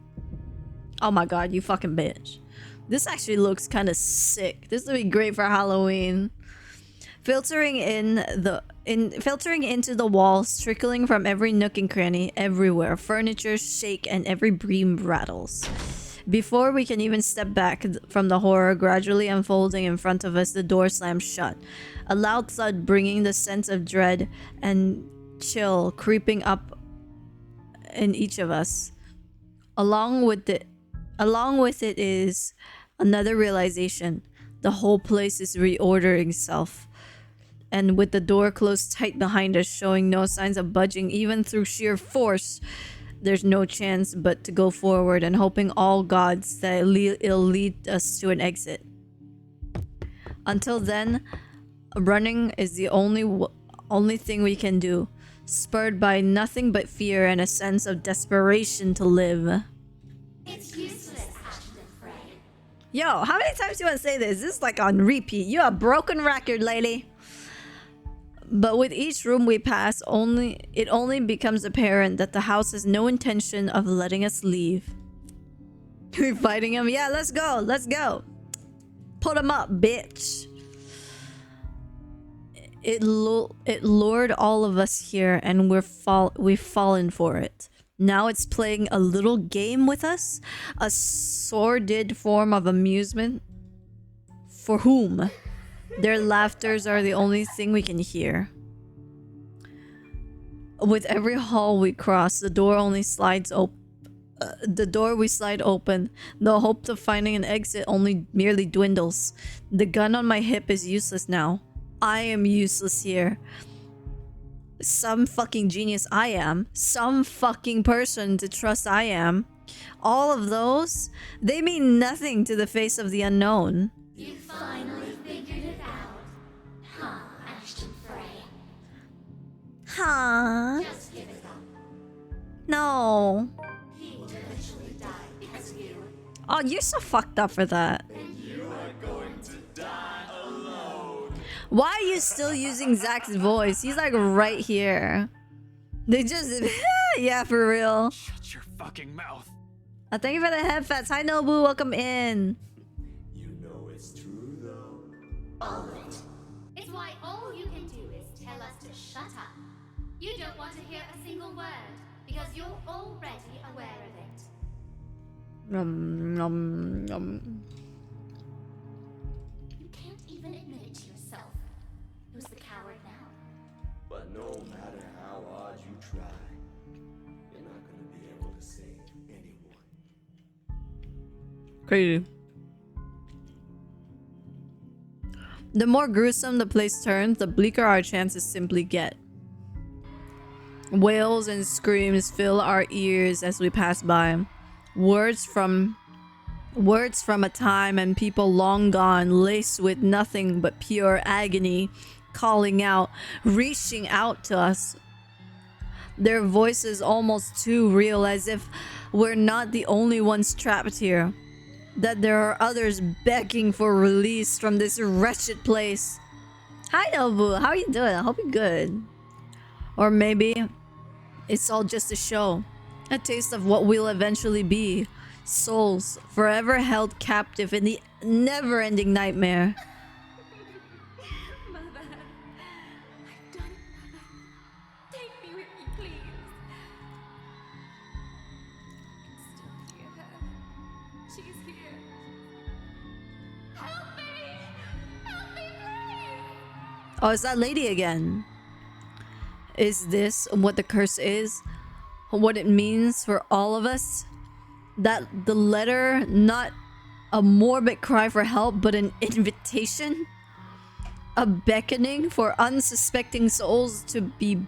Oh my god, you fucking bitch. This actually looks kind of sick. This would be great for Halloween. Filtering into the walls, trickling from every nook and cranny, everywhere. Furniture shake and every beam rattles. Before we can even step back from the horror gradually unfolding in front of us, the door slams shut. A loud thud bringing the sense of dread and chill creeping up in each of us. Along with it is another realization. The whole place is reordering itself. And with the door closed tight behind us, showing no signs of budging even through sheer force, there's no chance but to go forward and hoping all gods that it'll lead us to an exit. Until then, running is the only thing we can do, spurred by nothing but fear and a sense of desperation to live. It's useless, Ashton Frey. Yo, how many times do you want to say this? This is like on repeat. You're a broken record, lady. But with each room we pass, it only becomes apparent that the house has no intention of letting us leave. We're fighting him? Yeah, let's go. Let's go. Put him up, bitch. It lured all of us here, and we've fallen for it. Now it's playing a little game with us? A sordid form of amusement? For whom? Their laughters are the only thing we can hear. With every hall we cross, the door only slides open. The door we slide open. The hope of finding an exit only merely dwindles. The gun on my hip is useless now. I am useless here. Some fucking genius I am. Some fucking person to trust I am. All of those, they mean nothing to the face of the unknown. You finally figured it out. Huh, Ashton Frey. Huh? Just give it up. No. He will eventually die because of you. Oh, you're so fucked up for that. And you are going to die alone. Why are you still using Zach's voice? He's like right here. They just... yeah, for real. Shut your fucking mouth. Thank you for the headfats. Hi, Nobu. Welcome in. You know it's true, though. All of it. It's why all you can do is tell us to shut up. You don't want to hear a single word because you're already aware of it. You can't even admit it to yourself. Who's the coward now? But no matter how hard you try, you're not gonna be able to save anyone. Crazy. The more gruesome the place turns, the bleaker our chances simply get. Wails and screams fill our ears as we pass by. Words from a time and people long gone, laced with nothing but pure agony, calling out, reaching out to us. Their voices almost too real, as if we're not the only ones trapped here. That there are others begging for release from this wretched place. Hi Nobu, how are you doing? I hope you're good. Or maybe it's all just a show. A taste of what we'll eventually be. Souls forever held captive in the never-ending nightmare. Mother, I've done it, Mother. Take me with you, please. I can still hear her. She's here. Help me! Help me, please! Oh, it's that lady again. Is this what the curse is? What it means for all of us? That the letter, not a morbid cry for help, but an invitation? A beckoning for unsuspecting souls to be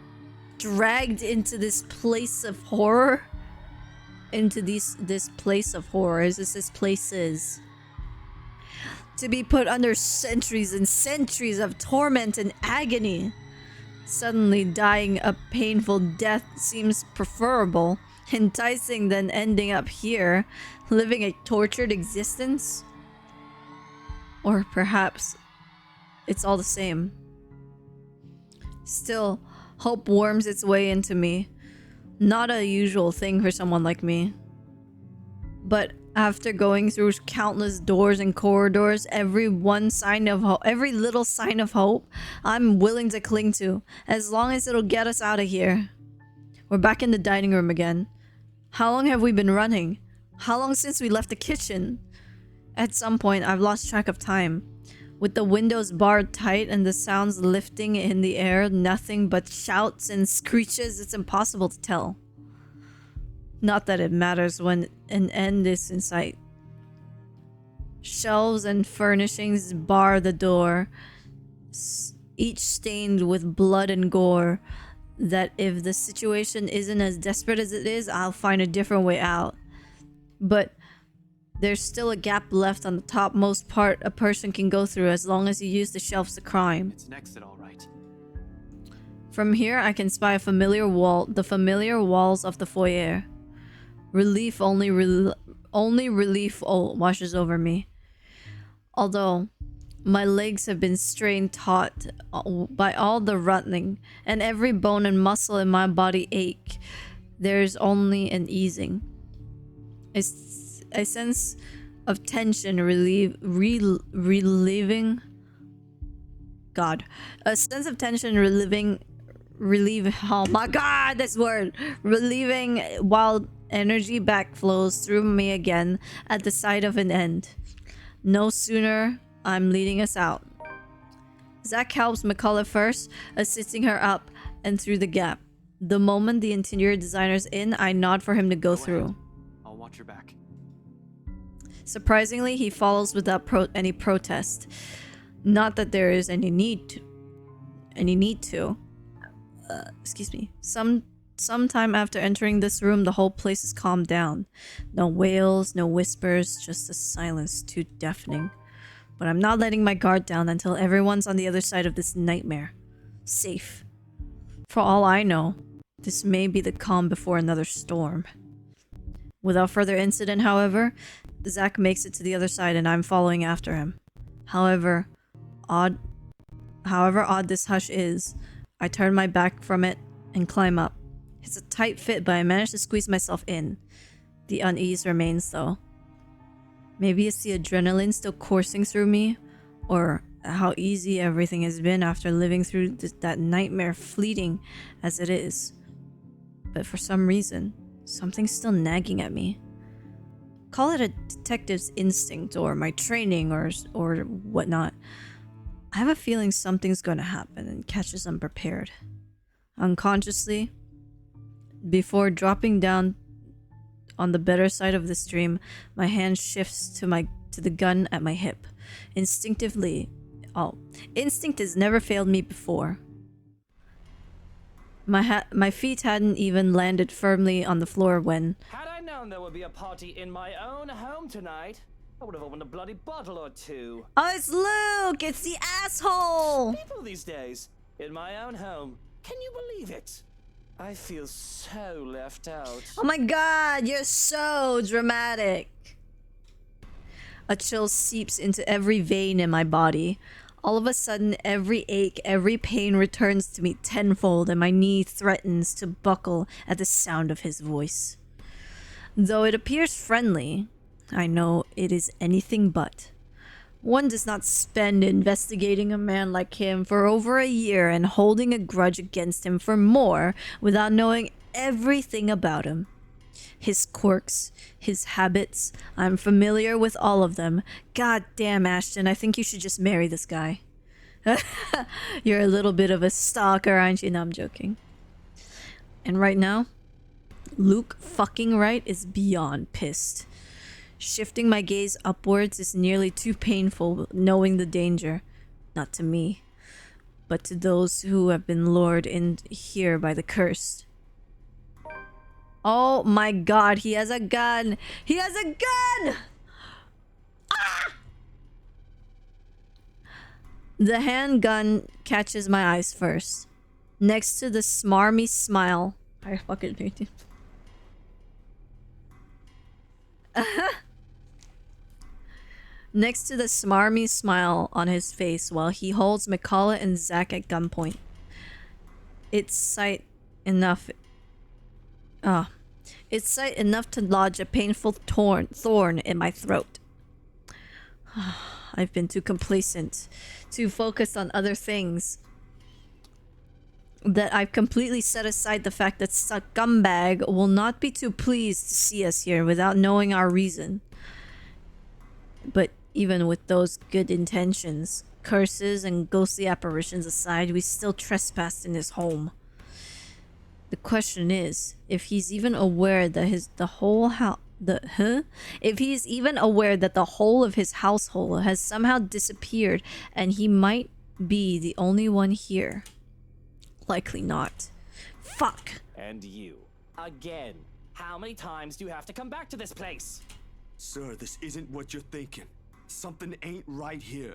dragged into this place of horror? Into this place of horror. Is this places? To be put under centuries and centuries of torment and agony. Suddenly dying a painful death seems preferable, enticing than ending up here, living a tortured existence? Or perhaps it's all the same. Still, hope worms its way into me. Not a usual thing for someone like me. But After going through countless doors and corridors, every little sign of hope, I'm willing to cling to, as long as it'll get us out of here. We're back in the dining room again. How long have we been running? How long since we left the kitchen? At some point, I've lost track of time. With the windows barred tight and the sounds lifting in the air, nothing but shouts and screeches, it's impossible to tell. Not that it matters when an end is in sight. Shelves and furnishings bar the door, each stained with blood and gore, that if the situation isn't as desperate as it is, I'll find a different way out. But there's still a gap left on the topmost part a person can go through as long as you use the shelves to climb. It's an exit, all right. From here, I can spy the familiar walls of the foyer. Relief washes over me. Although my legs have been strained taut by all the running, and every bone and muscle in my body ache, there's only an easing. A sense of tension relieving. God. A sense of tension relieving. Oh my God, this word. Relieving while energy backflows through me again at the sight of an end. No sooner I'm leading us out. Zach helps McCullough first, assisting her up and through the gap. The moment the interior designer's in, I nod for him to go through. I'll watch your back. Surprisingly, he follows without any protest. Not that there is any need to. Excuse me. Sometime after entering this room, the whole place is calmed down. No wails, no whispers, just a silence too deafening. But I'm not letting my guard down until everyone's on the other side of this nightmare. Safe. For all I know, this may be the calm before another storm. Without further incident, however, Zach makes it to the other side and I'm following after him. However odd this hush is, I turn my back from it and climb up. It's a tight fit, but I manage to squeeze myself in. The unease remains though. Maybe it's the adrenaline still coursing through me, or how easy everything has been after living through that nightmare, fleeting as it is. But for some reason, something's still nagging at me. Call it a detective's instinct or my training or whatnot. I have a feeling something's going to happen and catch us unprepared. Unconsciously, before dropping down on the better side of the stream, my hand shifts to the gun at my hip. Instinct has never failed me before. My feet hadn't even landed firmly on the floor when... Had I known there would be a party in my own home tonight, I would have opened a bloody bottle or two. Oh, it's Luke! It's the asshole! People these days, in my own home. Can you believe it? I feel so left out. Oh my God, you're so dramatic. A chill seeps into every vein in my body. All of a sudden, every ache, every pain returns to me tenfold, and my knee threatens to buckle at the sound of his voice. Though it appears friendly, I know it is anything but. One does not spend investigating a man like him for over a year and holding a grudge against him for more without knowing everything about him. His quirks, his habits, I'm familiar with all of them. God damn, Ashton, I think you should just marry this guy. You're a little bit of a stalker, aren't you? No, I'm joking. And right now, Luke fucking Wright is beyond pissed. Shifting my gaze upwards is nearly too painful, knowing the danger. Not to me, but to those who have been lured in here by the curse. Oh my God, he has a gun! He has a gun! Ah! The handgun catches my eyes first. Next to the smarmy smile. I fucking hate it. Next to the smarmy smile on his face while he holds McCullough and Zach at gunpoint. It's sight enough. Its sight enough to lodge a painful thorn in my throat. I've been too complacent, too focused on other things, that I've completely set aside the fact that scumbag will not be too pleased to see us here without knowing our reason. But even with those good intentions, curses and ghostly apparitions aside, we still trespassed in his home. The question is, if he's even aware that if he's even aware that the whole of his household has somehow disappeared and he might be the only one here. Likely not. Fuck. And you. Again. How many times do you have to come back to this place? Sir, this isn't what you're thinking. Something ain't right here.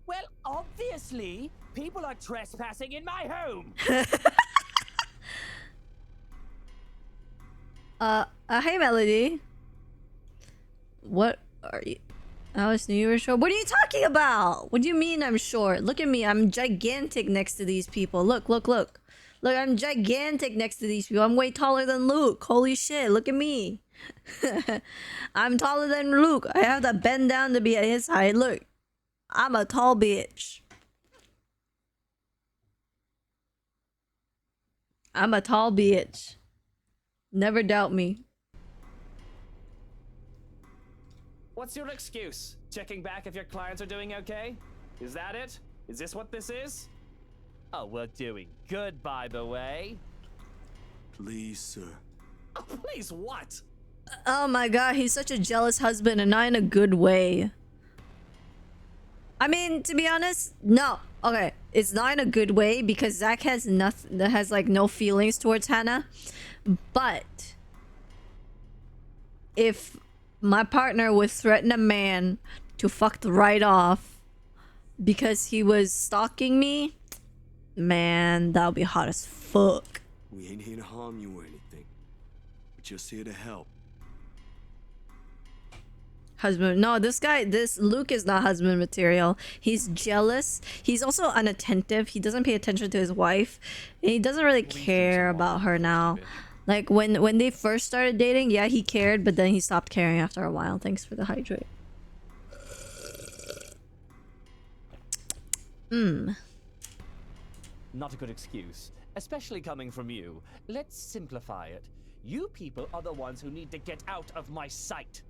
Well, obviously, people are trespassing in my home. Hey Melody. What are you? Alice knew you were short. What are you talking about? What do you mean I'm short? Look at me. I'm gigantic next to these people. Look, look, look. Look, I'm gigantic next to these people. I'm way taller than Luke. Holy shit, look at me. I'm taller than Luke. I have to bend down to be at his height. Look, I'm a tall bitch. I'm a tall bitch. Never doubt me. What's your excuse? Checking back if your clients are doing okay? Is that it? Is this what this is? Oh, we're doing good, by the way. Please, sir. Oh, please what? Oh my god, he's such a jealous husband, and not in a good way. I mean, to be honest, no. Okay, it's not in a good way because Zach has nothing, that has like no feelings towards Hannah. But if my partner would threaten a man to fuck the right off because he was stalking me, man, that would be hot as fuck. We ain't here to harm you or anything. We're just here to help. Husband, no, this Luke is not husband material. He's jealous. He's also unattentive. He doesn't pay attention to his wife. And he doesn't really care about her now. Like when they first started dating, yeah, he cared, but then he stopped caring after a while. Thanks for the hydrate. Not a good excuse, especially coming from you. Let's simplify it. You people are the ones who need to get out of my sight.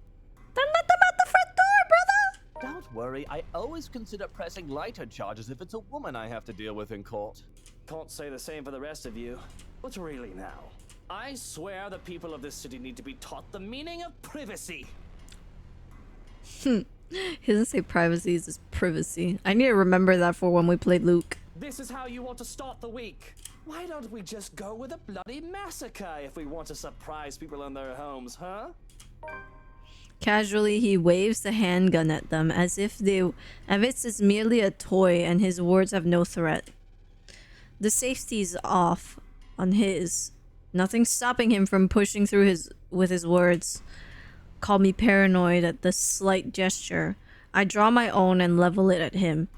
Then let them out the front door, brother! Don't worry, I always consider pressing lighter charges if it's a woman I have to deal with in court. Can't say the same for the rest of you. But really now, I swear the people of this city need to be taught the meaning of privacy. He doesn't say privacy, he says privacy. I need to remember that for when we played Luke. This is how you want to start the week. Why don't we just go with a bloody massacre if we want to surprise people in their homes, huh? Casually, he waves the handgun at them as if it's merely a toy and his words have no threat. The safety's off on his. Nothing's stopping him from pushing through with his words. Call me paranoid at the slight gesture. I draw my own and level it at him.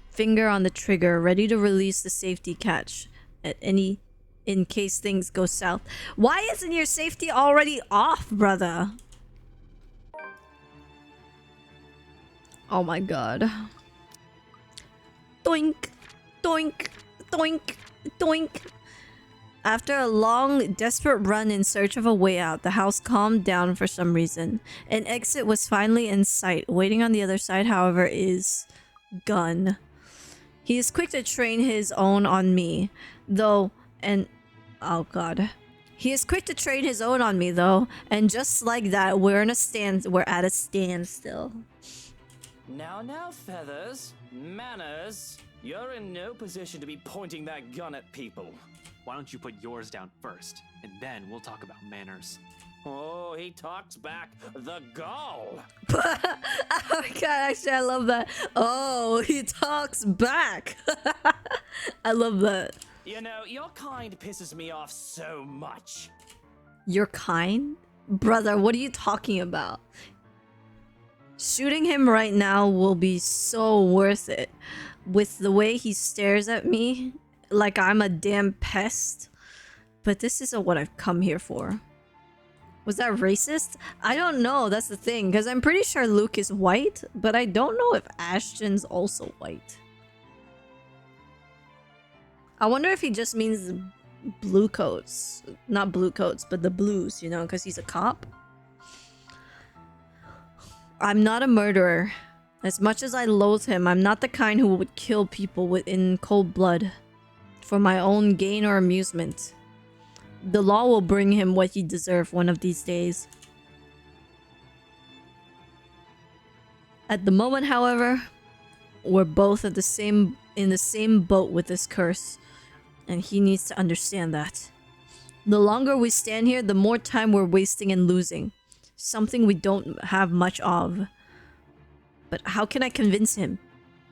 Finger on the trigger, ready to release the safety catch in case things go south. Why isn't your safety already off, brother? Oh my god. Doink, doink, doink, doink. After a long, desperate run in search of a way out, the house calmed down for some reason. An exit was finally in sight. Waiting on the other side, however, is gun. He is quick to train his own on me, though, and oh god. He is quick to train his own on me, though, and just like that, we're at a standstill. Now, Feathers. Manners. You're in no position to be pointing that gun at people. Why don't you put yours down first, and then we'll talk about manners. Oh, he talks back. The gall. Oh my god, actually, I love that. Oh, he talks back. I love that. You know, your kind pisses me off so much. Your kind? Brother, what are you talking about? Shooting him right now will be so worth it. With the way he stares at me like I'm a damn pest. But this isn't what I've come here for. Was that racist? I don't know. That's the thing. Because I'm pretty sure Luke is white. But I don't know if Ashton's also white. I wonder if he just means blue coats. Not blue coats, but the blues, you know, because he's a cop. I'm not a murderer. As much as I loathe him, I'm not the kind who would kill people in cold blood for my own gain or amusement. The law will bring him what he deserves one of these days. At the moment, however, we're both in the same boat with this curse, and he needs to understand that. The longer we stand here, the more time we're wasting and losing. Something we don't have much of. But how can I convince him?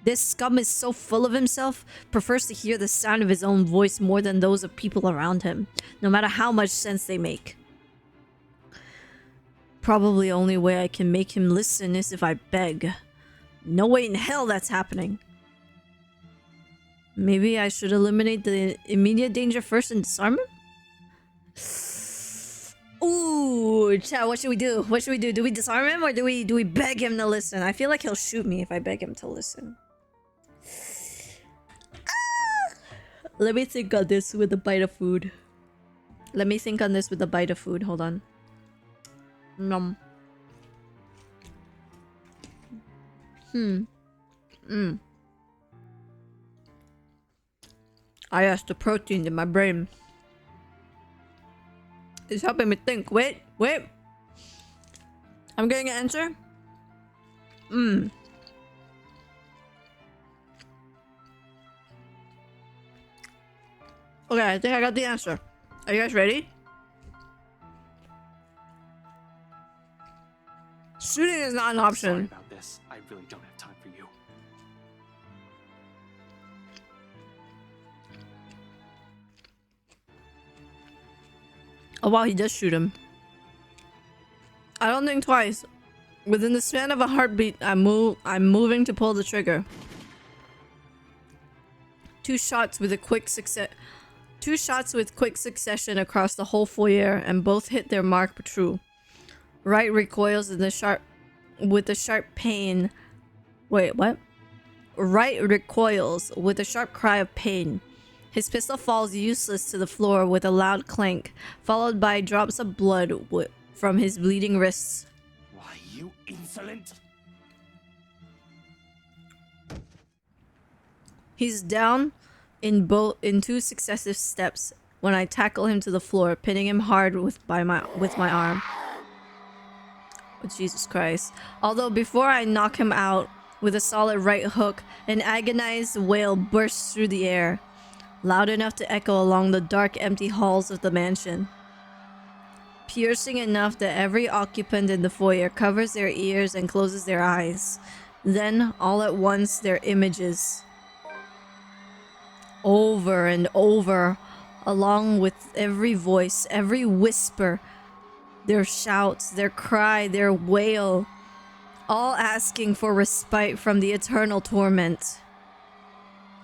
This scum is so full of himself, prefers to hear the sound of his own voice more than those of people around him, no matter how much sense they make. Probably the only way I can make him listen is if I beg. No way in hell that's happening. Maybe I should eliminate the immediate danger first and disarm him? Ooh, chat, what should we do? What should we do? Do we disarm him or do we beg him to listen? I feel like he'll shoot me if I beg him to listen. Let me think on this with a bite of food. Hold on. Nom. Ah, yes, the protein in my brain. It's helping me think. Wait. I'm getting an answer. Okay, I think I got the answer. Are you guys ready? Shooting is not an Sorry option. about this. I really don't have time for you. Oh wow, he does shoot him. I don't think twice. Within the span of a heartbeat, I'm moving to pull the trigger. Two shots with quick succession across the whole foyer, and both hit their mark true. Right recoils with a sharp pain. Wait, what? Right recoils with a sharp cry of pain. His pistol falls useless to the floor with a loud clank, followed by drops of blood from his bleeding wrists. Why, you insolent! He's down in two successive steps when I tackle him to the floor, pinning him hard with my arm. Oh, Jesus Christ. Although before I knock him out with a solid right hook, an agonized wail bursts through the air, loud enough to echo along the dark, empty halls of the mansion. Piercing enough that every occupant in the foyer covers their ears and closes their eyes. Then, all at once, their images. Over and over, along with every voice, every whisper, their shouts, their cry, their wail, all asking for respite from the eternal torment.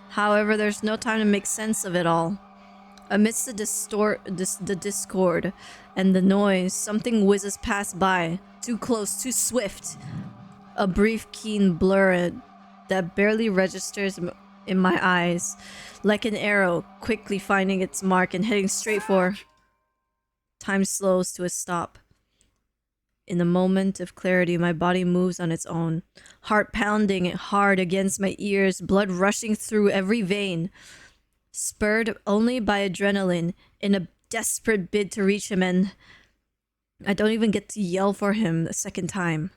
However, there's no time to make sense of it all. Amidst the discord and the noise, something whizzes past by, too close, too swift. A brief, keen blur that barely registers in my eyes, like an arrow quickly finding its mark and heading straight for... Time slows to a stop. In the moment of clarity, my body moves on its own, heart pounding hard against my ears, blood rushing through every vein. Spurred only by adrenaline, in a desperate bid to reach him, and I don't even get to yell for him the second time.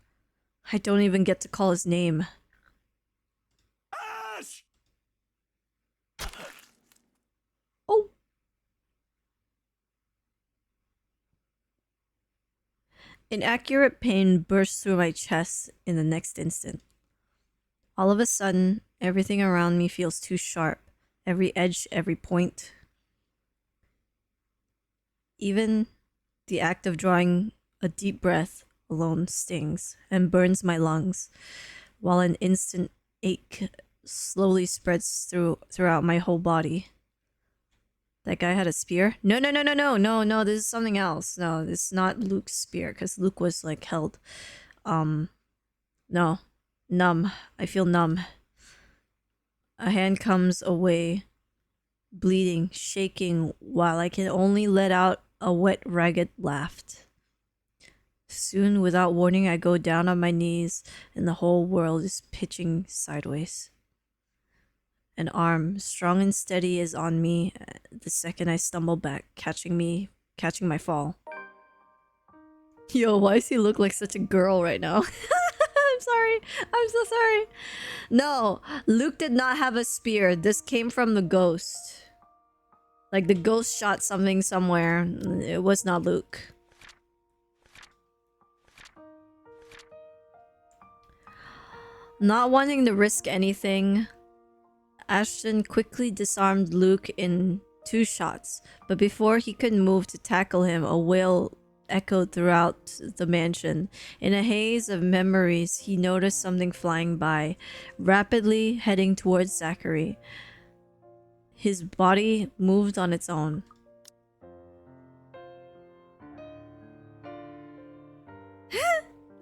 I don't even get to call his name. Ash! Oh. Inaccurate pain bursts through my chest in the next instant. All of a sudden, everything around me feels too sharp. Every edge, every point. Even the act of drawing a deep breath alone stings and burns my lungs, while an instant ache slowly spreads throughout my whole body. That guy had a spear? No, no, no, no, no, no, no, this is something else. No, this is not Luke's spear, because Luke was like held. No. Numb. I feel numb. A hand comes away, bleeding, shaking, while I can only let out a wet, ragged laugh. Soon, without warning, I go down on my knees, and the whole world is pitching sideways. An arm, strong and steady, is on me the second I stumble back, catching my fall. Yo, why does he look like such a girl right now? I'm sorry. I'm so sorry. No, Luke did not have a spear. This came from the ghost. Like, the ghost shot something somewhere. It was not Luke. Not wanting to risk anything, Ashton quickly disarmed Luke in 2 shots, but before he could move to tackle him, a wail echoed throughout the mansion. In a haze of memories, he noticed something flying by, rapidly heading towards Zachary. His body moved on its own.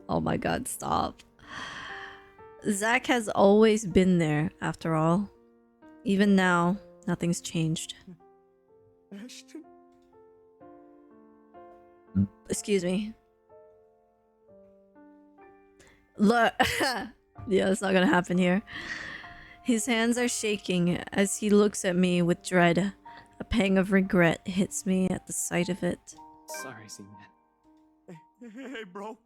Oh my god, stop. Zach has always been there, after all. Even now, nothing's changed. Ashton? Excuse me. Look. Yeah, it's not gonna happen here. His hands are shaking as he looks at me with dread. A pang of regret hits me at the sight of it. Sorry, Z-Man. Hey, bro.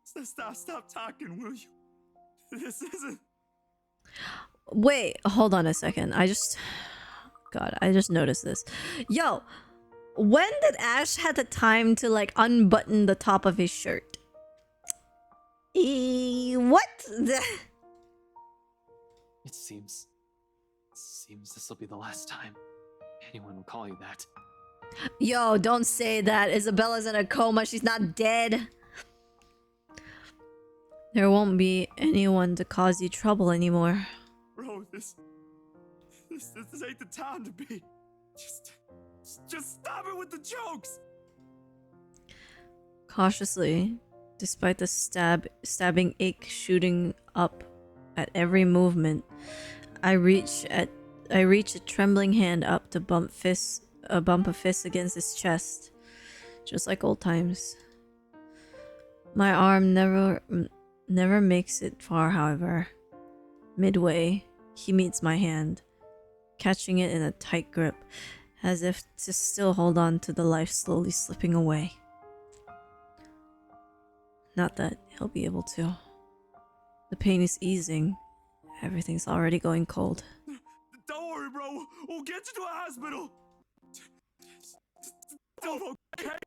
Stop talking, will you? This isn't... Wait, hold on a second. God, I just noticed this. Yo, when did Ash had the time to like unbutton the top of his shirt? What? It seems this will be the last time anyone will call you that. Yo, don't say that. Isabella's in a coma. She's not dead. There won't be anyone to cause you trouble anymore. Bro, this ain't the time to be. Just stop it with the jokes. Cautiously, despite the stabbing ache shooting up at every movement, I reach a trembling hand up to bump a fist against his chest, just like old times. My arm never makes it far, however. Midway, he meets my hand, catching it in a tight grip, as if to still hold on to the life slowly slipping away. Not that he'll be able to. The pain is easing. Everything's already going cold. Don't worry, bro. We'll get you to a hospital. Don't, okay?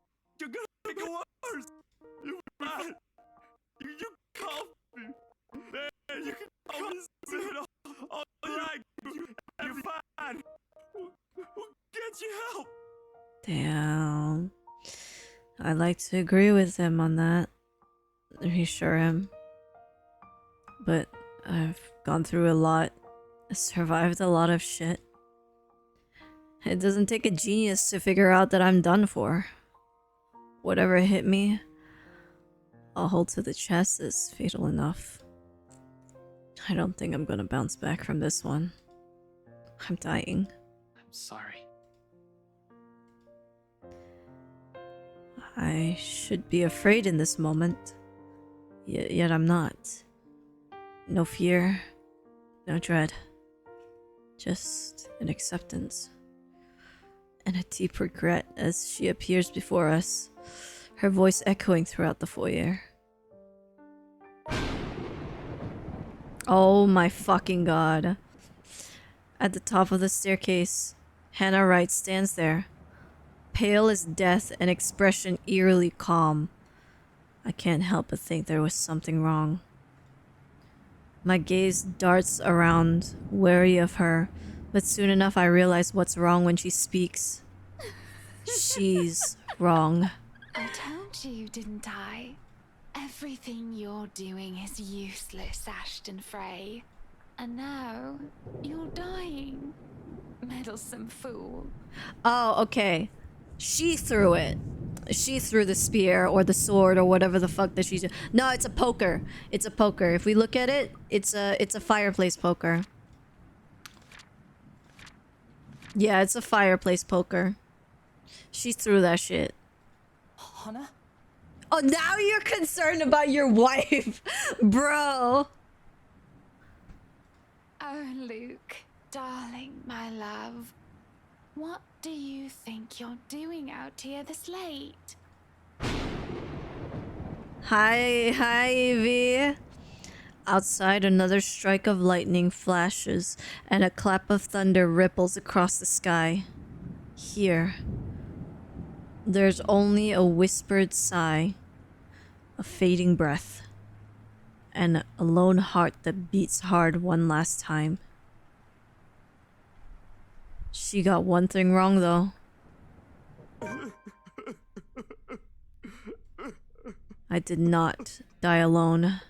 You're gonna make it worse. You're fine. You call me. Man, you can call me hospital. Oh, right. You're fine. We'll get you help. Damn. I'd like to agree with him on that. Reassure him. But I've gone through a lot. Survived a lot of shit. It doesn't take a genius to figure out that I'm done for. Whatever hit me, a hold to the chest is fatal enough. I don't think I'm gonna bounce back from this one. I'm dying. I'm sorry. I should be afraid in this moment. Yet I'm not. No fear, no dread. Just an acceptance. And a deep regret as she appears before us, her voice echoing throughout the foyer. Oh my fucking god. At the top of the staircase, Hannah Wright stands there, pale as death and expression eerily calm. I can't help but think there was something wrong. My gaze darts around, wary of her, but soon enough I realize what's wrong when she speaks. She's wrong. I told you, didn't I? Everything you're doing is useless, Ashton Frey. And now, you're dying. Meddlesome fool. Oh, okay. She threw it. She threw the spear or the sword or whatever the fuck that she's. No, it's a poker. It's a poker. If we look at it, it's a fireplace poker. Yeah, it's a fireplace poker. She threw that shit. Hannah? Oh, now you're concerned about your wife, bro. Oh, Luke, darling, my love. What do you think you're doing out here this late? Hi, Evie. Outside, another strike of lightning flashes, and a clap of thunder ripples across the sky. Here, there's only a whispered sigh, a fading breath, and a lone heart that beats hard one last time. She got one thing wrong, though. I did not die alone.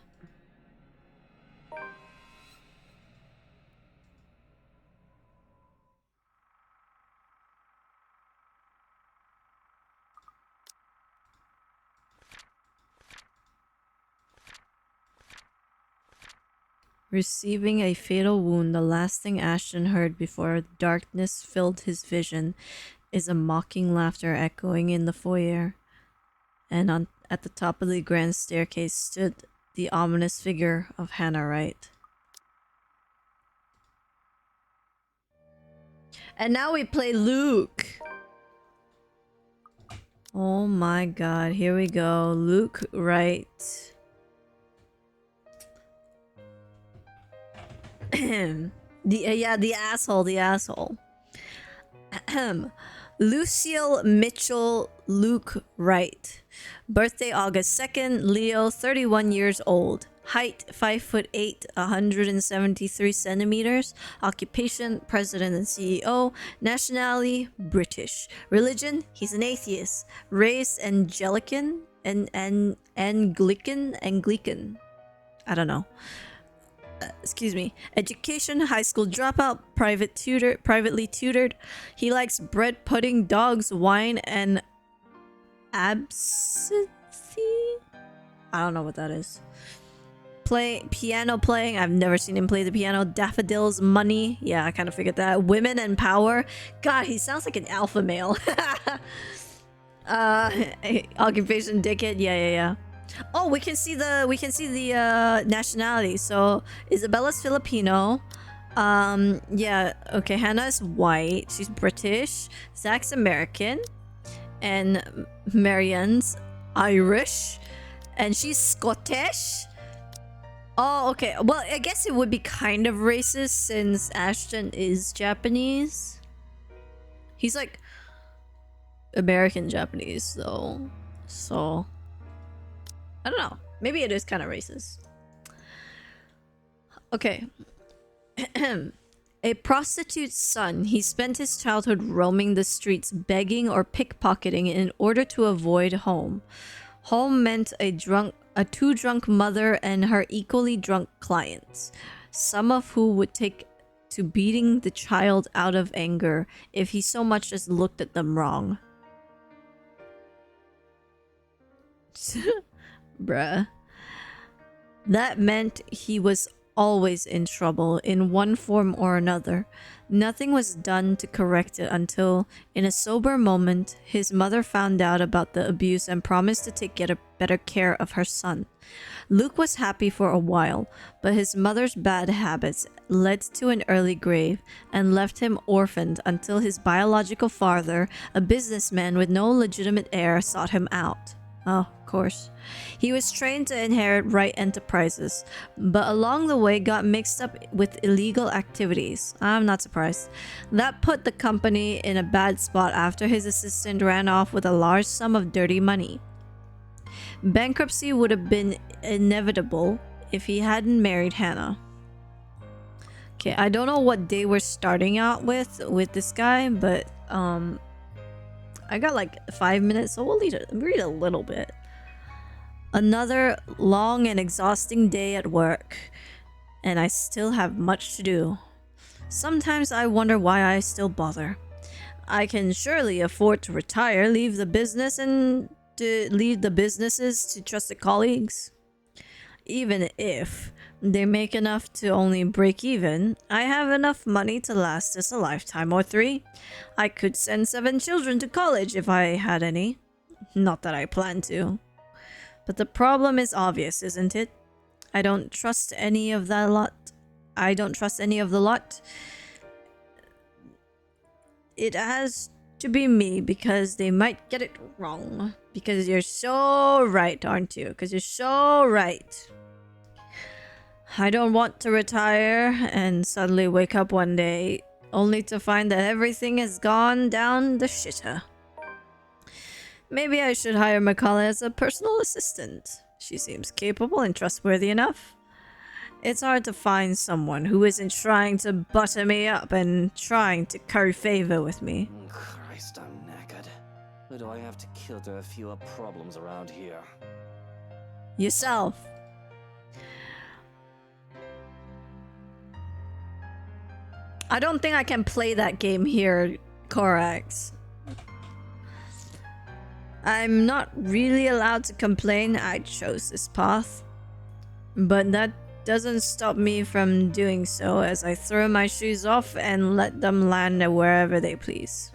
Receiving a fatal wound, the last thing Ashton heard before darkness filled his vision is a mocking laughter echoing in the foyer. And at the top of the grand staircase stood the ominous figure of Hannah Wright. And now we play Luke. Oh my god, here we go. Luke Wright. The asshole. Lucille Mitchell Luke Wright. Birthday August 2nd, Leo, 31 years old. Height 5'8", 173 centimeters. Occupation President and CEO. Nationality British. Religion, he's an atheist. Race Anglican. Anglican. I don't know. Excuse me. Education, high school dropout, privately tutored. He likes bread pudding, dogs, wine, and absinthe. I don't know what that is. Piano playing. I've never seen him play the piano. Daffodils, money. Yeah, I kind of figured that. Women and power. God, he sounds like an alpha male. Occupation, dickhead. Yeah. Oh, we can see the nationality. So Isabella's Filipino. Yeah, okay, Hannah's white. She's British. Zach's American. And Marianne's Irish. And she's Scottish. Oh, okay. Well, I guess it would be kind of racist since Ashton is Japanese. He's like American Japanese though. So I don't know. Maybe it is kind of racist. Okay. A prostitute's son, he spent his childhood roaming the streets begging or pickpocketing in order to avoid home. Home meant a too drunk mother and her equally drunk clients, some of who would take to beating the child out of anger if he so much as looked at them wrong. Bruh. That meant he was always in trouble in one form or another. Nothing was done to correct it until, in a sober moment, his mother found out about the abuse and promised to take better care of her son. Luke was happy for a while, but his mother's bad habits led to an early grave and left him orphaned until his biological father, a businessman with no legitimate heir, sought him out. Oh, of course. He was trained to inherit Wright Enterprises, but along the way got mixed up with illegal activities. I'm not surprised. That put the company in a bad spot after his assistant ran off with a large sum of dirty money. Bankruptcy would have been inevitable if he hadn't married Hannah. Okay, I don't know what day we're starting out with this guy, but I got like 5 minutes, so we'll read a little bit. Another long and exhausting day at work, and I still have much to do. Sometimes I wonder why I still bother. I can surely afford to retire, leave the business and to leave the businesses to trusted colleagues. Even if they make enough to only break even, I have enough money to last us a lifetime or 3. I could send 7 children to college if I had any. Not that I plan to. But the problem is obvious, isn't it? I don't trust any of that lot. I don't trust any of the lot. It has to be me because they might get it wrong. Because you're so right, aren't you? Because you're so right. I don't want to retire and suddenly wake up one day only to find that everything has gone down the shitter. Maybe I should hire Makala as a personal assistant. She seems capable and trustworthy enough. It's hard to find someone who isn't trying to butter me up and trying to curry favor with me. Christ, I'm knackered. Who do I have to kill to have fewer problems around here? Yourself. I don't think I can play that game here, Corax. I'm not really allowed to complain I chose this path. But that doesn't stop me from doing so as I throw my shoes off and let them land wherever they please.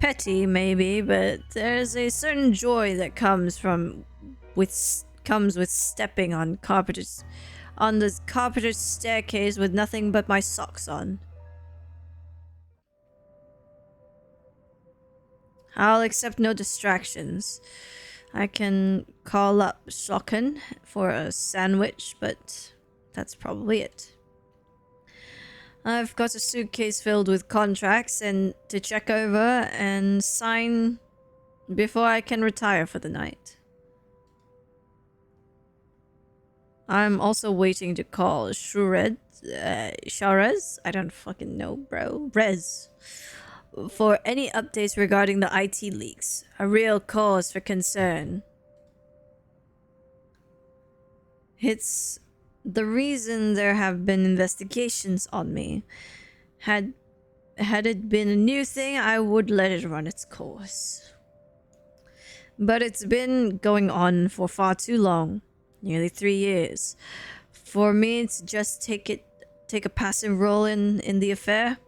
Petty, maybe, but there's a certain joy that comes with stepping on the carpeted staircase with nothing but my socks on. I'll accept no distractions. I can call up Shocken for a sandwich, but that's probably it. I've got a suitcase filled with contracts and to check over and sign before I can retire for the night. I'm also waiting to call Sharez? I don't fucking know, bro. Rez. For any updates regarding the IT leaks. A real cause for concern. It's the reason there have been investigations on me. Had it been a new thing, I would let it run its course. But it's been going on for far too long. Nearly 3 years. For me to just take a passive role in the affair.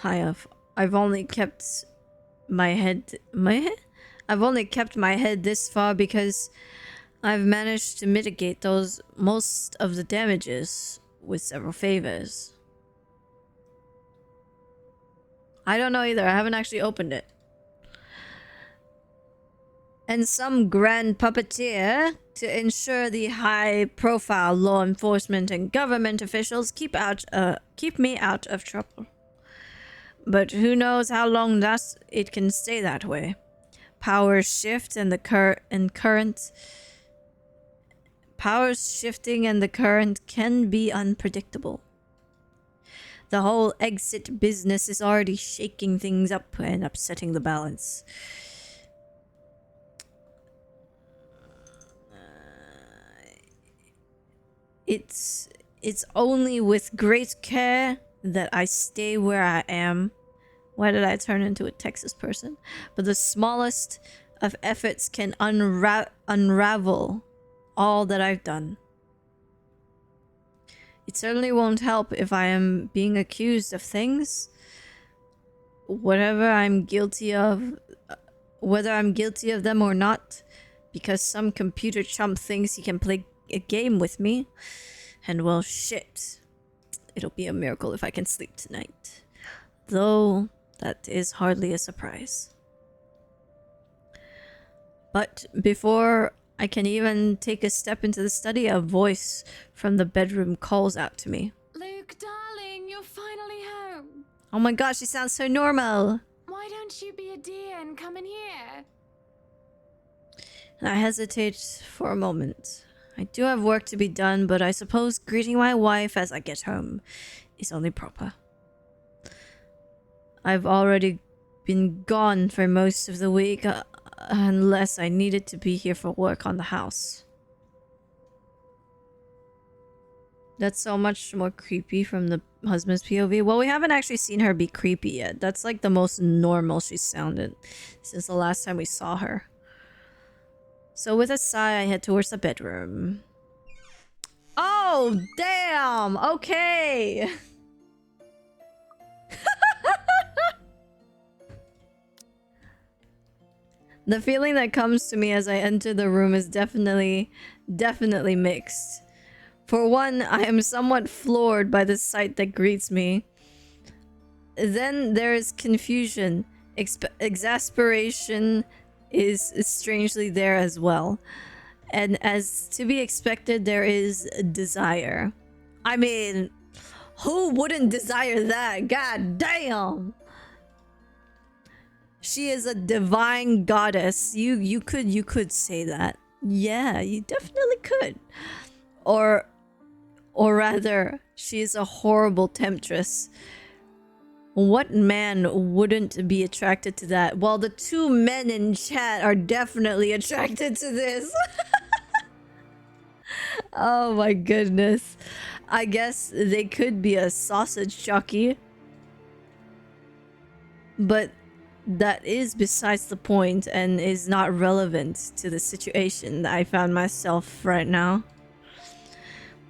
I've only kept my head this far because I've managed to mitigate most of the damages with several favors. I don't know either. I haven't actually opened it. And some grand puppeteer to ensure the high-profile law enforcement and government officials keep me out of trouble. But who knows how long it can stay that way. Powers shift and powers shifting and the current can be unpredictable. The whole exit business is already shaking things up and upsetting the balance. It's only with great care that I stay where I am. Why did I turn into a Texas person? But the smallest of efforts can unravel all that I've done. It certainly won't help if I am being accused of things. Whether I'm guilty of them or not, because some computer chump thinks he can play a game with me. And well, shit. It'll be a miracle if I can sleep tonight. Though, that is hardly a surprise. But before I can even take a step into the study, a voice from the bedroom calls out to me. Luke, darling, you're finally home. Oh my gosh, she sounds so normal. Why don't you be a dear and come in here? And I hesitate for a moment. I do have work to be done, but I suppose greeting my wife as I get home is only proper. I've already been gone for most of the week, unless I needed to be here for work on the house. That's so much more creepy from the husband's POV. Well, we haven't actually seen her be creepy yet. That's like the most normal she's sounded since the last time we saw her. So with a sigh, I head towards the bedroom. Oh, damn! Okay! The feeling that comes to me as I enter the room is definitely mixed. For one, I am somewhat floored by the sight that greets me. Then there is confusion. Exasperation is strangely there as well. And as to be expected, there is desire. I mean, who wouldn't desire that? God damn! She is a divine goddess. You could say that. Yeah, you definitely could. Or rather, she is a horrible temptress. What man wouldn't be attracted to that? Well, the two men in chat are definitely attracted to this. Oh my goodness. I guess they could be a sausage jockey. But that is besides the point and is not relevant to the situation that I found myself right now.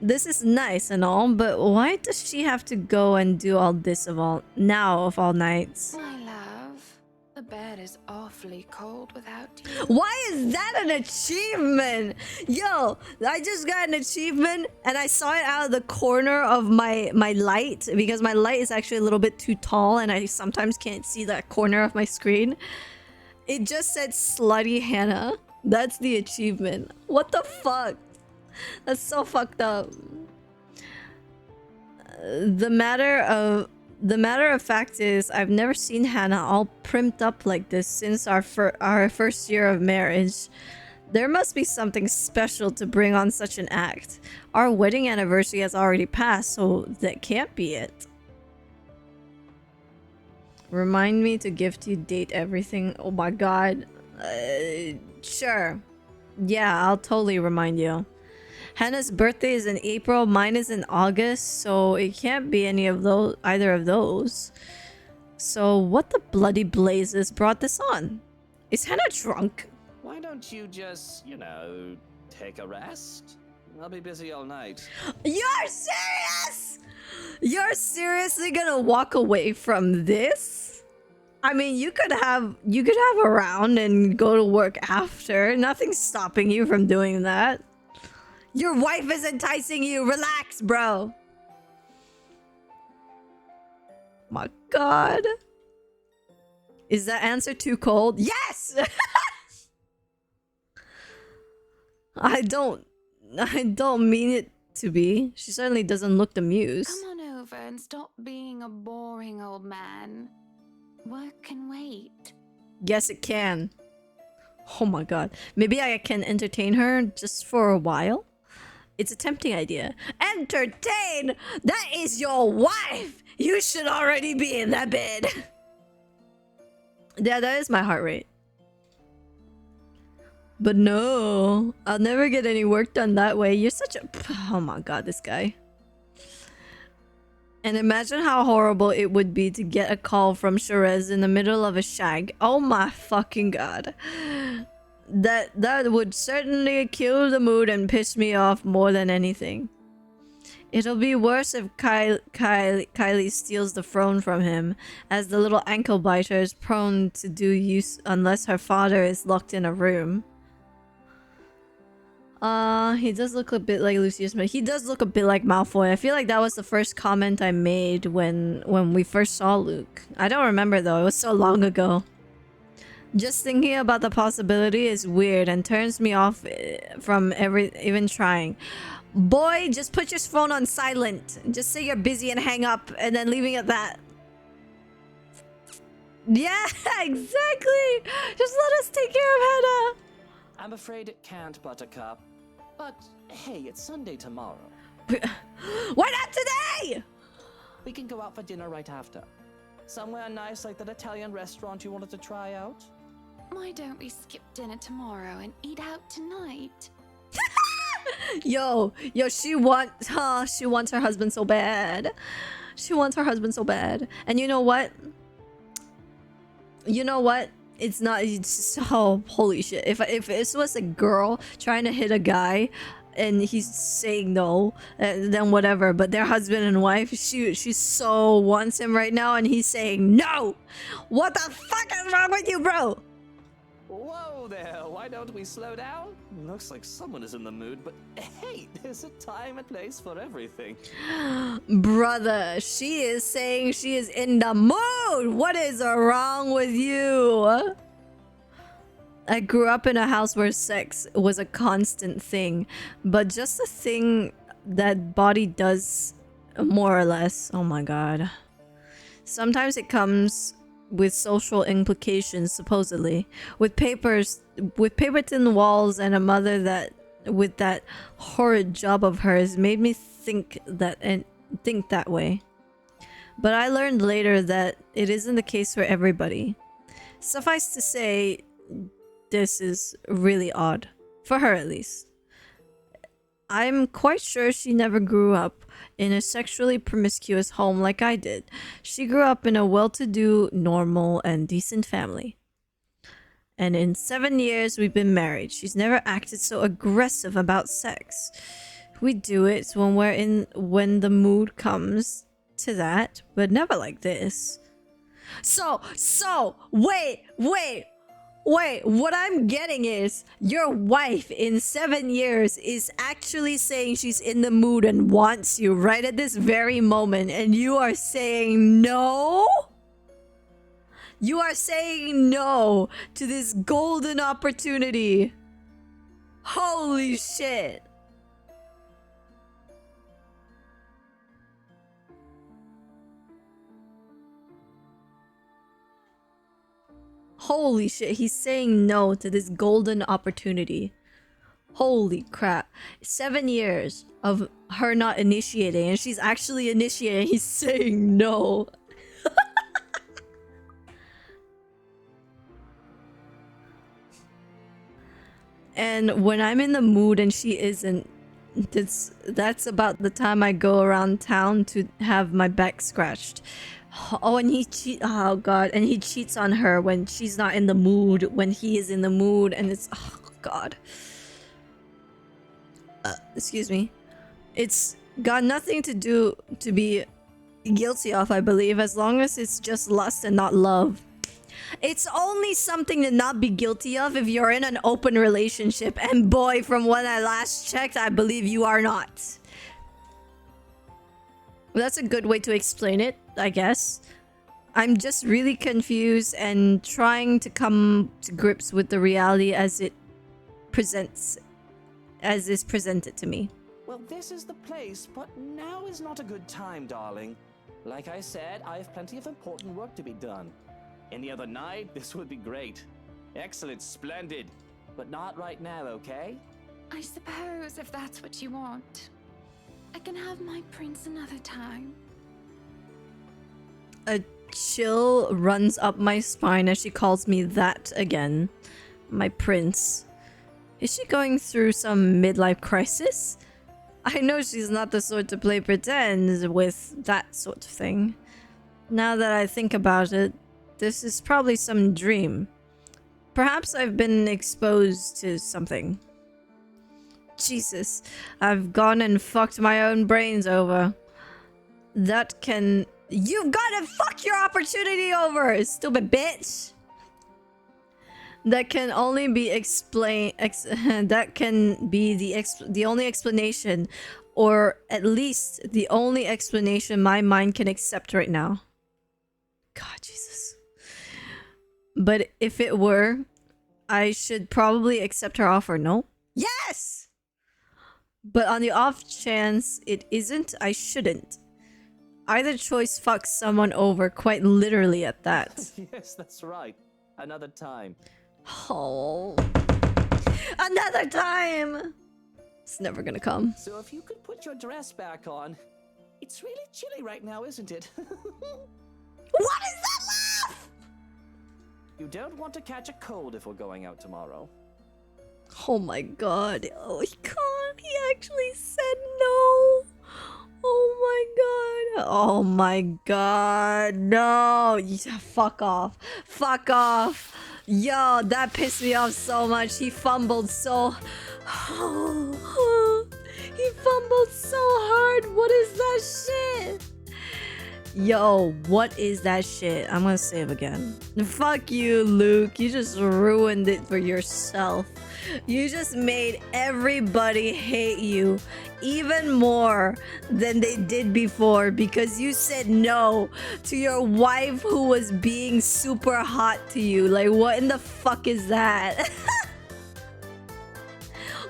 This is nice and all, but why does she have to go and do all this of all nights? My love, the bed is awfully cold without you. Why is that an achievement? Yo, I just got an achievement and I saw it out of the corner of my light because my light is actually a little bit too tall and I sometimes can't see that corner of my screen. It just said slutty Hannah. That's the achievement. What the fuck? That's so fucked up. The matter of fact is, I've never seen Hannah all primed up like this since our first year of marriage. There must be something special to bring on such an act. Our wedding anniversary has already passed, so that can't be it. Remind me to gift you, date everything. Oh my god. Sure. Yeah, I'll totally remind you. Hannah's birthday is in April, mine is in August, so it can't be either of those. So what the bloody blazes brought this on? Is Hannah drunk? Why don't you just, take a rest? I'll be busy all night. You're serious? You're seriously gonna walk away from this? I mean, you could have a round and go to work after. Nothing's stopping you from doing that. Your wife is enticing you. Relax, bro. My god. Is that answer too cold? Yes! I don't mean it to be. She certainly doesn't look amused. Come on over and stop being a boring old man. Work can wait. Yes, it can. Oh my god. Maybe I can entertain her just for a while? It's a tempting idea. Entertain? That is your wife! You should already be in that bed. Yeah, that is my heart rate. But no, I'll never get any work done that way. You're such a... Oh my god, this guy. And imagine how horrible it would be to get a call from Sherez in the middle of a shag. Oh my fucking god. That would certainly kill the mood and piss me off more than anything. It'll be worse if Kylie steals the throne from him, as the little ankle biter is prone to do use unless her father is locked in a room. He does look a bit like Lucius, but he does look a bit like Malfoy. I feel like that was the first comment I made when we first saw Luke. I don't remember though, it was so long ago. Just thinking about the possibility is weird and turns me off from even trying. Boy, just put your phone on silent. Just say you're busy and hang up and then leaving it at that. Yeah, exactly. Just let us take care of Hannah. I'm afraid it can't, Buttercup. But hey, it's Sunday tomorrow. Why not today? We can go out for dinner right after. Somewhere nice like that Italian restaurant you wanted to try out. Why don't we skip dinner tomorrow and eat out tonight? Yo, she wants her husband so bad. She wants her husband so bad. And you know what? You know what? It's not. It's oh, holy shit! If this was a girl trying to hit a guy, and he's saying no, then whatever. But they're husband and wife. She so wants him right now, and he's saying no. What the fuck is wrong with you, bro? Whoa there, why don't we slow down? Looks like someone is in the mood, but hey, there's a time and place for everything. Brother, she is saying she is in the mood. What is wrong with you? I grew up in a house where sex was a constant thing, but just a thing that body does more or less. Oh my god. Sometimes it comes with social implications, supposedly, with paper thin walls and a mother that with that horrid job of hers made me think that way. But I learned later that it isn't the case for everybody. Suffice to say, this is really odd, for her at least. I'm quite sure she never grew up in a sexually promiscuous home like I did. She grew up in a well-to-do, normal, and decent family. And in 7 years we've been married, she's never acted so aggressive about sex. We do it when the mood comes to that, but never like this. So, wait, what I'm getting is your wife in 7 years is actually saying she's in the mood and wants you right at this very moment, and you are saying no? You are saying no to this golden opportunity. Holy shit. Holy shit, he's saying no to this golden opportunity. Holy crap. 7 years of her not initiating, and she's actually initiating. He's saying no. And when I'm in the mood and she isn't, that's about the time I go around town to have my back scratched. Oh, and oh god, and he cheats on her when she's not in the mood, when he is in the mood, and it's, oh god. Excuse me. It's got nothing to do to be guilty of, I believe, as long as it's just lust and not love. It's only something to not be guilty of if you're in an open relationship, and boy, from when I last checked, I believe you are not. Well, that's a good way to explain it, I guess. I'm just really confused and trying to come to grips with the reality as is presented to me. Well, this is the place, but now is not a good time, darling. Like I said, I have plenty of important work to be done. Any other night, this would be great. Excellent, splendid. But not right now, okay? I suppose if that's what you want. I can have my prince another time. A chill runs up my spine as she calls me that again. My prince. Is she going through some midlife crisis? I know she's not the sort to play pretend with that sort of thing. Now that I think about it, this is probably some dream. Perhaps I've been exposed to something. Jesus, I've gone and fucked my own brains over. That can... You've got to fuck your opportunity over, stupid bitch! That can only be explained... that can be the only explanation, or at least the only explanation my mind can accept right now. God, Jesus. But if it were, I should probably accept her offer, no? Yes! But on the off chance it isn't, I shouldn't. Either choice fucks someone over, quite literally at that. Yes, that's right. Another time. Oh. Another time! It's never gonna come. So if you could put your dress back on. It's really chilly right now, isn't it? What is that laugh? You don't want to catch a cold if we're going out tomorrow. Oh my god. Oh my god. He actually said no. Oh my god. Oh my god. No. Yeah, fuck off. Fuck off. Yo, that pissed me off so much. He fumbled so... He fumbled so hard. What is that shit? Yo, what is that shit? I'm gonna save again. Fuck you, Luke. You just ruined it for yourself. You just made everybody hate you even more than they did before because you said no to your wife who was being super hot to you. Like, what in the fuck is that?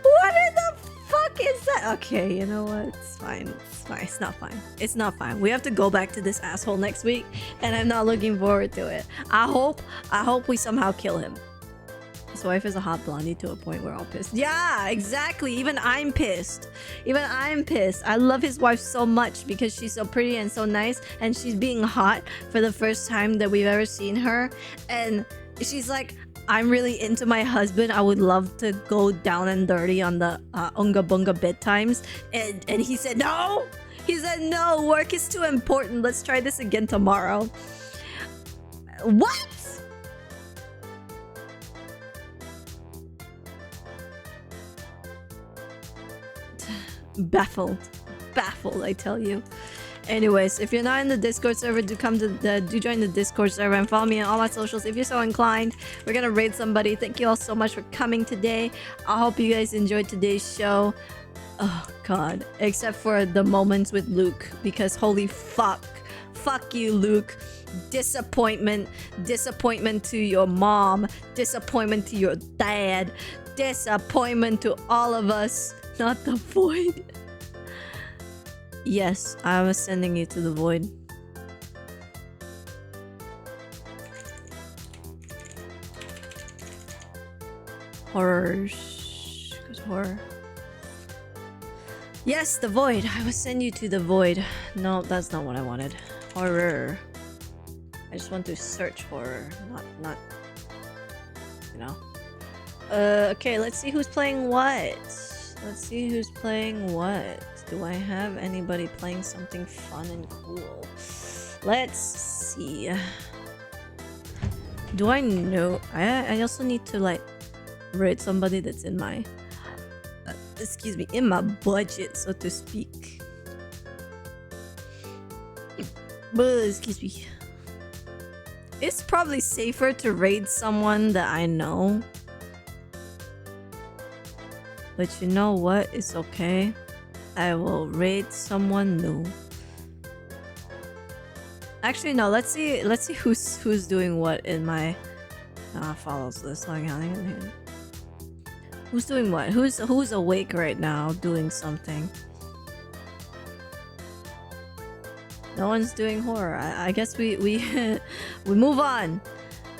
What in the fuck is that? Okay, you know what? It's fine. It's fine. It's not fine. It's not fine. We have to go back to this asshole next week, and I'm not looking forward to it. I hope we somehow kill him. His wife is a hot blondie to a point we're all pissed. Yeah, exactly. Even I'm pissed. Even I'm pissed. I love his wife so much because she's so pretty and so nice, and she's being hot for the first time that we've ever seen her. And she's like, I'm really into my husband. I would love to go down and dirty on the Unga Bunga bedtimes. And he said no. He said no. Work is too important. Let's try this again tomorrow. What? Baffled, I tell you. Anyways, if you're not in the Discord server, do join the Discord server and follow me on all my socials if you're so inclined. We're gonna raid somebody. Thank you all so much for coming today. I hope you guys enjoyed today's show. Oh god, except for the moments with Luke, because holy fuck you, Luke. Disappointment to your mom, disappointment to your dad, disappointment to all of us. Not the void. Yes, I was sending you to the void. Horror. Good horror. Yes, the void. I will send you to the void. No, that's not what I wanted. Horror. I just want to search horror, not you know. Okay, let's see who's playing what. Let's see who's playing what. Do I have anybody playing something fun and cool? Let's see. Do I know? I also need to like rate somebody that's in my excuse me, in my budget, so to speak. But excuse me. It's probably safer to raid someone that I know. But you know what? It's okay. I will raid someone new. Actually, no. Let's see who's doing what in my follows list. Hang on. Who's doing what? Who's awake right now doing something? No one's doing horror. I guess we we move on.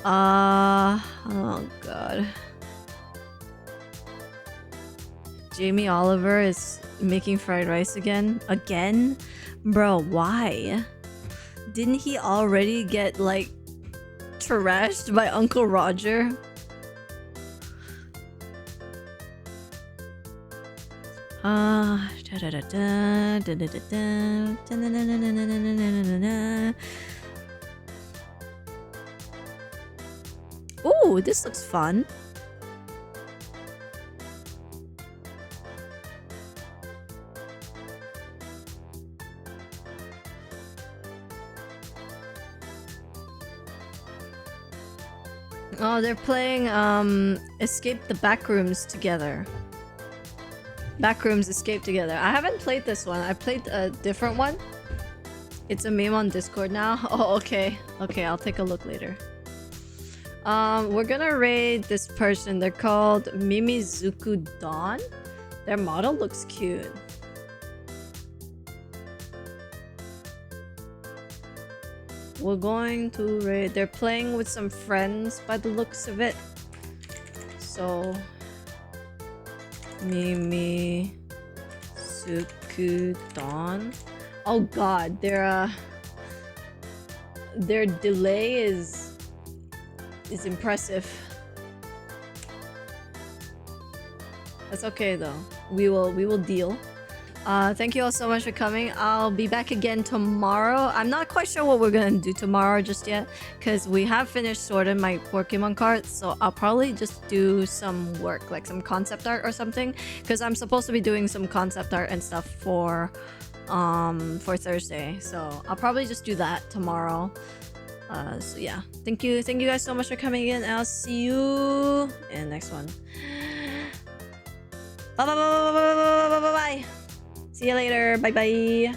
Oh god. Jamie Oliver is making fried rice again? Again? Bro, why? Didn't he already get, like, trashed by Uncle Roger? Ooh, this looks fun. Oh, they're playing Escape the Backrooms together. Backrooms Escape together. I haven't played this one. I played a different one. It's a meme on Discord now. Oh, okay. Okay, I'll take a look later. We're gonna raid this person. They're called Mimizuku Dawn. Their model looks cute. We're going to raid. They're playing with some friends by the looks of it. So Mimizuku Dawn. Oh god, their delay is impressive. That's okay though. we will deal. Thank you all so much for coming. I'll be back again tomorrow. I'm not quite sure what we're gonna do tomorrow just yet, because we have finished sorting my Pokemon cards, so I'll probably just do some work, like some concept art or something, because I'm supposed to be doing some concept art and stuff for Thursday. So I'll probably just do that tomorrow. So yeah, thank you guys so much for coming in. I'll see you in the next one. Bye bye bye bye bye bye bye bye bye. See you later. Bye bye.